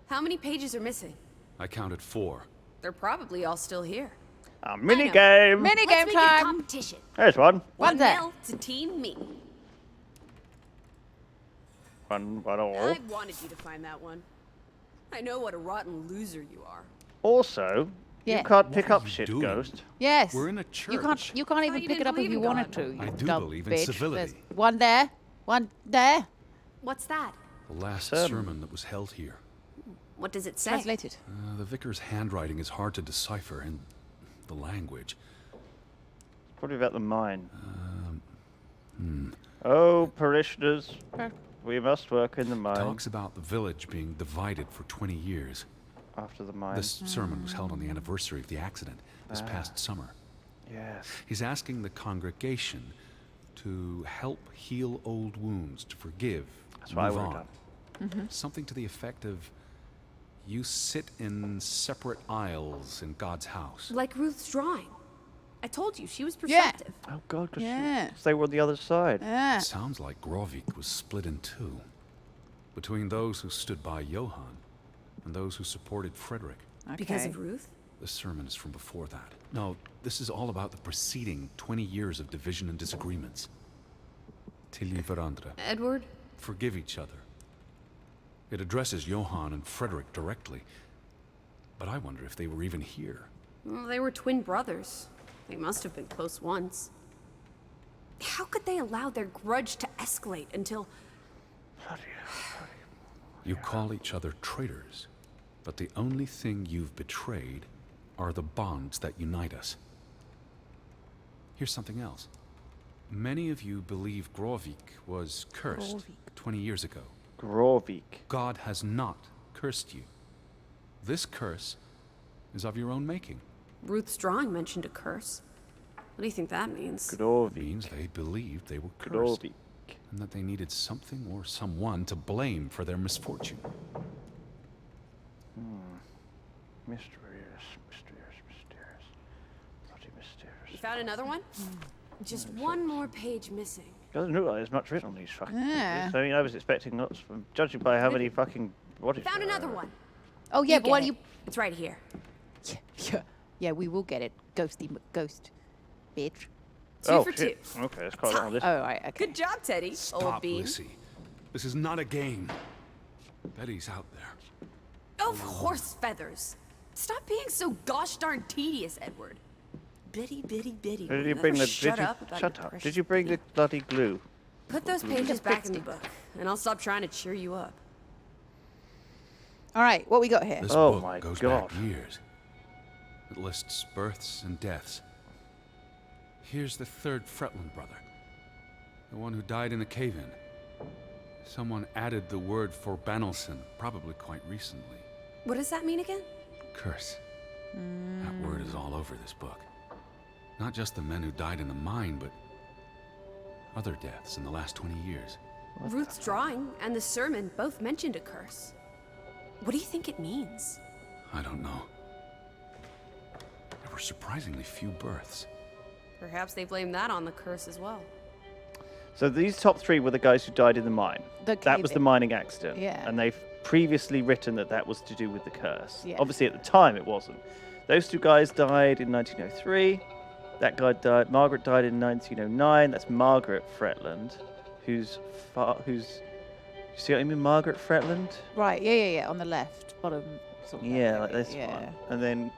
how many pages are missing? I counted 4. They're probably all still here. A mini know. game. Mini Let's game make it a time. competition. There's one. What's that? 1-0 to Team Me. One all. I wanted you to find that one. I know what a rotten loser you are. Also, Yeah. You can't pick What are up you shit, doing? Ghost. Yes. We're in a You church. can't Thought even you pick it didn't up if believe you in wanted God. to. You I do dumb believe in bitch. civility. There's one there. One there. What's that? The last Sermon. sermon that was held here. What does it say? Translated. The vicar's handwriting is hard to decipher, and the language. Probably about the mine. Oh, parishioners, we must work in the mine Talks about the village being divided for 20 years. after the mine. This sermon was held on the anniversary of the accident this past summer. Yes. He's asking the congregation to help heal old wounds, to forgive, That's what I move would have on. done. Something to the effect of, you sit in separate aisles in God's house. Like Ruth's drawing. I told you, she was Yeah. perceptive. Oh God, because Yeah. they were on the other side. Yeah. Sounds like Graavik was split in two, between those who stood by Johann and those who supported Frederick. Okay. Because of Ruth? The sermon is from before that. No, this is all about the preceding 20 years of division and disagreements. Tilly varandra. Edward? Forgive each other. It addresses Johann and Frederick directly. But I wonder if they were even here. Well, they were twin brothers. They must have been close once. How could they allow their grudge to escalate until... You call each other traitors, but the only thing you've betrayed are the bonds that unite us. Here's something else. Many of you believe Graavik was cursed Graavik. 20 years ago. Graavik. God has not cursed you. This curse is of your own making. Ruth's drawing mentioned a curse. What do you think that means? It Graavik. means they believed they were cursed, Graavik. and that they needed something or someone to blame for their misfortune. Mysterious, mysterious, mysterious. Bloody mysterious. You found another one? Just one more page missing. Doesn't look like there's much written on these fucking Yeah. pages. I mean, I was expecting lots, from judging by how many fucking bodies. Found there another are. one. Oh yeah, but get what it. do you? It's right here. Yeah, we will get it. Ghosty ghost, bitch. Two for shit. two. Okay, let's quite on this. Oh right, okay. Good job, Teddy. Old Stop, bean. Lissy. This is not a game. Betty's out there. Of horse feathers. Stop being so gosh darn tedious, Edward. Bitty, bitty, bitty. Did Will you bring ever the? shut Did you up about shut your up? precious Did you bring the baby? bloody glue? Put those pages back in the book, and I'll stop trying to cheer you up. All right, what we got here? This Oh book my goes God. back years. It lists births and deaths. Here's the third Fretland brother. The one who died in the cave-in. Someone added the word for Banelson, probably quite recently. What does that mean again? Curse. That word is all over this book. Not just the men who died in the mine, but other deaths in the last 20 years. Ruth's drawing and the sermon both mentioned a curse. What do you think it means? I don't know. There were surprisingly few births. Perhaps they blame that on the curse as well. So these top three were the guys who died in the mine. The That was the cave-in. mining accident. Yeah. And they've previously written that that was to do with the curse. Yeah. Obviously, at the time, it wasn't. Those two guys died in 1903. That guy died. Margaret died in 1909. That's Margaret Fretland, who's. You see what I mean, Margaret Fretland? Right, yeah. On the left, bottom. Sort of Yeah, left like area, this yeah. one. And then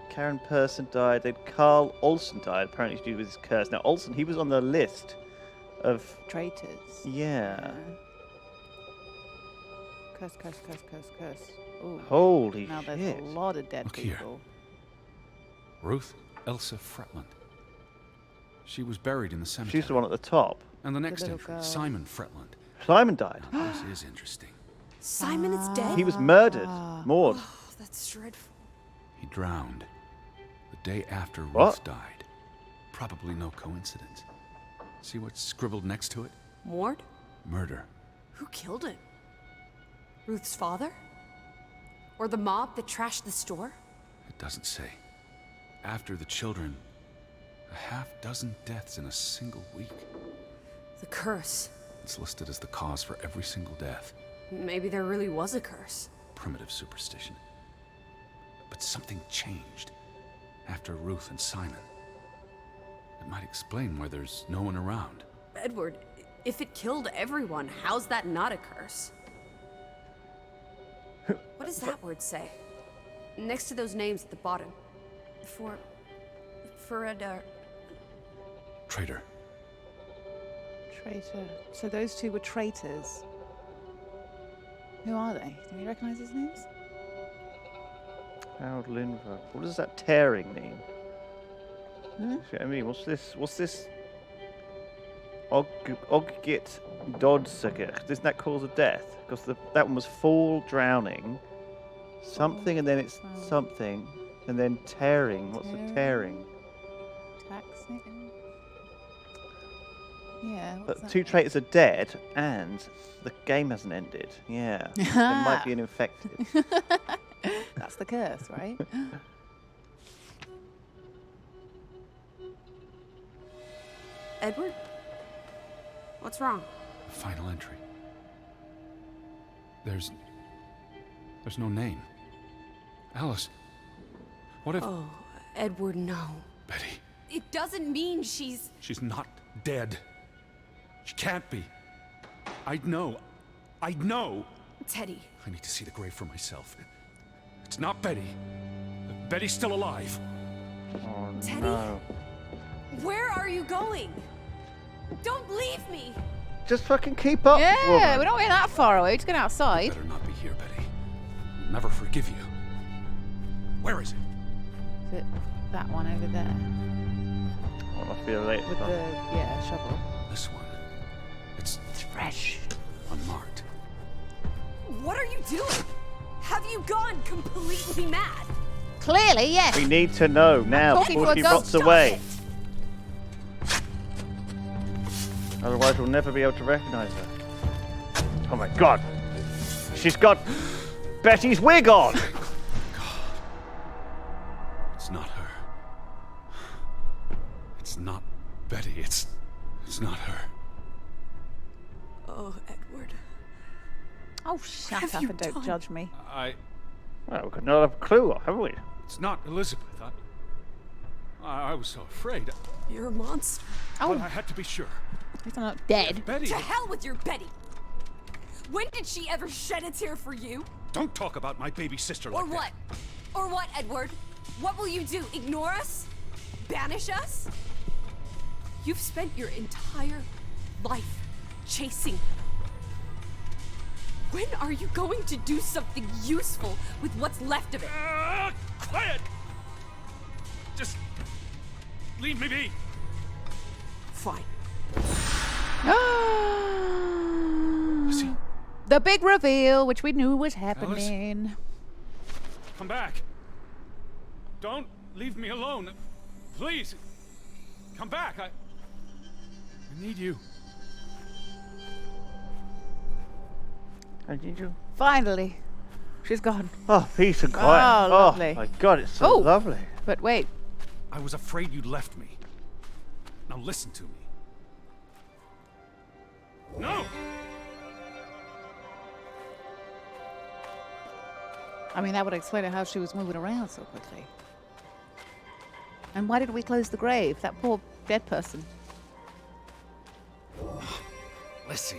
Karen Persson died. Then Carl Olsen died, apparently to do with his curse. Now, Olsen, he was on the list of. Traitors. Yeah. Curse. Ooh. Holy Now there's shit. a lot of dead Look here. people. Ruth Elsa Fretland. She was buried in the cemetery. She's the one at the top. And the next little entry, girl. Simon Fretland. Simon died. Now, this is interesting. Simon is dead? He was murdered. Maud. Oh, that's dreadful. He drowned the day after Ruth What? died. Probably no coincidence. See what's scribbled next to it? Mord? Murder. Who killed him? Ruth's father? Or the mob that trashed the store? It doesn't say. After the children, a half-dozen deaths in a single week. The curse. It's listed as the cause for every single death. Maybe there really was a curse. Primitive superstition. But something changed after Ruth and Simon. It might explain why there's no one around. Edward, if it killed everyone, how's that not a curse? What does that word say? Next to those names at the bottom. For a Traitor. Traitor. So those two were traitors. Who are they? Do you recognise his names? Harold Linver. What does that tearing mean? Hmm? You see what I mean? What's this? Oggit Dodsager. Isn't that cause of death? Because that one was fall, drowning, something, and then it's something, and then tearing. What's the tearing? Taxing. Yeah. What's But that? two traitors are dead, and the game hasn't ended. Yeah. There might be an infected. That's the curse, right? Edward? What's wrong? Final entry. There's no name. Alice, what if... Oh, Edward, no. Betty, It doesn't mean she's... she's not dead. She can't be. I'd know. Teddy. I need to see the grave for myself. It's not Betty. Betty's still alive. Oh, Teddy? no. Where are you going? Don't leave me! Just fucking keep up, Yeah, woman. we're not going that far away. We're just going outside. Better not be here, Betty. I'll never forgive you. Where is it? Is it that one over there? What must be a late With the, shovel. This one. It's Fresh. unmarked. What are you doing? Have you gone completely mad? Clearly, yes. We need to know now talking before to she a rots ghost. away. Otherwise, we'll never be able to recognize her. Oh my god. She's got Betty's wig on. It's not her. It's not Betty. It's not her. Oh, Edward. Oh, shut have up you and don't done? judge me. Well, we've got no clue, haven't we? It's not Elizabeth. I was so afraid. You're a monster. But I had to be sure. He's not dead. Betty. To hell with your Betty! When did she ever shed a tear for you? Don't talk about my baby sister like Or what? that. Or what, Edward? What will you do? Ignore us? Banish us? You've spent your entire life chasing. When are you going to do something useful with what's left of it? Quiet! Just leave me be. Fine. Lizzie, The big reveal, which we knew was happening. come back. Don't leave me alone. Please, come back. I need you. I need you. Finally. She's gone. Oh, peace and quiet. Oh, lovely. My god, it's so Oh. lovely. But wait. I was afraid you'd left me. Now listen to me. No! I mean, that would explain how she was moving around so quickly. And why did we close the grave? That poor dead person. Lizzie.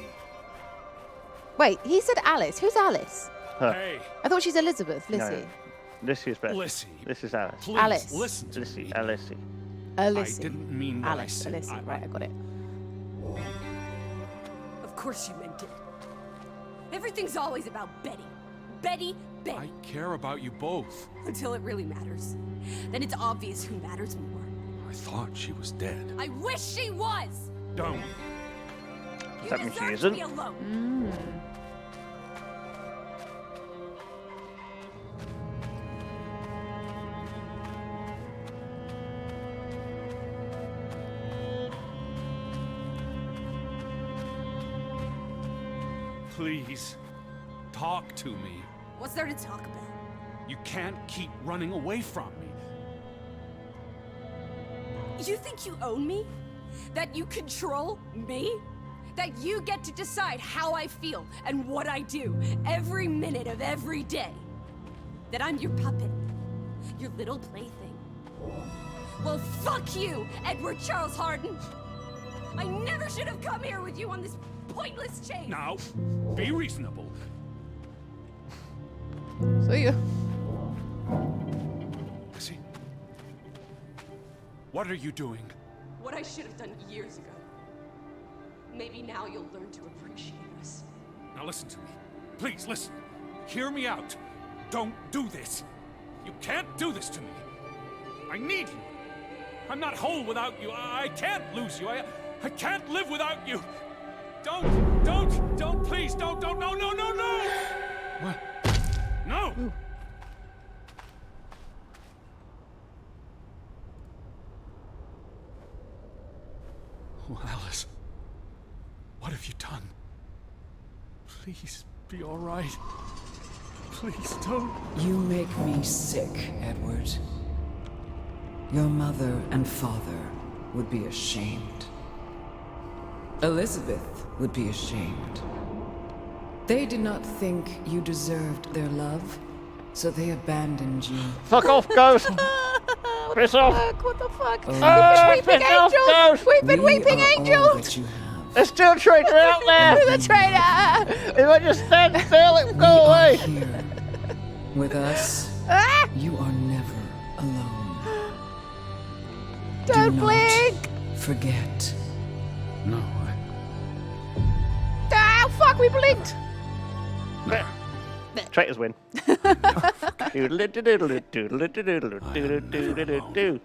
Wait, he said Alice. Who's Alice? Hey, I thought she's Elizabeth. Lizzie. No, Lissy is better. Lizzie. This is Alice. Please Alice. listen to Lissy, me. Alice. Alice. I didn't mean what I Alice. said. Alice. Right, I got it. Of course you meant it. Everything's always about Betty. Betty, Betty. I care about you both. Until it really matters. Then it's obvious who matters more. I thought she was dead. I wish she was! Don't. You that mean she deserve to be isn't? alone. Please, talk to me. What's there to talk about? You can't keep running away from me. You think you own me? That you control me? That you get to decide how I feel and what I do every minute of every day? That I'm your puppet? Your little plaything? Well, fuck you, Edward Charles Harden! I never should have come here with you on this pointless chase! Now, be reasonable. See ya. Lizzie, What are you doing? What I should have done years ago. Maybe now you'll learn to appreciate us. Now listen to me. Please, listen. Hear me out. Don't do this. You can't do this to me. I need you. I'm not whole without you. I can't lose you. I can't live without you. Don't, please, don't, no. What? No! Ooh. Oh, Alice. What have you done? Please, be all right. Please, don't. You make me sick, Edward. Your mother and father would be ashamed. Elizabeth would be ashamed. They did not think you deserved their love, so they abandoned you. Fuck off, Ghost! Piss off! Fuck, what the fuck? Oh, Weeping piss off, angel! Ghost! We've been We weeping are angel! all that you have. There's still a traitor out there! The traitor! If I just stand still, it will We go are away! here. With us, Ah! you are never alone. Don't Do not blink! forget. No, Ah, fuck, we blinked! Traitors win. Doodle-doodle-doodle-doodle-doodle-doodle-doodle-doo.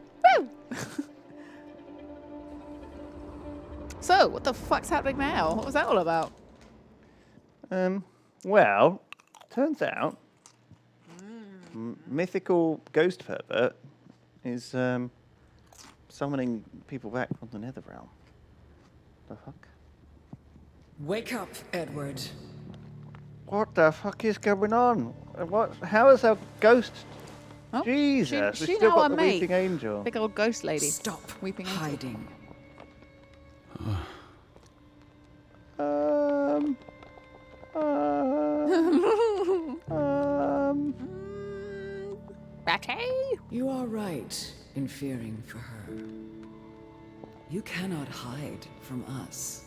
So, what the fuck's happening now? What was that all about? Well, turns out mythical ghost pervert is summoning people back from the nether realm. The fuck? Wake up, Edward. What the fuck is going on? What? How is our ghost? Oh, Jesus, she we've still now got our the mate. weeping angel. Big old ghost lady. Stop Weeping angel. hiding. Betty? You are right in fearing for her. You cannot hide from us.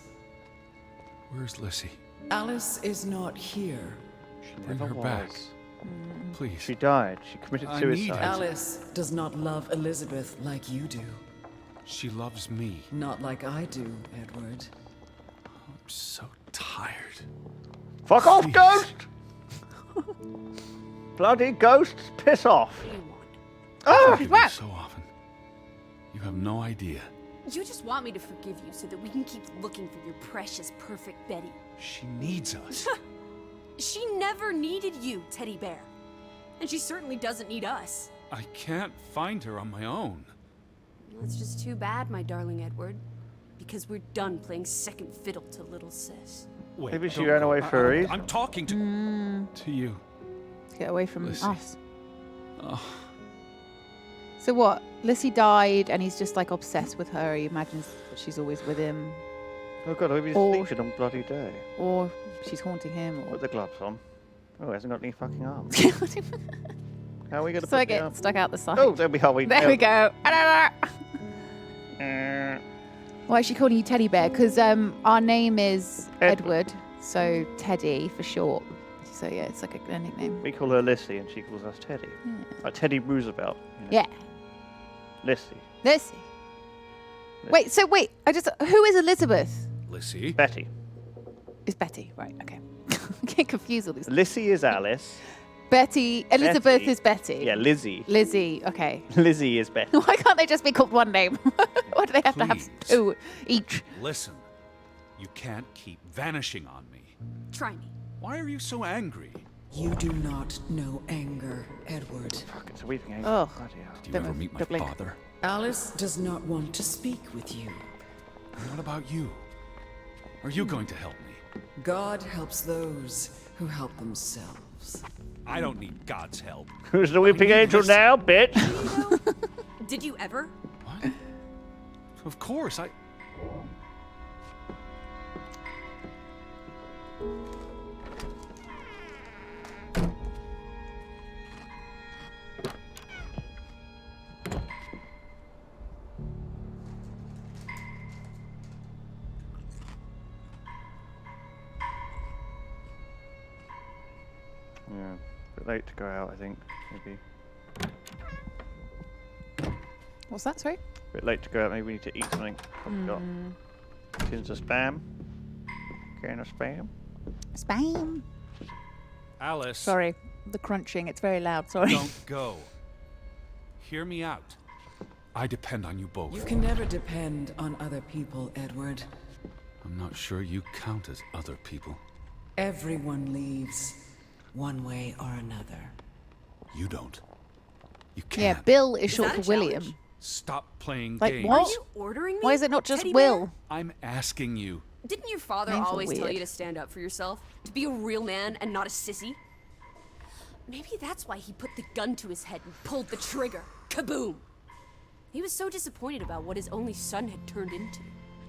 where's Lissy? Alice is not here. She Bring never her back. was. Please. She died. She committed I need suicide. her. Alice does not love Elizabeth like you do. She loves me. Not like I do, Edward. I'm so tired. Fuck off, Please. ghost! Bloody ghosts, piss off! What do you want? Ah! I do this so often. You have no idea. You just want me to forgive you so that we can keep looking for your precious, perfect Betty. She needs us. She never needed you, Teddy Bear. And she certainly doesn't need us. I can't find her on my own. That's just too bad, my darling Edward. Because we're done playing second fiddle to little sis. Wait, Maybe she don't ran go. away for a reason. I'm talking to you. Get away from Lissy. us. Oh, So what? Lissy died and he's just like obsessed with her. He imagines that she's always with him. Oh god, we've been Or- sleeping on bloody day. Or she's haunting him. Or Put the gloves on. Oh, he hasn't got any fucking arms. How are we going to so I put the get arms? stuck out the side. Oh, there we are. There we go. Uh, Why is she calling you Teddy Bear? Because our name is Edward. Edward, so Teddy for short. So yeah, it's like a nickname. we call her Lissy and she calls us Teddy. Like Teddy Roosevelt. You know? Yeah, Lissy. Lissy. Wait, who is Elizabeth? Lissy. Betty. Is Betty, right, okay. I get confused all these. Lissy is Alice. Elizabeth Betty. is Betty. Yeah, Lizzie. Lizzie, okay. Lizzie is Betty. Why can't they just be called one name? Why do they have to have Please. two each? Listen. You can't keep vanishing on me. Try me. Why are you so angry? You do not know anger, Edward. Fuck, it's a weeping angel. Ugh. Bloody hell. Do you Don't ever move, meet my don't blink. father? Alice does not want to speak with you. What about you? Are you going to help me? God helps those who help themselves. I don't need God's help. Who's the weeping need angel Lissy. now, bitch? Did you ever? What? Of course, I... Yeah, bit late to go out, I think. Maybe. What's that, sorry? A bit late to go out. Maybe we need to eat something. What we got? Tins of spam. Can of spam. Spam. Alice. Sorry, the crunching. It's very loud. Sorry. Don't go. Hear me out. I depend on you both. You can never depend on other people, Edward. I'm not sure you count as other people. Everyone leaves, one way or another. You don't. You Yeah, can't. Bill is Is short that a for William. challenge? Stop playing Like, games. what? Are you ordering me? Why is it not just Teddy Will? bear? I'm asking you. Didn't your father Names are always tell weird. you to stand up for yourself? To be a real man and not a sissy? Maybe that's why he put the gun to his head and pulled the trigger. Kaboom! He was so disappointed about what his only son had turned into.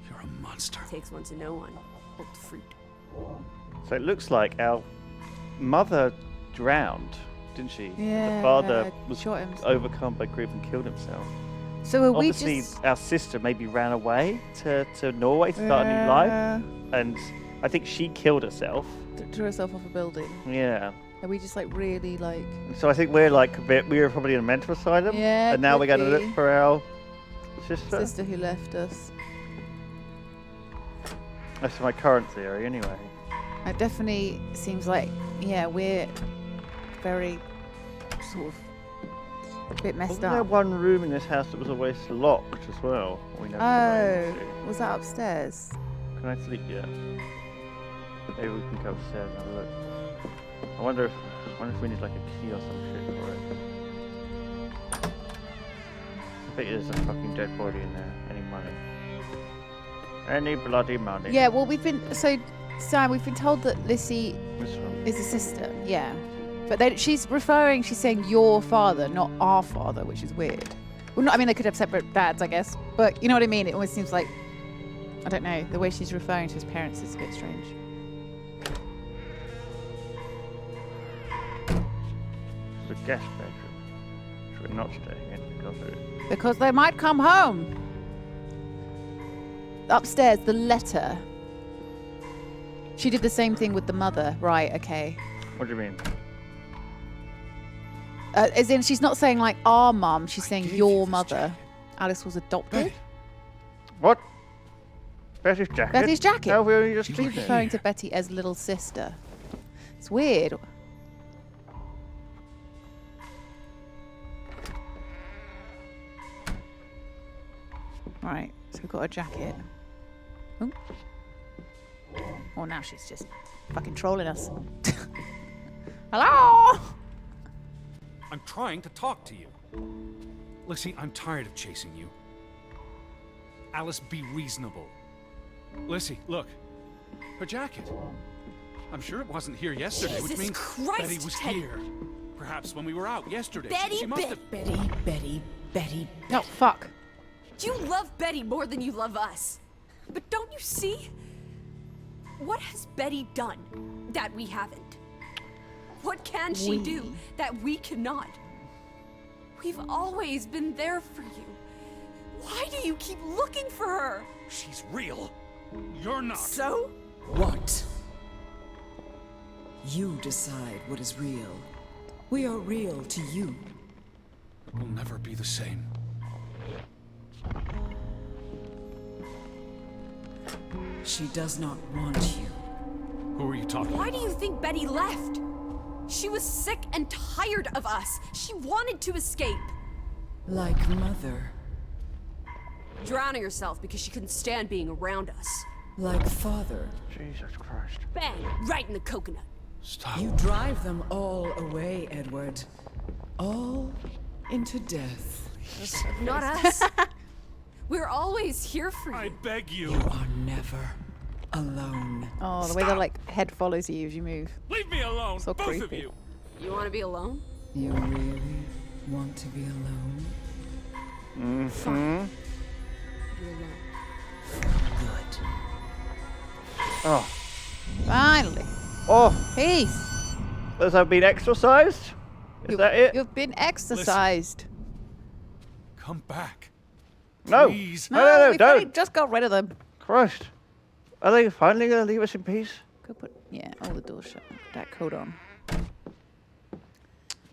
You're a monster. Takes one to know one. Old fruit. So it looks like our mother drowned, didn't she? Yeah, The father was shot himself. overcome by grief and killed himself. So are we Obviously, just... our sister maybe ran away to Norway to start a new life, and I think she killed herself. Threw herself off a building. Yeah. Are we just like really like... So I think we're like a bit. We were probably in a mental asylum, Yeah, and now we're could going to be. look for our sister. Sister who left us. That's my current theory, anyway. It definitely seems like, yeah, we're very sort of a bit messed Wasn't there up. one room in this house that was always locked as well? We never went into? Oh, was that upstairs? Can I sleep yet? Maybe we can go upstairs and have a look. I wonder if we need like a key or some shit for it. I bet there's a fucking dead body in there. Any money? Any bloody money? Yeah, well, Sam, we've been told that Lissy This one. is a sister, yeah. But she's saying your father, not our father, which is weird. Well, I mean, they could have separate dads, I guess. But you know what I mean? It almost seems like, I don't know, the way she's referring to his parents is a bit strange. It's a guest bedroom. Which we're not staying in because of it. Because they might come home. Upstairs, the letter. She did the same thing with the mother. Right, okay. What do you mean? As in, she's not saying like our mum, she's saying gave your you this mother. jacket. Alice was adopted. Betty. What? Betty's jacket? Betty's jacket. No, we only just She's seen it. referring to Betty as little sister. It's weird. Right, so we've got a jacket. Oh. Oh, now she's just fucking trolling us. Hello? I'm trying to talk to you. Lissy, I'm tired of chasing you. Alice, be reasonable. Lissy, look. Her jacket. I'm sure it wasn't here yesterday, which Jesus means Christ, Betty was Ted. here. Perhaps when we were out yesterday. Betty, she must have... Betty. Oh, fuck. You love Betty more than you love us. But don't you see? What has Betty done that we haven't? What can she do that we cannot? We've always been there for you. Why do you keep looking for her? She's real. You're not. So? What? You decide what is real. We are real to you. We'll never be the same. She does not want you. Who are you talking Why about? do you think Betty left? She was sick and tired of us. She wanted to escape. Like mother. Drowning herself because she couldn't stand being around us. Like father. Jesus Christ. Bang! Right in the coconut. Stop. You drive them all away, Edward. All into death. Not us. We're always here for I you. beg you. You are never alone. Oh, the way the like head follows you as you move. Leave me alone, So both of creepy. you. You want to be alone? You really want to be alone? Fine. You're alone. Good. Oh. Finally. Oh. Peace. Has that been exorcised? Is that it? You've been exercised. Come back. No. Please. No, no, we've only don't. just got rid of them. Christ. Are they finally going to leave us in peace? Go put, yeah, all the doors shut. Put that coat on.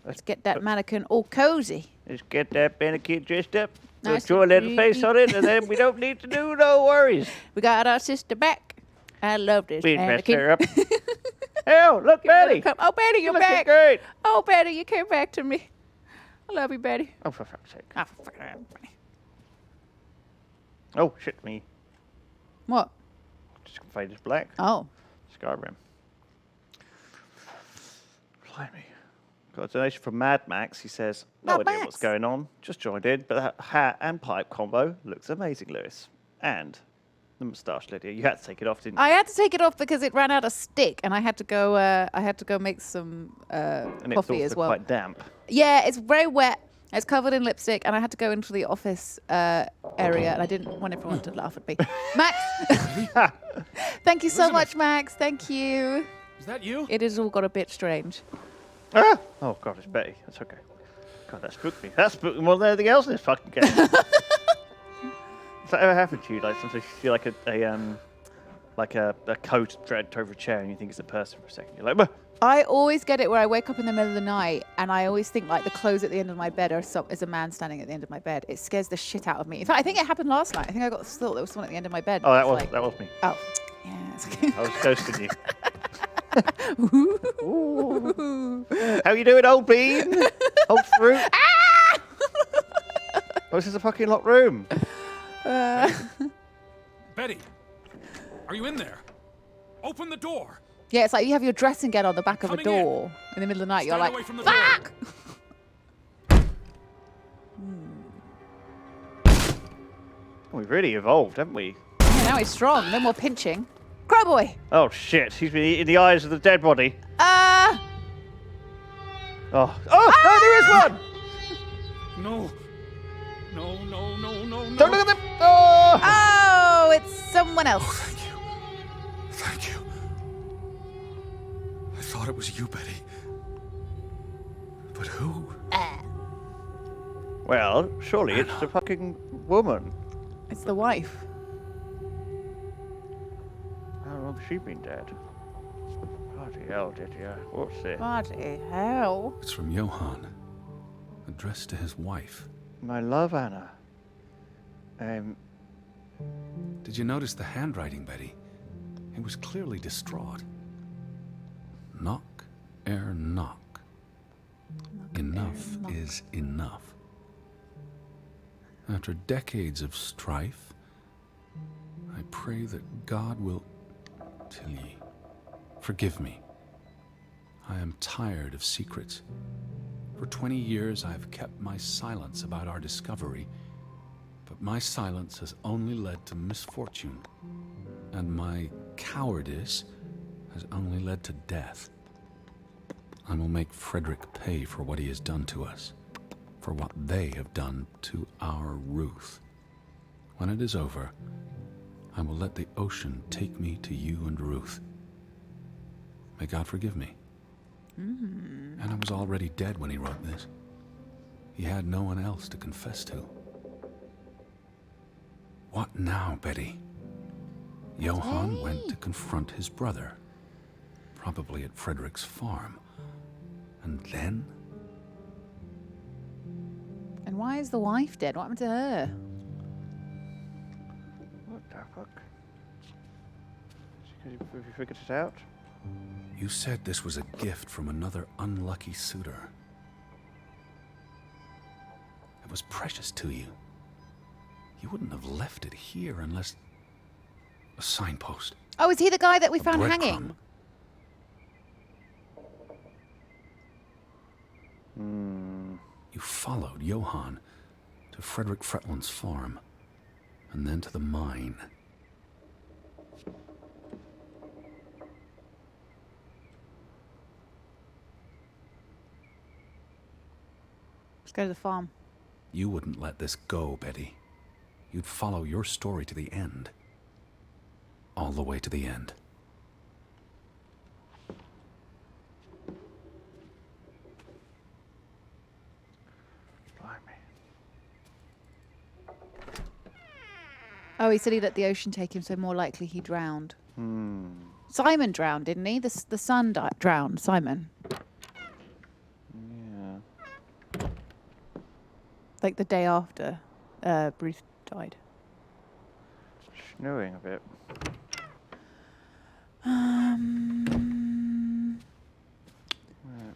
Let's get that mannequin all cozy. Let's get that mannequin dressed up. Nice draw a and little face creepy. on it, and then we don't need to do no worries. We got our sister back. I love this. We messed mannequin. her up. Oh, look, Betty. Oh, Betty, you're Looking back. great. Oh, Betty, you came back to me. I love you, Betty. Oh, for fuck's sake. Oh, for fucking hell, Betty. Oh, shit me. What? Just fade as black. Oh. Skyrim. Blimey. Got a donation from Mad Max. He says, no Mad idea Max. what's going on. Just joined in, but that hat and pipe combo looks amazing, Lewis. And the moustache, Lydia. You had to take it off, didn't you? I had to take it off because it ran out of stick, and I had to go make some And it's coffee also as well. quite damp. Yeah, it's very wet. It's covered in lipstick, and I had to go into the office area, and I didn't want everyone to laugh at me. Max, thank you so much, Max. Thank you. Is that you? It has all got a bit strange. Ah! Oh, God, it's Betty. That's okay. God, that spooked me. That spooked me more than anything else in this fucking game. Has that ever happened to you? Like, sometimes you see like a coat dragged over a chair and you think it's a person for a second. You're like, "Bah." I always get it where I wake up in the middle of the night, and I always think like the clothes at the end of my bed is a man standing at the end of my bed. It scares the shit out of me. In fact, I think it happened last night. I think I got the thought there was someone at the end of my bed. Oh, It's like, that was me. Oh, yeah. It's okay. I was ghosting you. Ooh. How you doing, old bean? Old fruit? Oh, this is a fucking locked room. Betty, are you in there? Open the door. Yeah, it's like you have your dressing gown on the back of a Coming door in the middle of the night. You're Stand like, away from the door. fuck! We've really evolved, haven't we? Yeah, now he's strong. No more pinching. Grow boy! Oh, shit. He's been eating the eyes of the dead body. Ah! Oh, no, there is one! No. No. Don't look at them! Oh! Oh, it's someone else. Thank you. Thank you. I thought it was you, Betty. But who? Well, surely it's the fucking woman. It's the wife. How long has she been dead? Bloody hell, Lydia. What's this? Bloody hell. It's from Johann, addressed to his wife. My love, Anna. Did you notice the handwriting, Betty? He was clearly distraught. Knock ere knock. Enough is enough. After decades of strife, I pray that God will... Tilly, forgive me. I am tired of secrets. For 20 years I have kept my silence about our discovery, but my silence has only led to misfortune, and my cowardice has only led to death. I will make Frederick pay for what he has done to us, for what they have done to our Ruth. When it is over, I will let the ocean take me to you and Ruth. May God forgive me. Anna was already dead when he wrote this. He had no one else to confess to. What now, Betty? Johann went to confront his brother, probably at Frederick's farm. And then? And why is the wife dead? What happened to her? What the fuck? Have you figured it out? You said this was a gift from another unlucky suitor. It was precious to you. You wouldn't have left it here unless... A signpost. Oh, is he the guy that we A found breadcrumb. hanging? You followed Johann to Frederick Fretland's farm, and then to the mine. Let's go to the farm. You wouldn't let this go, Betty. You'd follow your story to the end. All the way to the end. Blimey. Oh, he said he let the ocean take him, so more likely he drowned. Simon drowned, didn't he? The son drowned, Simon. Yeah. Like the day after Bruce died. It's snowing a bit. Right.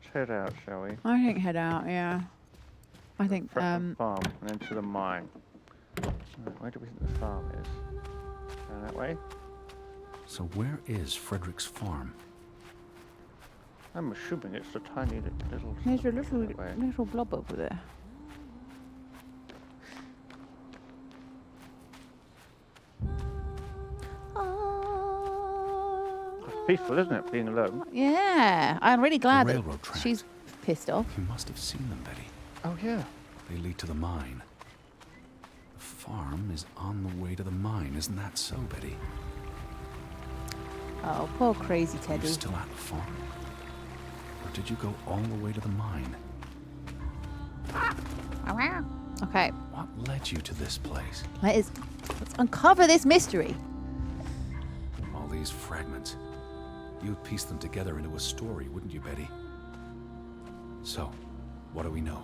Let's head out, shall we? I think head out. Yeah. I think. Farm and then to the mine. Right, where do we think the farm is? Down that way? So where is Frederick's farm? I'm assuming it's a tiny little. There's a that way. little blob over there. It's peaceful, isn't it? Being alone. Yeah, I'm really glad that railroad tracks. she's pissed off. You must have seen them, Betty. Oh yeah. They lead to the mine. The farm is on the way to the mine, isn't that so, Betty? Oh, poor crazy Are Teddy. you still at the farm? Or did you go all the way to the mine? Okay, What led you to this place? let's uncover this mystery. All these fragments. You'd piece them together into a story, wouldn't you, Betty? So, what do we know?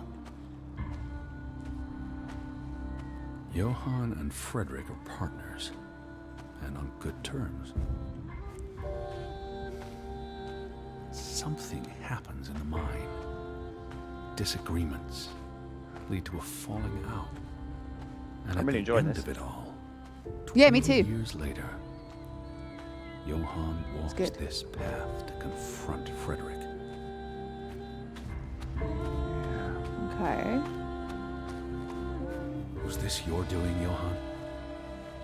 Johann and Frederick are partners, and on good terms. Something happens in the mine. Disagreements lead to a falling out. And I'm really at the enjoying end this. of it all, Yeah, me 20 too. years later, Johann walks good. this path to confront Frederick. Okay. Was this your doing, Johann?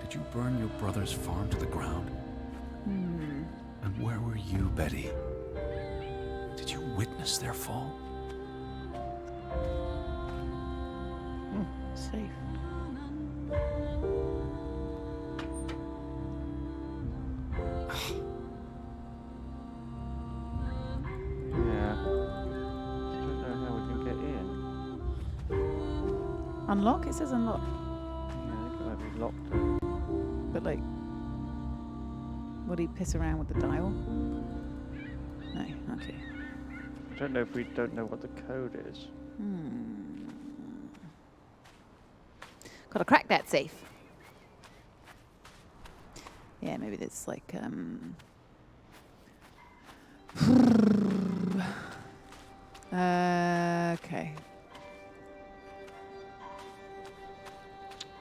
Did you burn your brother's farm to the ground? And where were you, Betty? Did you witness their fall? Safe. Yeah. Don't know how we can get in. Unlock? It says unlock. Yeah, I think it might be locked. But like, would he piss around with the dial? No. Okay. I don't know if we don't know what the code is. Gotta crack that safe. Yeah, maybe it's like okay.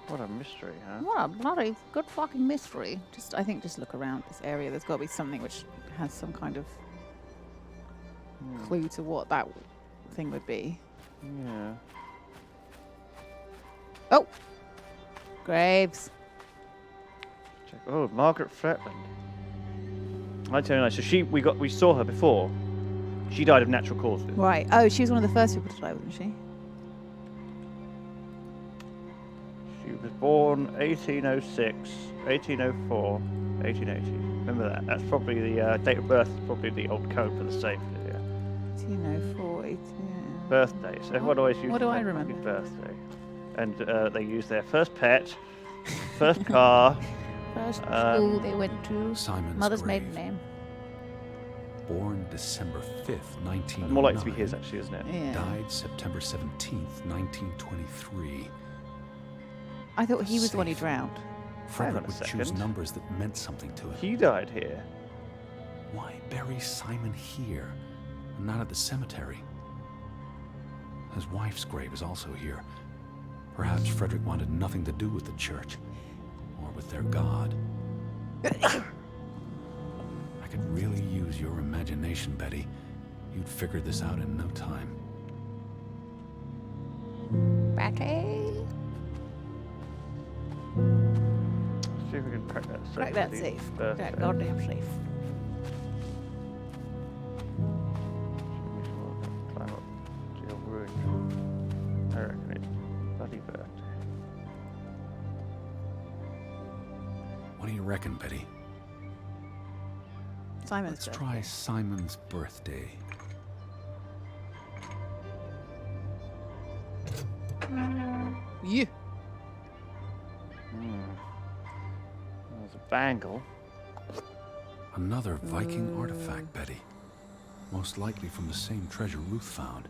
What a mystery, huh? What a bloody good fucking mystery. I think just look around this area. There's got to be something which has some kind of clue to what that thing would be. Yeah. Oh, graves. Check. Oh, Margaret Fretland. I tell you, so we saw her before. She died of natural causes. Right. Oh, she was one of the first people to die, wasn't she? She was born 1806, 1804, 1880. Remember that? That's probably the date of birth. Probably the old code for the safe. Yeah. 1804, 18... Birthday. So everyone always uses What do I their remember? fucking birthday. And they use their first pet, first car. First school they went to. Simon's Mother's grave. maiden name. Born December 5th, 1909. More likely to be his, actually, isn't it? Yeah. Died September 17th, 1923. I thought he was the one who Safe. drowned. Frederick a would choose second. numbers that meant something to him. He died here. Why bury Simon here and not at the cemetery? His wife's grave is also here. Perhaps Frederick wanted nothing to do with the church or with their god. I could really use your imagination, Betty. You'd figure this out in no time. Betty. See if we can crack that safe. Crack that for the safe. Crack birthday. that goddamn safe. Climb up to your ruin. I reckon it's bloody birthday. What do you reckon, Betty? Simon's Let's dead. try Simon's birthday. Yeah. There's a bangle. Another Viking artifact, Betty. Most likely from the same treasure Ruth found.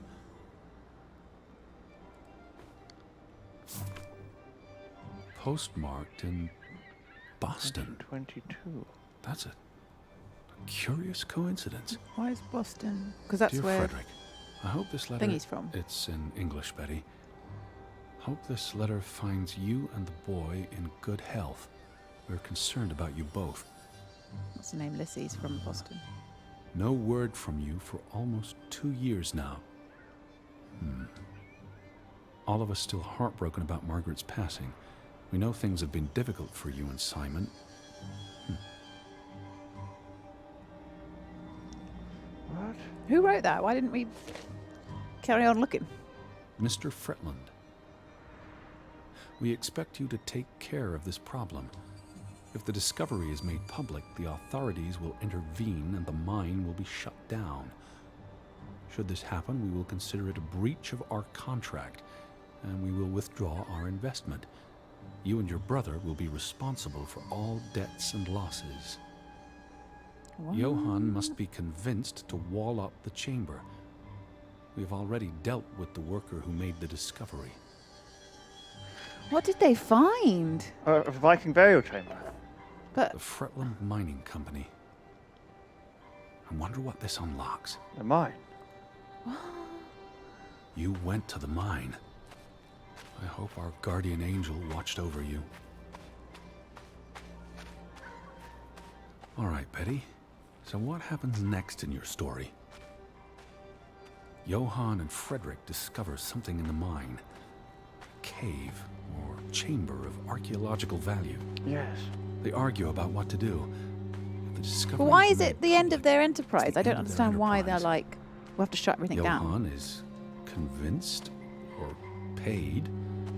postmarked in Boston. 22. That's a curious coincidence. Why is Boston? Because that's Dear where Frederick, I hope this letter... Thingy's from. It's in English, Betty. Hope this letter finds you and the boy in good health. We're concerned about you both. What's the name? Lissy's from Boston. No word from you for almost 2 years now. All of us still heartbroken about Margaret's passing. We know things have been difficult for you and Simon. What? Who wrote that? Why didn't we carry on looking? Mr. Fretland, we expect you to take care of this problem. If the discovery is made public, the authorities will intervene and the mine will be shut down. Should this happen, we will consider it a breach of our contract, and we will withdraw our investment. You and your brother will be responsible for all debts and losses. What? Johann must be convinced to wall up the chamber. We have already dealt with the worker who made the discovery. What did they find? A Viking burial chamber. But The Fretland Mining Company. I wonder what this unlocks. The mine. You went to the mine. I hope our guardian angel watched over you. All right, Betty. So what happens next in your story? Johann and Frederick discover something in the mine. A cave or chamber of archaeological value. Yes. They argue about what to do. The discovery but why is is it made the end of public. their It's enterprise? the I don't end of their understand why they're enterprise. like, we'll have to shut everything down. Johann is convinced or paid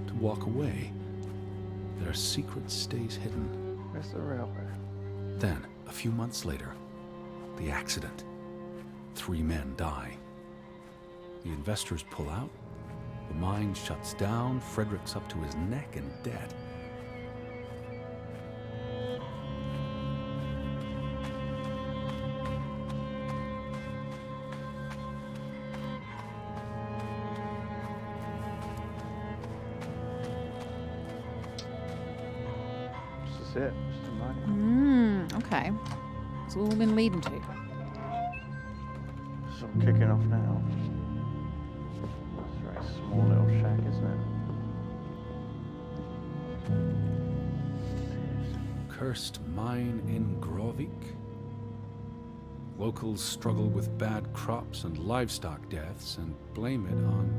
to walk away. Their secret stays hidden. Where's the railway? Then, a few months later, the accident. 3 men die. The investors pull out. The mine shuts down. Frederick's up to his neck in debt. This is it. This is the mine. Okay. It's all been leading to. So I'm kicking off now. It's a very small little shack, isn't it? Cursed mine in Graavik. Locals struggle with bad crops and livestock deaths and blame it on...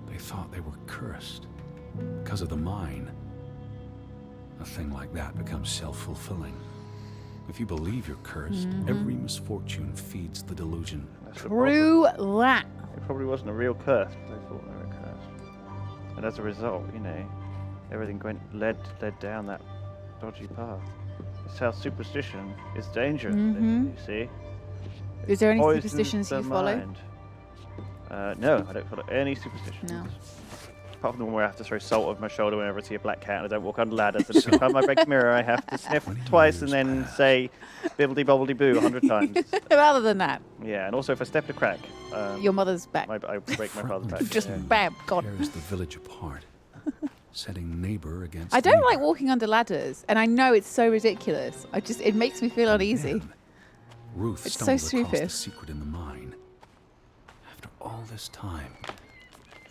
They thought they were cursed because of the mine. A thing like that becomes self-fulfilling. If you believe you're cursed, every misfortune feeds the delusion. That's the problem. True that. It probably wasn't a real curse, but they thought they were cursed. And as a result, you know, everything led down that dodgy path. It's how superstition is dangerous, you see. Is there any Poisons superstitions the you follow? mind. No, I don't follow any superstitions. No. Apart from the one where I have to throw salt over my shoulder whenever I see a black cat and I don't walk under ladders. And every time I break a mirror, I have to sniff 20 twice and years then passed. say bibbledy bobbledy boo 100 times. But other than that, Yeah, and also if I step in a crack, your mother's back. I break my father's back. Just yeah. bam, gone. Tears the village apart, setting neighbor against I don't neighbor. like walking under ladders, and I know it's so ridiculous. It makes me feel uneasy. Then, Ruth It's so stumbled across stupid. the secret in the mine. After all this time,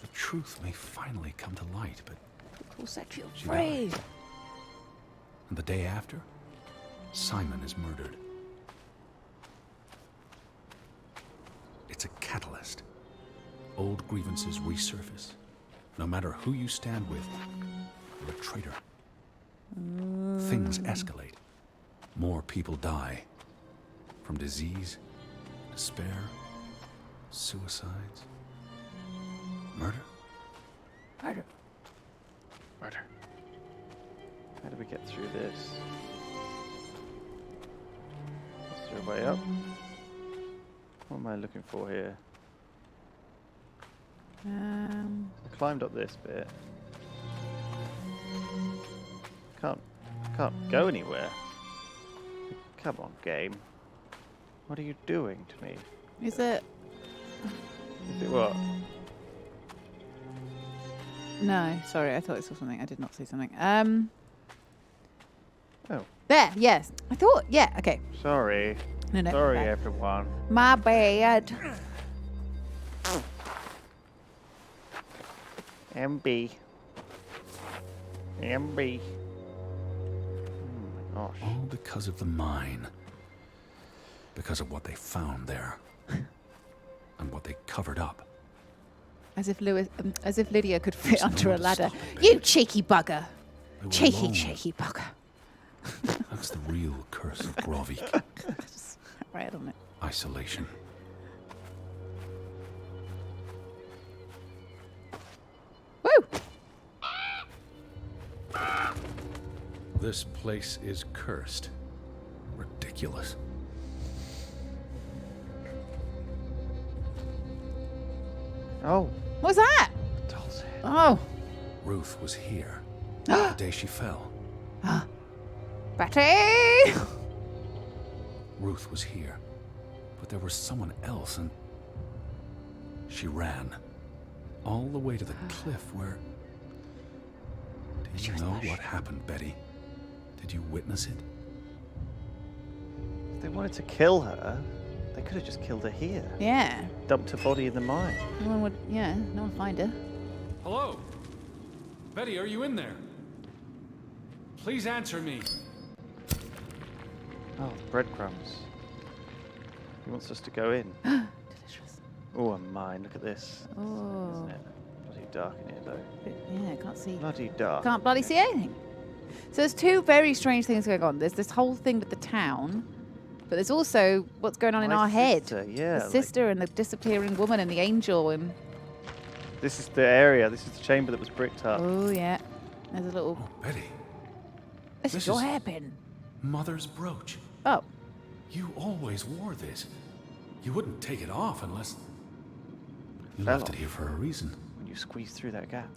the truth may finally come to light, but We'll set you She free. and the day after, Simon is murdered. It's a catalyst. Old grievances resurface. No matter who you stand with, you're a traitor. Things escalate. More people die. From disease, despair, suicides, murder. Murder. Murder. How do we get through this? Is there a way up? What am I looking for here? I climbed up this bit. Can't go anywhere. Come on, game. What are you doing to me? Is it? Is it what? No, sorry, I thought I saw something. I did not see something. Oh, There, yes. I thought, yeah, okay. sorry. No, Sorry, bad. everyone. My bad. MB. MB. Oh my gosh. All because of the mine. Because of what they found there. And what they covered up. As if Lydia could fit There's no under a one to ladder. stop it, You baby. cheeky bugger. They were Cheeky, alone. cheeky bugger. That's the real curse of Graavik. Right on it. Isolation. Woo! This place is cursed. Ridiculous. Oh, What's that? doll's head. Oh, Ruth was here. The day she fell. Betty! Ruth was here. But there was someone else and... She ran. All the way to the cliff where... Did you know what happened, Betty? Did you witness it? If they wanted to kill her, they could have just killed her here. Yeah. Dumped her body in the mine. No one would, no one would find her. Hello? Betty, are you in there? Please answer me. Oh, breadcrumbs. He wants us to go in. Delicious. Oh, a mine. Look at this. Oh. Isn't it? Bloody dark in here, though. Yeah, I can't see. Bloody dark. Can't bloody see anything. So there's two very strange things going on. There's this whole thing with the town, but there's also what's going on in My our sister, head. yeah, The like- sister and the disappearing woman and the angel and... This is the area. This is the chamber that was bricked up. Oh, yeah. There's a little... Oh, Betty. This this is your is- hairpin. Mother's brooch. Oh. You always wore this. You wouldn't take it off unless... You Fell left it off. here for a reason. When you squeeze through that gap.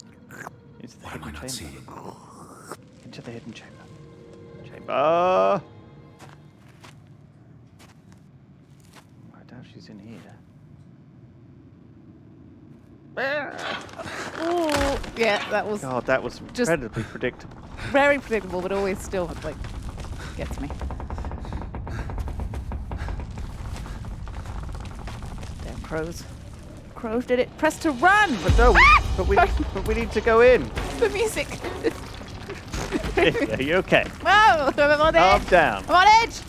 Into the What am I hidden not chamber. seeing? Into the hidden chamber. Chamber! I doubt she's in here. Oh, yeah, that was God, that was Just- incredibly predictable. very predictable, but always still, like, gets me. Damn crows. Crows did it. Press to run! But no, Ah! but we need to go in. The music. Are you okay? Whoa! I'm on Calm edge. down. I'm on edge!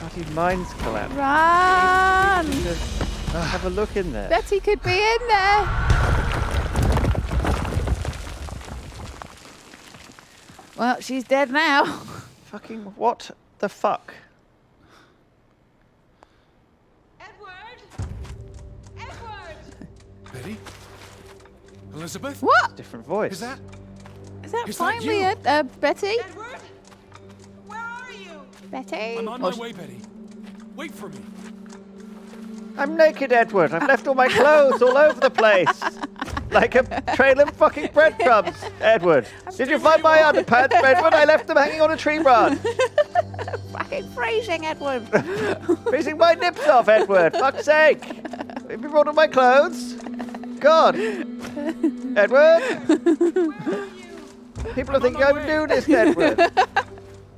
Bloody mine's collapsed. Run! Just have a look in there. Betty could be in there. Well, she's dead now. Fucking what the fuck? Betty? Elizabeth? What? Different voice. Is that... Is that Is that finally you? it? Betty? Edward? Where are you? Betty? I'm on my way, Betty. Wait for me. I'm naked, Edward. I've left all my clothes all over the place. Like a trail of fucking breadcrumbs, Edward. Did you find my underpants, Edward? I left them hanging on a tree branch. Fucking freezing, Edward. Freezing my nips off, Edward. Fuck's sake. Have you brought all my clothes? God. Edward? People are thinking I'm a nudist, Edward.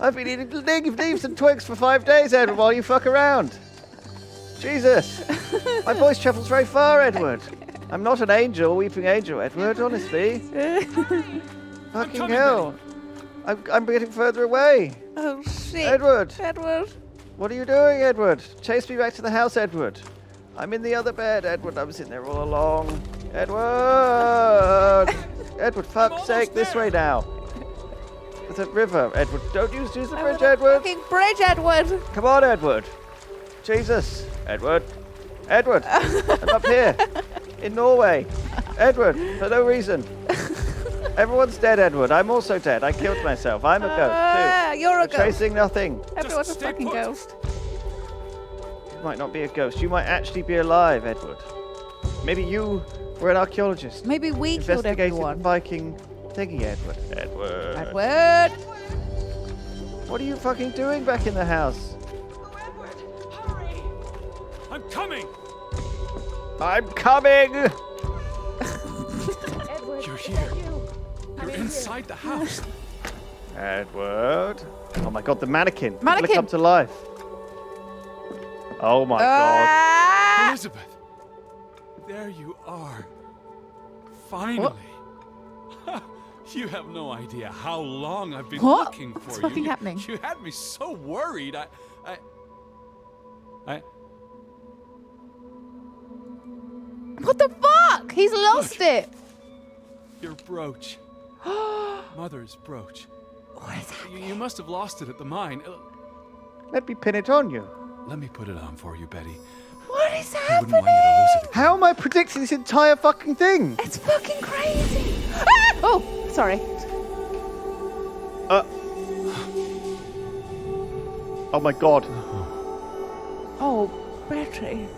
I've been eating leaves and twigs for 5 days, Edward, while you fuck around. Jesus. My voice travels very far, Edward. I'm not an angel, weeping angel, Edward, honestly. Fucking coming, hell. I'm getting further away. Oh, shit. Edward. Edward. What are you doing, Edward? Chase me back to the house, Edward. I'm in the other bed, Edward. I was in there all along. Edward! Edward, fuck's sake, this way now. There's a river, Edward. Don't use the bridge, Edward. Fucking bridge, Edward. Come on, Edward. Jesus. Edward. Edward. I'm up here. In Norway. Edward, for no reason. Everyone's dead, Edward. I'm also dead. I killed myself. I'm a ghost, too. You're a We're ghost. chasing nothing. Everyone's a stay fucking put. ghost. You might not be a ghost. You might actually be alive, Edward. Maybe you were an archaeologist. Maybe we killed Investigating the everyone. Viking thingy, Edward. Edward. Edward. What are you fucking doing back in the house? Oh, Edward, hurry! I'm coming! I'm coming! here. You're inside the house. Edward. Oh my god, the mannequin. It's Mannequin. gonna come to life. Oh my god. Ah! Elizabeth, there you are. Finally. You have no idea how long I've been What? looking for What's you. fucking happening? You had me so worried. I. What the fuck? He's lost it. Your brooch. Mother's brooch. What is that? You must have lost it at the mine. Let me pin it on you. Let me put it on for you, Betty. What is I wouldn't want you to lose happening? it again. How am I predicting this entire fucking thing? It's fucking crazy. Ah! Oh, sorry. Oh my god. Oh, Betty.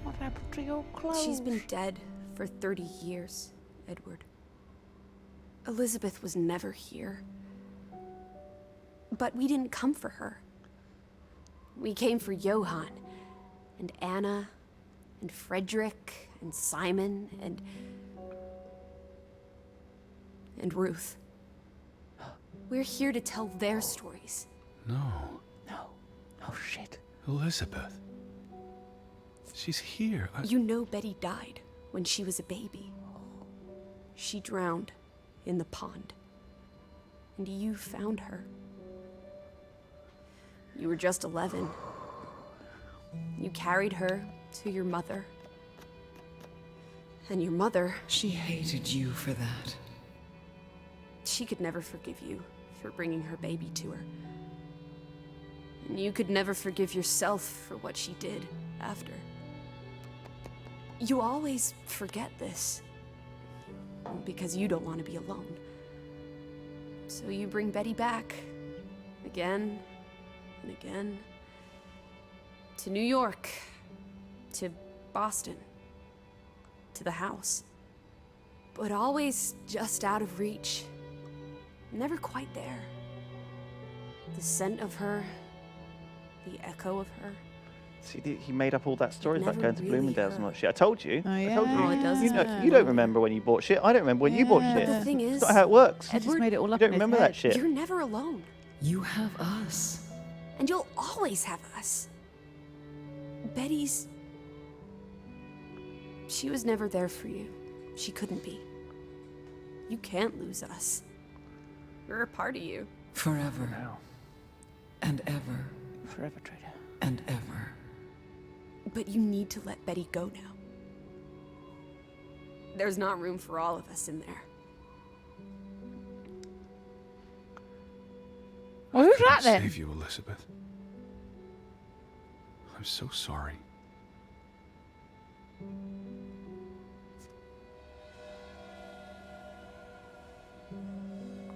What happened to your clothes? She's been dead for 30 years, Edward. Elizabeth was never here. But we didn't come for her. We came for Johann, and Anna, and Frederick, and Simon, and Ruth. We're here to tell their stories. No. Oh, shit. Elizabeth. She's here. You know Betty died when she was a baby. She drowned in the pond. And you found her. You were just 11. You carried her to your mother. And your mother, She hated you for that. she could never forgive you for bringing her baby to her. And you could never forgive yourself for what she did after. You always forget this. Because you don't want to be alone. So you bring Betty back. Again and again. To New York. To Boston. To the house. But always just out of reach. Never quite there. The scent of her. The echo of her. See, he made up all that stories about Never going to really Bloomingdale's and hurt. all that shit. I told you. Oh, I told you. yeah. Oh, it does. You don't remember when you bought shit. I don't remember when you bought Yeah. shit. But the thing is, It's not how it works. He just Edward, made it all You up don't in his remember that head. shit. you're never alone. You have us. And you'll always have us. Betty's... She was never there for you. She couldn't be. You can't lose us. We're a part of you. Forever. Now. And ever. Forever trader. And ever. But you need to let Betty go now. There's not room for all of us in there. Well, who's that then? Save you, Elizabeth. I'm so sorry.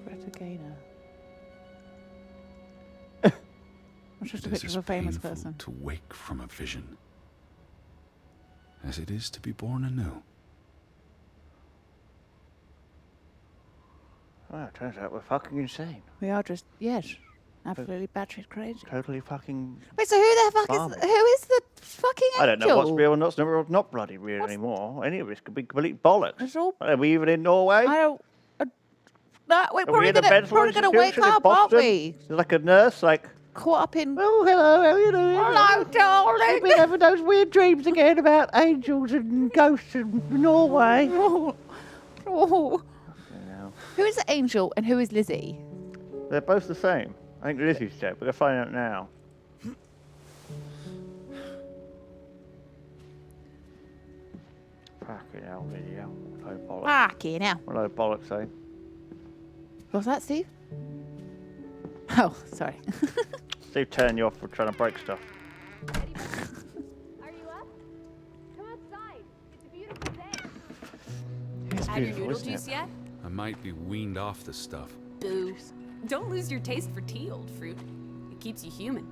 Greta Gaynor. It's just a It is picture as of a famous painful person. to wake from a vision as it is to be born anew. Well, it turns out we're fucking insane. We are just, yes, absolutely batshit crazy. Totally fucking. Wait, so who the fuck Farming. is, who is the fucking angel? I don't know what's real and what's not bloody real anymore. Any of this could be complete bollocks. It's all, Are we even in Norway? I don't, no, we're Are we probably in the gonna, Bedford wake Institution in up, aren't Boston? we? There's like a nurse, like, Caught up in, oh, hello, how are you doing? hello, darling. You've been having those weird dreams again about angels and ghosts in Norway. Oh. Yeah. Who is the angel and who is Lizzie? They're both the same. I think Lizzie's dead. We're going to find out now. Fucking hell, Lydia. Hello, bollocks. Fucking hell. Hello, bollocks, eh? What's that, Steve? Oh, sorry. Steve turning you off for trying to break stuff. Are you up? Come outside. It's a beautiful day. It's Had your beautiful, noodle isn't juice it? yet? I might be weaned off the stuff. Boo. Don't lose your taste for tea, old fruit. It keeps you human.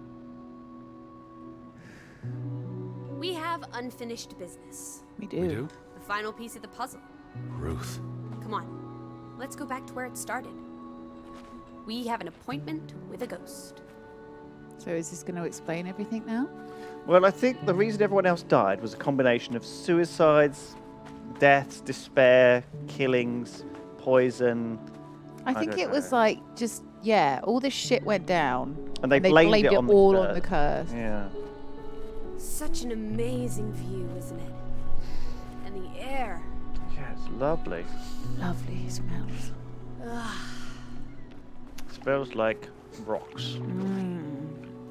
We have unfinished business. We do. We do? The final piece of the puzzle. Ruth. Come on. Let's go back to where it started. We have an appointment with a ghost. So is this going to explain everything now? Well, I think the reason everyone else died was a combination of suicides, deaths, despair, killings, poison. I think don't it was know. like just, all this shit went down. And they blamed it on the all curse. on the curse. Yeah. Such an amazing view, isn't it? And the air. Yeah, it's lovely. Lovely smells. Smells like rocks.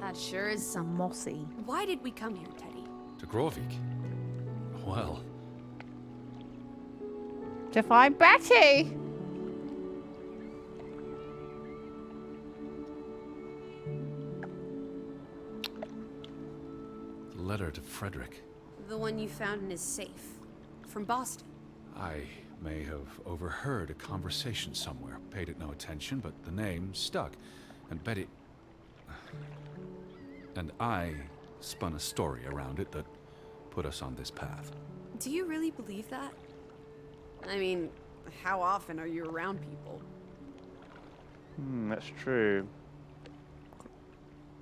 That sure is some. Mossy. Why did we come here, Teddy? To Graavik. Well, To find Betty! the letter to Frederick. The one you found in his safe. From Boston. I may have overheard a conversation somewhere, paid it no attention, but the name stuck. And Betty... And I spun a story around it that put us on this path. Do you really believe that? I mean, how often are you around people? That's true.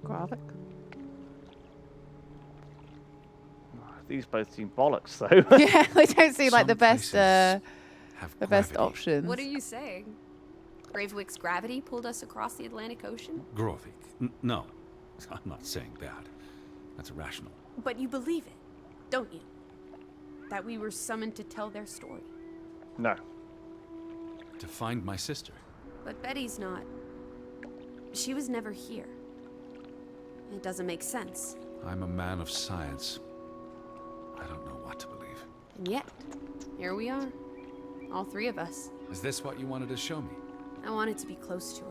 Graavik. These both seem bollocks, though. Yeah, I don't see like Some the best places have the best gravity. options. What are you saying? Gravewick's gravity pulled us across the Atlantic Ocean? Graavik. No, I'm not saying that. That's irrational. But you believe it, don't you? That we were summoned to tell their story. No. To find my sister. But Betty's not. She was never here. It doesn't make sense. I'm a man of science. I don't know what to believe. And yet, here we are. All three of us. Is this what you wanted to show me? I wanted to be close to her.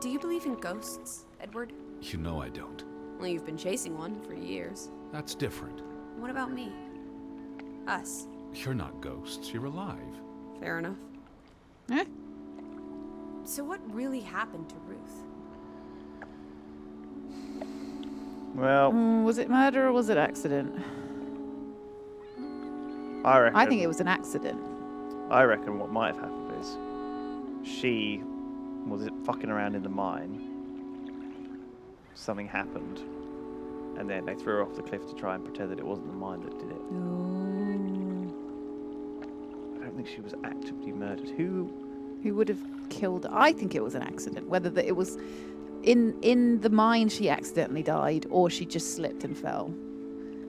Do you believe in ghosts, Edward? You know I don't. Well, you've been chasing one for years. That's different. What about me? Us. You're not ghosts, you're alive. Fair enough. Eh? So what really happened to Ruth? Well, Was it murder or was it accident? I reckon. I think it was an accident. I reckon what might have happened is she was fucking around in the mine. Something happened, and then they threw her off the cliff to try and pretend that it wasn't the mine that did it. I don't think she was actively murdered. Who? Who would have killed her? I think it was an accident. Whether that it was in the mine she accidentally died or she just slipped and fell.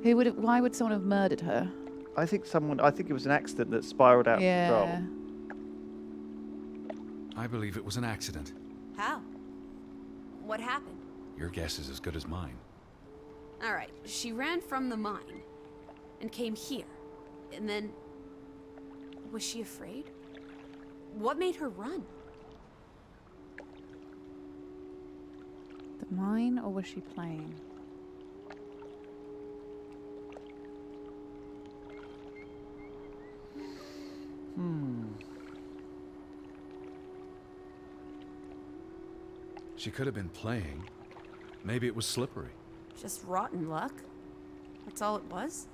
Who would have? Why would someone have murdered her? I think it was an accident that spiraled out of control. I believe it was an accident. How? What happened? Your guess is as good as mine. All right, she ran from the mine and came here. And then... Was she afraid? What made her run? The mine, or was she playing? She could have been playing. Maybe it was slippery. Just rotten luck? That's all it was?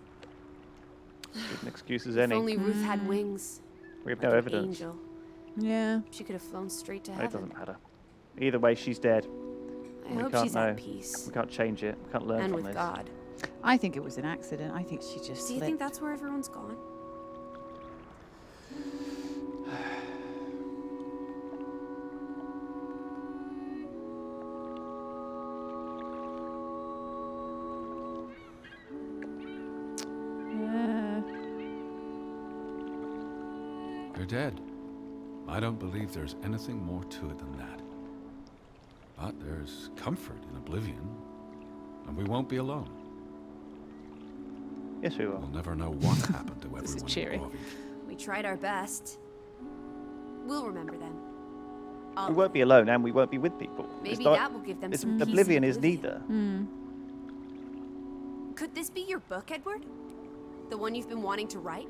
Good an excuse as If any. only Ruth had wings. We have Like no an evidence. angel. Yeah. She could have flown straight to It heaven. doesn't matter. Either way, she's dead. I We hope can't she's know. at peace. We can't change it. We can't learn And from with this. God. I think it was an accident. I think she just Do you slipped. think that's where everyone's gone? Yeah. They're dead. I don't believe there's anything more to it than that. But there's comfort in oblivion, and we won't be alone. Yes, we will. We'll never know what happened to This is everyone cheery. in Graavik. We tried our best. We'll remember them. All We of won't be them. alone, and we won't be with people. Maybe It's not- that will give them it's, some peace. oblivion in is oblivion. neither. Could this be your book, Edward? The one you've been wanting to write?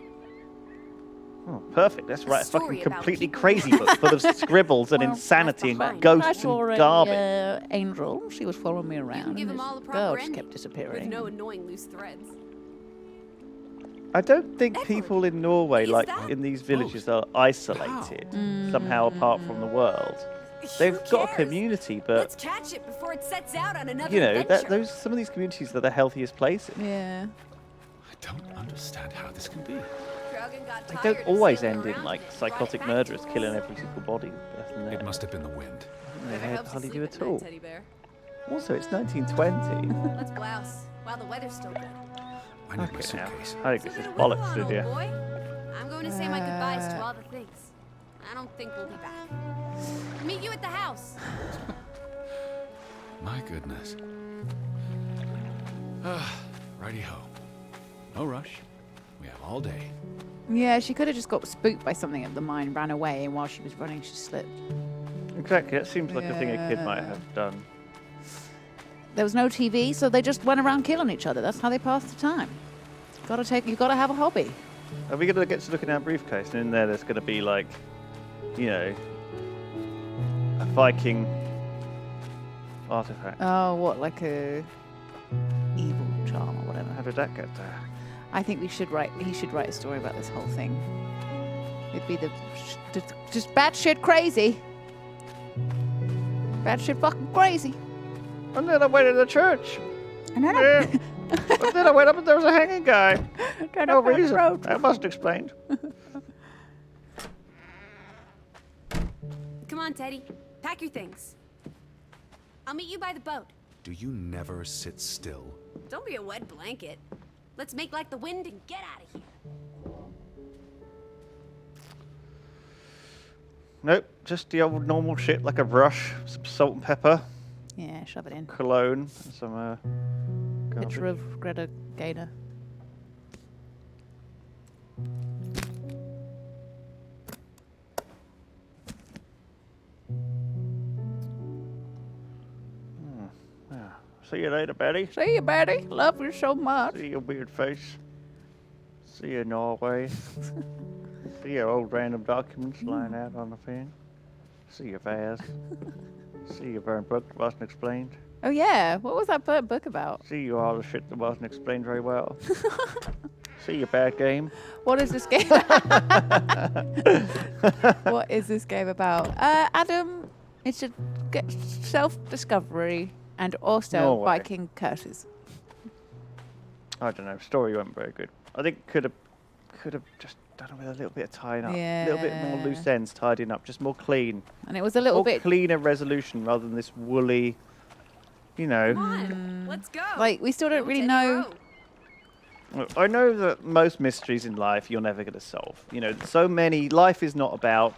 Oh, perfect. Let's write a story fucking about completely people. crazy book full of scribbles and Well, insanity and behind. ghosts I and saw a garbage. angel. She was following me around. You can give and them all a this proper girl just ending. kept disappearing. With no annoying loose threads. I don't think Edward, people in Norway, is like that- in these villages, are isolated somehow apart from the world. They've Who got a cares? community, but Let's catch it before it sets out on another you know, adventure. some of these communities are the healthiest places. Yeah. I don't understand how this can be. Draugen got They tired don't of always sailing end in around like it, brought it psychotic back murderers to killing us. every single body. It must have been the wind. They Never had helps to hardly sleep do at at night, all. Teddy bear. Also, it's 1920. Let's blouse while the weather's still good. I need my Okay, now. suitcase. I think So this is get a wiggle bollocks, on, old Lydia. boy. I'm going to say my goodbyes to all the things. I don't think we'll be back. Meet you at the house. My goodness. Righty-ho. No rush. We have all day. Yeah, she could have just got spooked by something at the mine, ran away, and while she was running, she slipped. Exactly, that seems like a thing a kid might have done. There was no TV, so they just went around killing each other. That's how they passed the time. You gotta have a hobby. Are we going to get to look in our briefcase? And in there's going to be like, you know, a Viking artifact. Oh, what, like a evil charm or whatever. How did that get there? I think he should write a story about this whole thing. It'd be just batshit crazy. Batshit fucking crazy. And then I went to the church. And then Yeah. But then I went up and there was a hanging guy. No reason. road. That wasn't explained. Come on, Teddy. Pack your things. I'll meet you by the boat. Do you never sit still? Don't be a wet blanket. Let's make like the wind and get out of here. Nope, just the old normal shit like a brush, some salt and pepper, Yeah, shove it in. cologne, and some Picture garbage. of Greta Gator. Yeah. See you later, Betty. See you, Betty. Love you so much. See your weird face. See you, Norway. See your old random documents lying out on the fan. See your vase. See your burned book that wasn't explained. Oh yeah, what was that book about? See you all the shit that wasn't explained very well. See your bad game. What is this game? What is this game about? Adam, it's a self-discovery and also Norway. Viking curses. I don't know. Story wasn't very good. I think could have just done it with a little bit of tying up. A little bit more loose Yeah. ends tidying up, just more clean. And it was a little More bit cleaner resolution rather than this woolly, you know. Come on, let's go. like we still don't Go, really Teddy, know. row. Look, I know that most mysteries in life you're never going to solve. You know, so many. Life is not about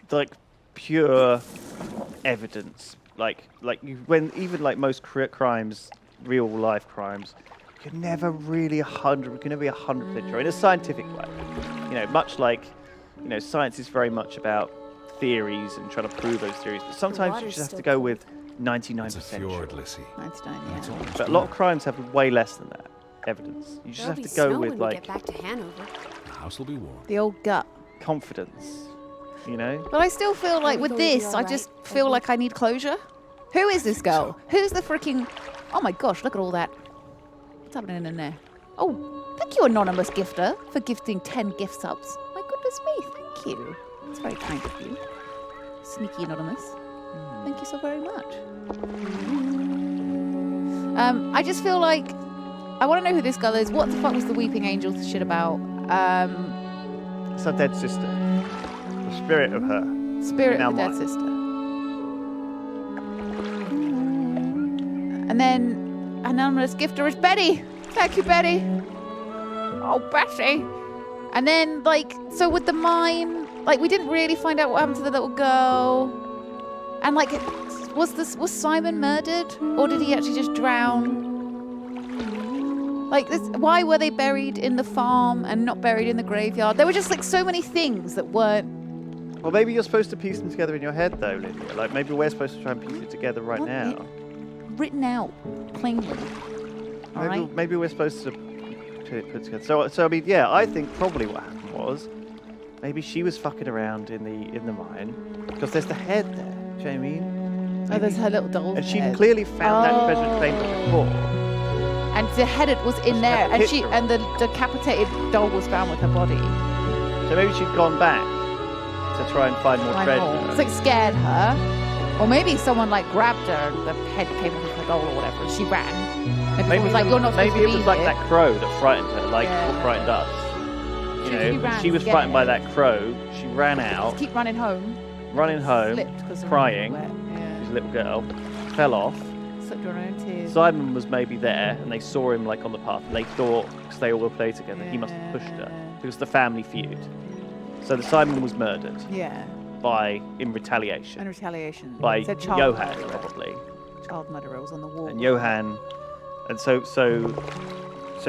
like pure evidence. Like when even like most crimes, real life crimes, you can never really 100. You can never be 100% sure in a scientific way. You know, much like science is very much about theories and trying to prove those theories. But sometimes you water's just have to still go cold. with 99% It's a sure. fjord, Lissy. 99, It's yeah. almost But a lot of gone. crimes have way less than that evidence. You just There'll have be to go snow with when we like get back to Hanover. The house will be warm. The old gut. confidence, you know? But I still feel like with Everything will be this, I alright, just feel like I need closure. Who is this girl? Who's the freaking... Oh my gosh, look at all that. What's happening in there? Oh, thank you, anonymous gifter, for gifting 10 gift subs. My goodness me, thank you. It's very kind of you. Sneaky anonymous. Thank you so very much. I just feel like... I want to know who this girl is. What the fuck was the Weeping Angel shit about? It's her dead sister. The spirit of her. Spirit In of our the dead mind. sister. And then anonymous gifter is Betty. Thank you, Betty. Oh, Betty. And then, like, so with the mine, like, we didn't really find out what happened to the little girl. And like, was Simon murdered, or did he actually just drown? Like, why were they buried in the farm and not buried in the graveyard? There were just like so many things that weren't. Well, maybe you're supposed to piece them together in your head, though, Lydia. Like, maybe we're supposed to try and piece it together right What now. Written out plainly. All right. Maybe we're supposed to put together. So I mean, yeah, I think probably what happened was maybe she was fucking around in the mine because there's the head there. Do you know what I mean? Oh, there's her little doll. And she head. clearly found that treasure chamber before. And the head was in Just there, have a and picture of the decapitated doll was found with her body. So maybe she'd gone back to try and find more treasure. It's like scared her. Or maybe someone like grabbed her and the head came off her goal or whatever and she ran. Maybe it was like, you're not supposed maybe to it be was like here. that crow that frightened her, like Yeah. what frightened us. You She know, ran she was to get frightened by it. that crow. She ran out, Just keep running home. running home, Slipped 'cause the crying. rain was wet. Yeah. His little girl fell off. Slipped her own tears. Simon was maybe there, and they saw him like on the path, and they thought, because they all were playing together, he must have pushed her. It was the family feud. So the Simon was murdered Yeah. in retaliation And retaliation. by It said child Johann, murderer. probably. Child murderer was on the wall. And Johann, and so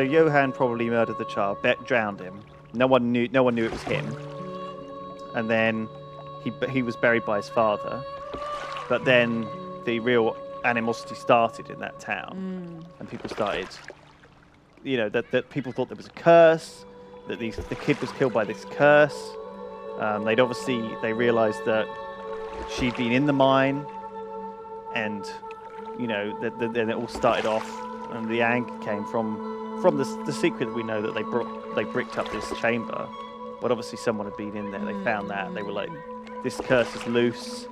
Johann probably murdered the child, drowned him. No one knew it was him. And then he was buried by his father. But then the real animosity started in that town, and people started, that people thought there was a curse, that the kid was killed by this curse. They realised that she'd been in the mine, and then it all started off, and the anger came from the secret. We know that they bricked up this chamber, but obviously someone had been in there. They found that, and they were like, this curse is loose.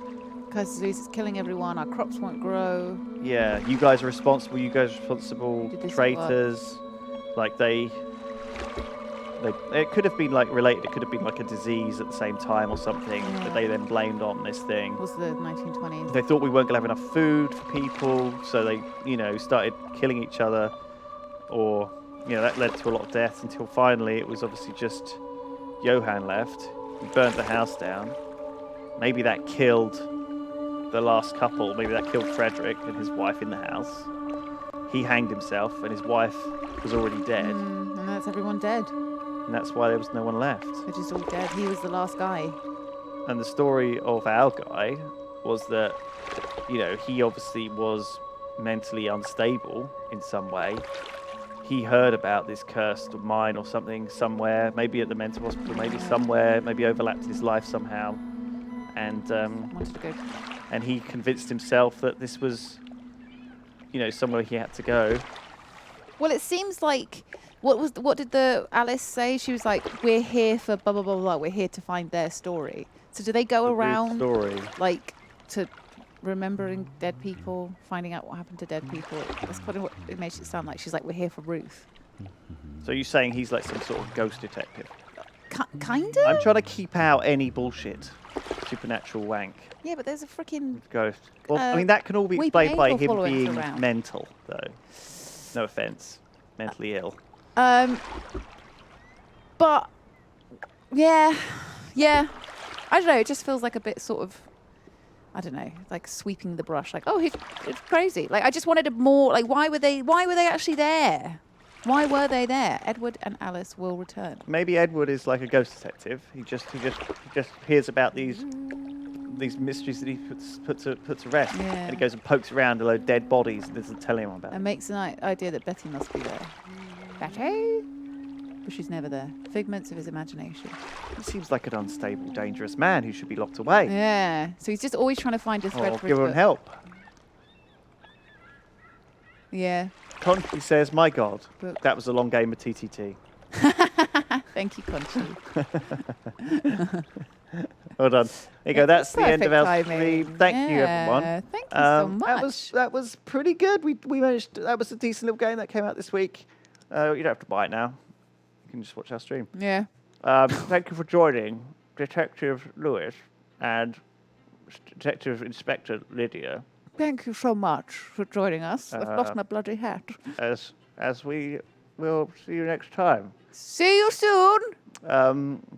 Because it's killing everyone, our crops won't grow. Yeah, you guys are responsible. You guys are responsible. Did this Traitors. Like it could have been like related. It could have been like a disease at the same time or something that they then blamed on this thing. It was the 1920s. They thought we weren't going to have enough food for people, so they, started killing each other, or that led to a lot of death until finally it was obviously just Johann left. He burnt the house down. Maybe that killed the last couple. Maybe that killed Frederick and his wife in the house. He hanged himself, and his wife was already dead, And that's everyone dead. and that's why there was no one left. They're just all dead. He was the last guy. And the story of our guy was that, he obviously was mentally unstable in some way. He heard about this cursed mine or something somewhere, maybe at the mental hospital, maybe somewhere, maybe overlapped his life somehow. And Wanted to go. and he convinced himself that this was, somewhere he had to go. Well, it seems like what did the Alice say? She was like, "We're here for blah blah blah blah. We're here to find their story." So do they go The Ruth around story. like to remembering dead people, finding out what happened to dead people? That's kind of what it makes it sound like. She's like, "We're here for Ruth." So you're saying he's like some sort of ghost detective? Kind of. I'm trying to keep out any bullshit, supernatural wank. Yeah, but there's a freaking. Ghost. Well, I mean, that can all be weeping explained by angel him following us being around. mental, though. No offense. Mentally ill. But yeah. I don't know. It just feels like a bit sort of. I don't know, like sweeping the brush. Like, oh, it's crazy. Like, I just wanted a more. Like, why were they actually there? Why were they there? Edward and Alice will return. Maybe Edward is like a ghost detective. He just hears about these mysteries that he puts to rest, Yeah. and he goes and pokes around a load of dead bodies and doesn't tell anyone about And it. makes an idea that Betty must be there. Betty? But she's never there. Figments of his imagination. He seems like an unstable, dangerous man who should be locked away. Yeah. So he's just always trying to find a thread Or for his give him book. help. Yeah. Conchi says, "My God, Book. that was a long game of TTT." Thank you, Conchi. Well done. There you go. That's the end of our Perfect timing. stream. Thank you, everyone. Thank you so much. That was pretty good. We managed. That was a decent little game that came out this week. You don't have to buy it now. You can just watch our stream. Yeah. Thank you for joining Detective Lewis and Detective Inspector Lydia Thank you so much for joining us. I've lost my bloody hat. as we will see you next time, See you soon.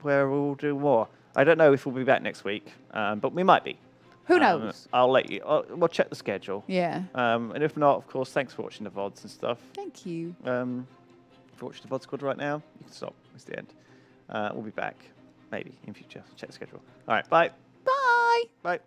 where we'll do more. I don't know if we'll be back next week, but we might be. Who knows? I'll let you. We'll check the schedule. Yeah. And if not, of course, thanks for watching the VODs and stuff. Thank you. If you're watching the VOD squad right now, you can stop. It's the end. We'll be back, maybe, in future. Check the schedule. All right, bye. Bye. Bye.